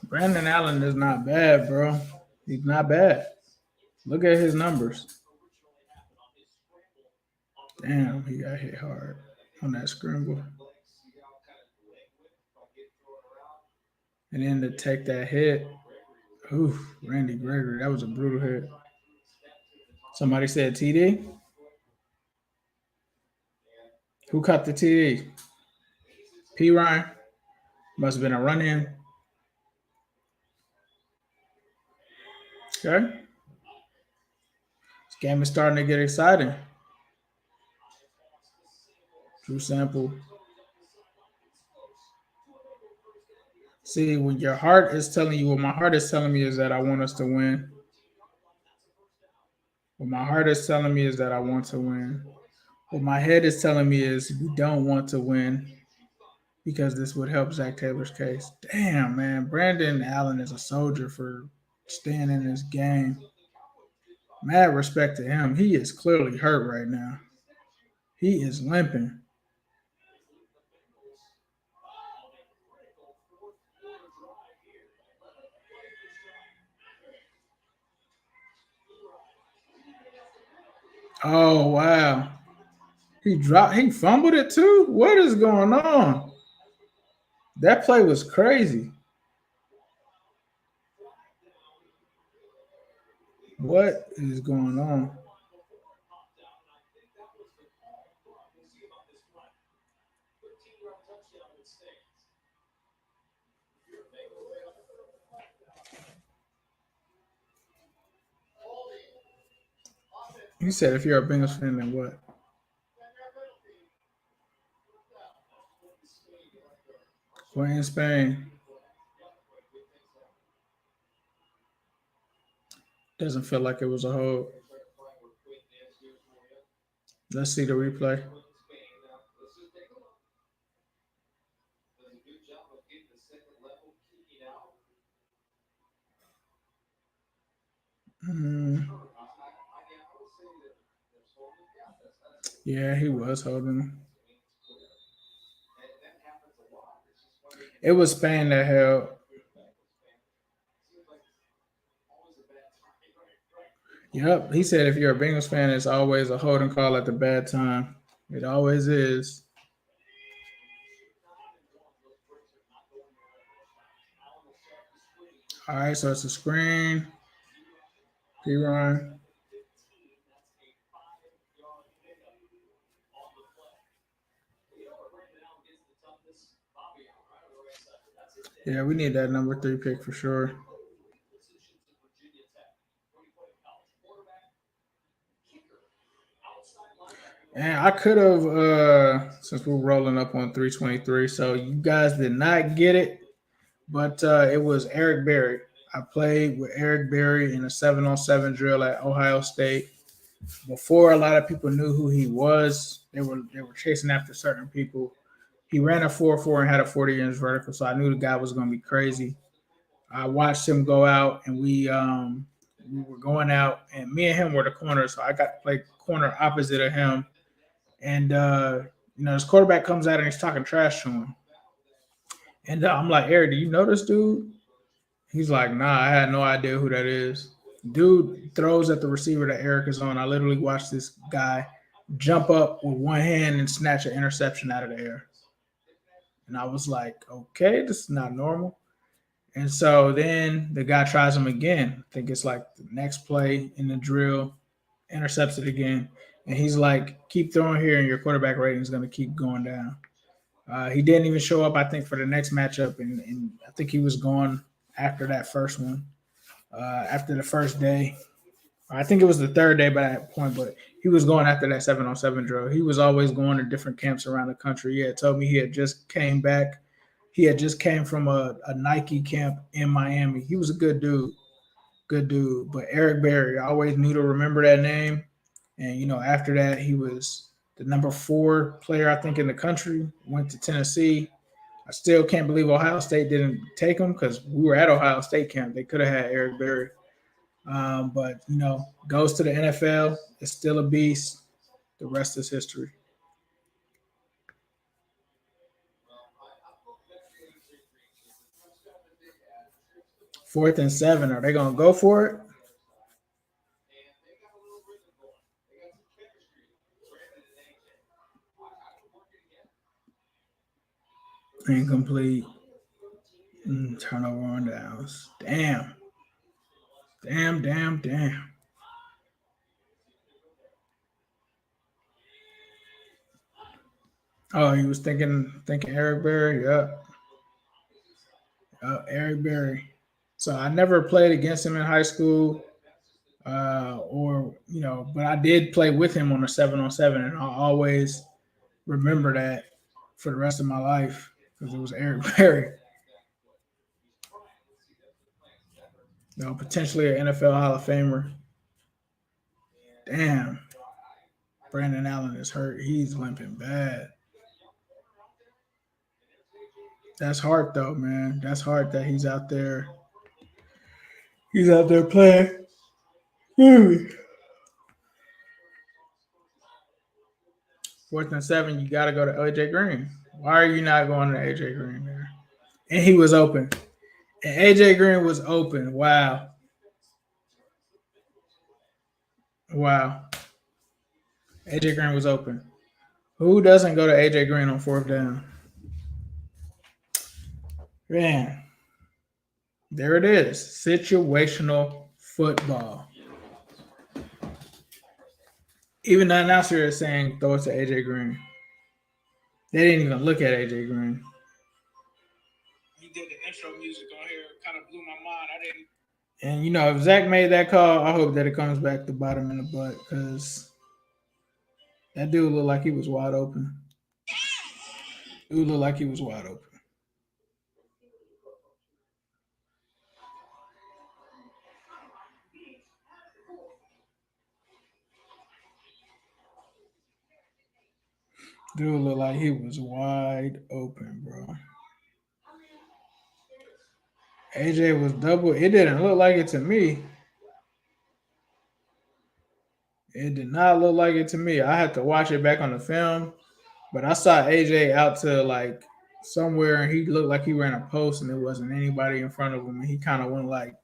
[SPEAKER 2] Brandon Allen is not bad, bro. He's not bad. Look at his numbers. Damn, he got hit hard on that scramble. And then to take that hit, oof, Randy Gregory, that was a brutal hit. Somebody said TD. Who caught the TD? P. Ryan. Must have been a run-in. Okay. This game is starting to get exciting. Drew Sample. See, when your heart is telling you, what my heart is telling me is that I want us to win. What my heart is telling me is that I want to win. What my head is telling me is we don't want to win because this would help Zach Taylor's case. Damn, man. Brandon Allen is a soldier for staying in this game. Mad respect to him. He is clearly hurt right now. He is limping. Oh, wow. He fumbled it too? What is going on? That play was crazy. What is going on? He said, if you're a Bengals fan, then what? We're in Spain. Doesn't feel like it was a hold. Let's see the replay. Yeah, he was holding him. It was Spain that held. Yep, he said if you're a Bengals fan, it's always a holding call at the bad time. It always is. All right, so it's a screen. P-Run. Yeah, we need that number 3 pick for sure. And I could have, since we're rolling up on 323, so you guys did not get it, but it was Eric Berry. I played with Eric Berry in a 7-on-7 drill at Ohio State. Before a lot of people knew who he was, they were chasing after certain people. He ran a 4.4 and had a 40-inch vertical, so I knew the guy was going to be crazy. I watched him go out, and we were going out, and me and him were the corners, so I got to play corner opposite of him. And, his quarterback comes out and he's talking trash to him. And I'm like, Eric, do you know this dude? He's like, nah, I had no idea who that is. Dude throws at the receiver that Eric is on. I literally watched this guy jump up with one hand and snatch an interception out of the air. And I was like, okay, this is not normal. And so then the guy tries him again. I think it's like the next play in the drill, intercepts it again. And he's like, keep throwing here and your quarterback rating is going to keep going down. He didn't even show up, I think, for the next matchup. And I think he was gone after that first one, after the first day. I think it was the third day by that point, but he was going after that 7-on-7 drill. He was always going to different camps around the country. He had told me he had just came back. He had just came from a Nike camp in Miami. He was a good dude. But Eric Berry, I always knew to remember that name. And, after that, he was the number 4 player, I think, in the country, went to Tennessee. I still can't believe Ohio State didn't take him because we were at Ohio State camp. They could have had Eric Berry. But, goes to the NFL. It's still a beast. The rest is history. Fourth and 7. Are they going to go for it? Incomplete. Turnover on downs. Damn. Oh, he was thinking Eric Berry. Yep. Eric Berry. So I never played against him in high school, but I did play with him on a 7-on-7, and I'll always remember that for the rest of my life because it was Eric Berry. Potentially an NFL Hall of Famer. Damn. Brandon Allen is hurt. He's limping bad. That's hard, though, man. That's hard that he's out there. He's out there playing. Fourth and 7, you got to go to AJ Green. Why are you not going to AJ Green there? And he was open. And AJ Green was open. Wow. AJ Green was open. Who doesn't go to AJ Green on 4th down? Man. There it is. Situational football. Even the announcer is saying throw it to AJ Green. They didn't even look at AJ Green. He did the intro music on here. Kind of blew my mind. And if Zach made that call, I hope that it comes back to bottom in the butt because that dude looked like he was wide open. Dude looked like he was wide open. Dude looked like he was wide open, bro. AJ was double. It didn't look like it to me. It did not look like it to me. I had to watch it back on the film, but I saw AJ out to like somewhere, and he looked like he ran a post, and there wasn't anybody in front of him, and he kind of went like.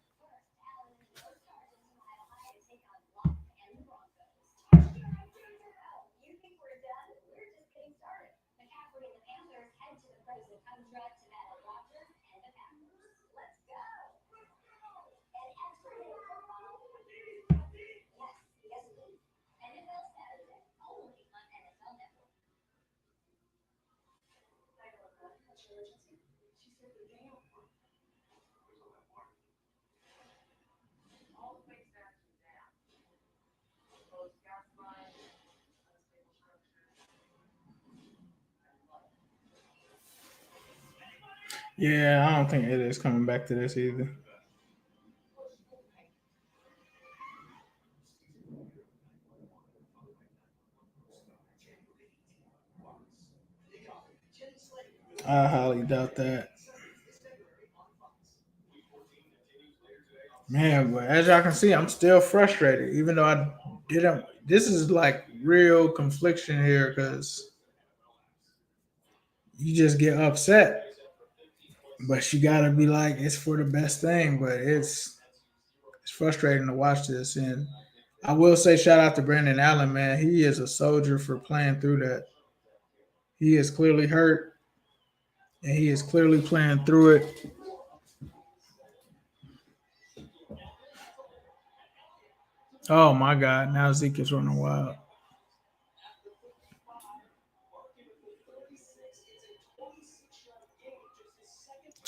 [SPEAKER 2] Yeah, I don't think it is coming back to this either. I highly doubt that. Man, but as y'all can see, I'm still frustrated, even though I didn't. This is like real confliction here because you just get upset, but you gotta be like, it's for the best thing. But it's frustrating to watch this, and I will say shout out to Brandon Allen, man. He is a soldier for playing through that. He is clearly hurt, and he is clearly playing through it. Oh my God! Now Zeke is running wild.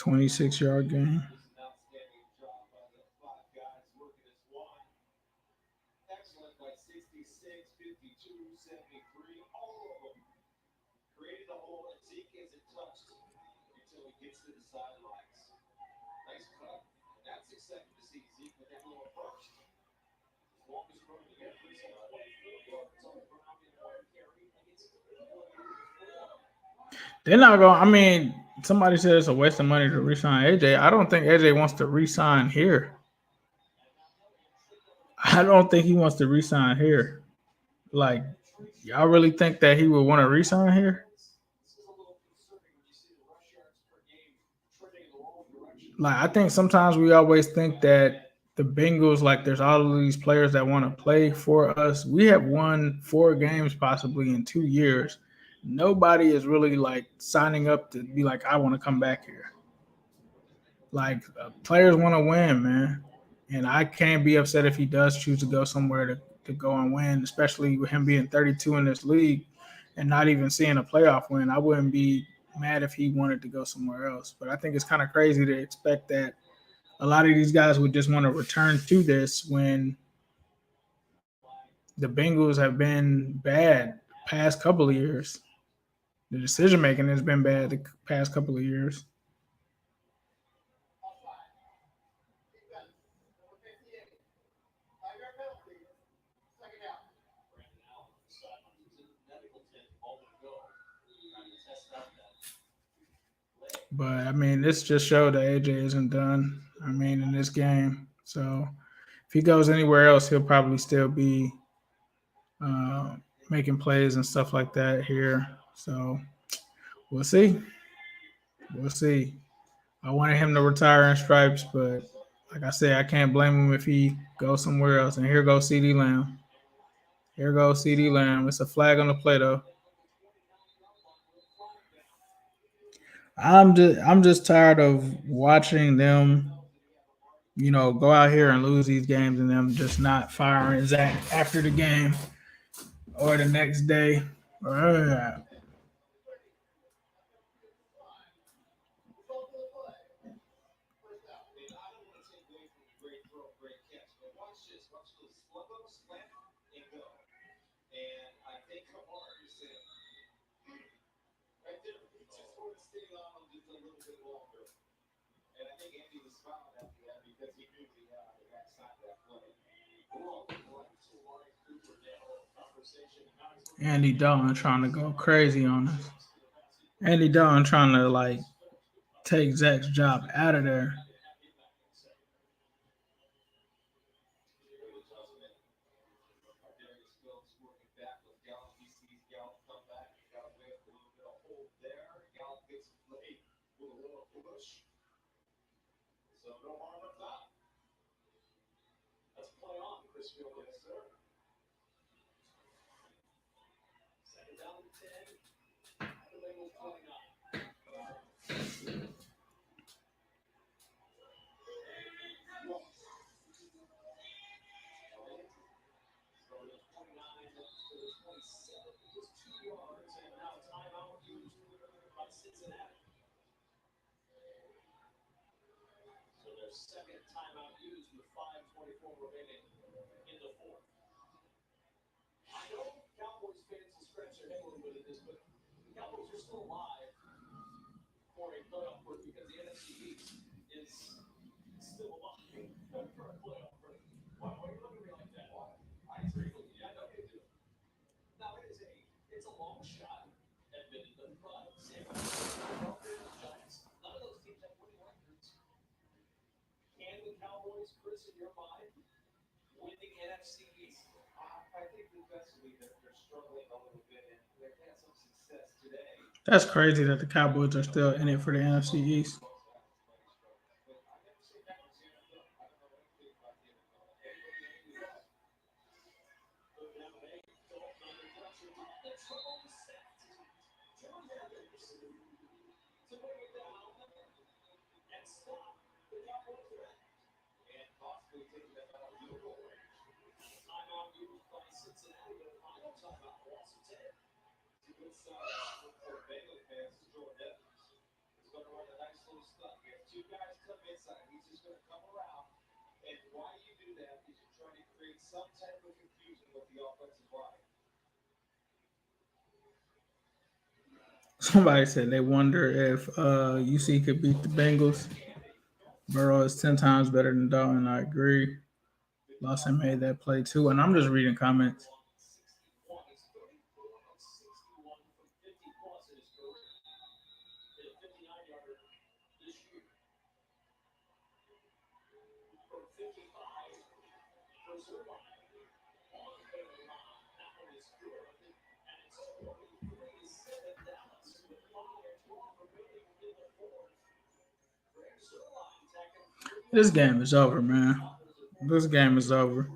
[SPEAKER 2] 26-yard game.
[SPEAKER 3] Excellent by 66, 52, 73, all of them created a hole, and Zeke isn't touched until he gets to the sidelines. Nice cut. That's exciting to see Zeke with that little burst. Longest run of the year.
[SPEAKER 2] They're not going. I mean, somebody said it's a waste of money to re-sign AJ. I don't think AJ wants to re-sign here. I don't think he wants to re-sign here. Like, y'all really think that he would want to re-sign here? Like, I think sometimes we always think that the Bengals, like, there's all of these players that want to play for us. We have won 4 games possibly in 2 years. Nobody is really like signing up to be like, I want to come back here. Like, players want to win, man. And I can't be upset if he does choose to go somewhere to go and win, especially with him being 32 in this league and not even seeing a playoff win. I wouldn't be mad if he wanted to go somewhere else. But I think it's kind of crazy to expect that a lot of these guys would just want to return to this when the Bengals have been bad the past couple of years. The decision making has been bad the past couple of years. But I mean, this just showed that AJ isn't done. I mean, in this game. So if he goes anywhere else, he'll probably still be making plays and stuff like that here. So we'll see. We'll see. I wanted him to retire in stripes, but like I said, I can't blame him if he goes somewhere else. And here goes CD Lamb. Here goes CD Lamb. It's a flag on the play, though. I'm just tired of watching them, go out here and lose these games and them just not firing Zach after the game or the next day.
[SPEAKER 3] let them slam and go. And I think Kamar is saying, right there, he just sort of stayed on him just a little bit longer. And I think Andy was smiling after that because he knew the backside of that play.
[SPEAKER 2] Andy Dalton trying to go crazy on us. Andy Dalton trying to like take Zach's job out of there.
[SPEAKER 3] So no harm up top. Let's play on, Chris Field, yes, sir. Second down to 10. The Bengals 29. So it's 29 to the 27. It was 2 yards, and now timeout used by Cincinnati. So their second timeout used with 5:24 remaining in the fourth. I know Cowboys fans will scratch their head a little bit at this, but the Cowboys are still alive for a playoff berth because the NFC East is still alive for a playoff berth. Why are you looking at me like that? I agree with you. I know you do. Now it's a long shot, admittedly, but San Francisco, Giants, none of those teams have winning records. Can the Cowboys, Chris, in your mind, win the NFC East? I think defensively they're struggling a little bit, and they've had some success today.
[SPEAKER 2] That's crazy that the Cowboys are still in it for the NFC East.
[SPEAKER 3] Bengals fans, Jordan Evans is going to run a nice little stuff. You have 2 guys come inside. He's just going to come around. And why you do that is you're trying to create some type of confusion with the offensive line.
[SPEAKER 2] Somebody said they wonder if UC could beat the Bengals. Burrow is 10 times better than Dalton. I agree. Lawson made that play too. And I'm just reading comments. This game is over, man. This game is over.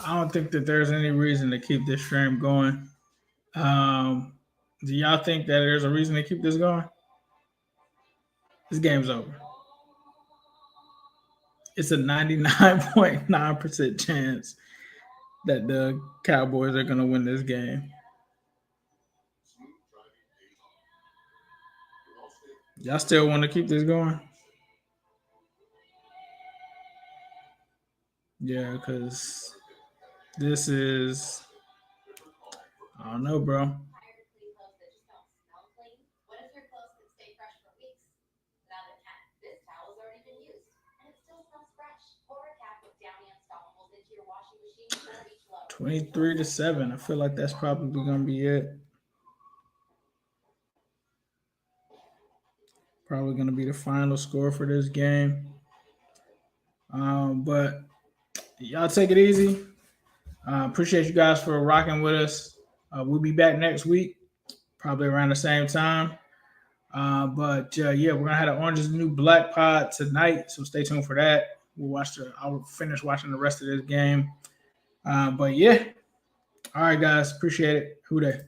[SPEAKER 2] I don't think that there's any reason to keep this stream going. Do y'all think that there's a reason to keep this going? This game's over. It's a 99.9% chance that the Cowboys are going to win this game. Y'all still want to keep this going? Yeah, because this is, I don't know, bro.
[SPEAKER 4] This towel's already been used, and it still smells fresh. Pour a cap of Downy Unstoppables into your washing machine for each load.
[SPEAKER 2] 23-7. I feel like that's probably going to be it. Probably going to be the final score for this game. But y'all take it easy. Appreciate you guys for rocking with us. We'll be back next week, probably around the same time. But we're going to have the Orange is the New Black pod tonight, so stay tuned for that. I'll finish watching the rest of this game. But yeah. All right, guys. Appreciate it. Who dey?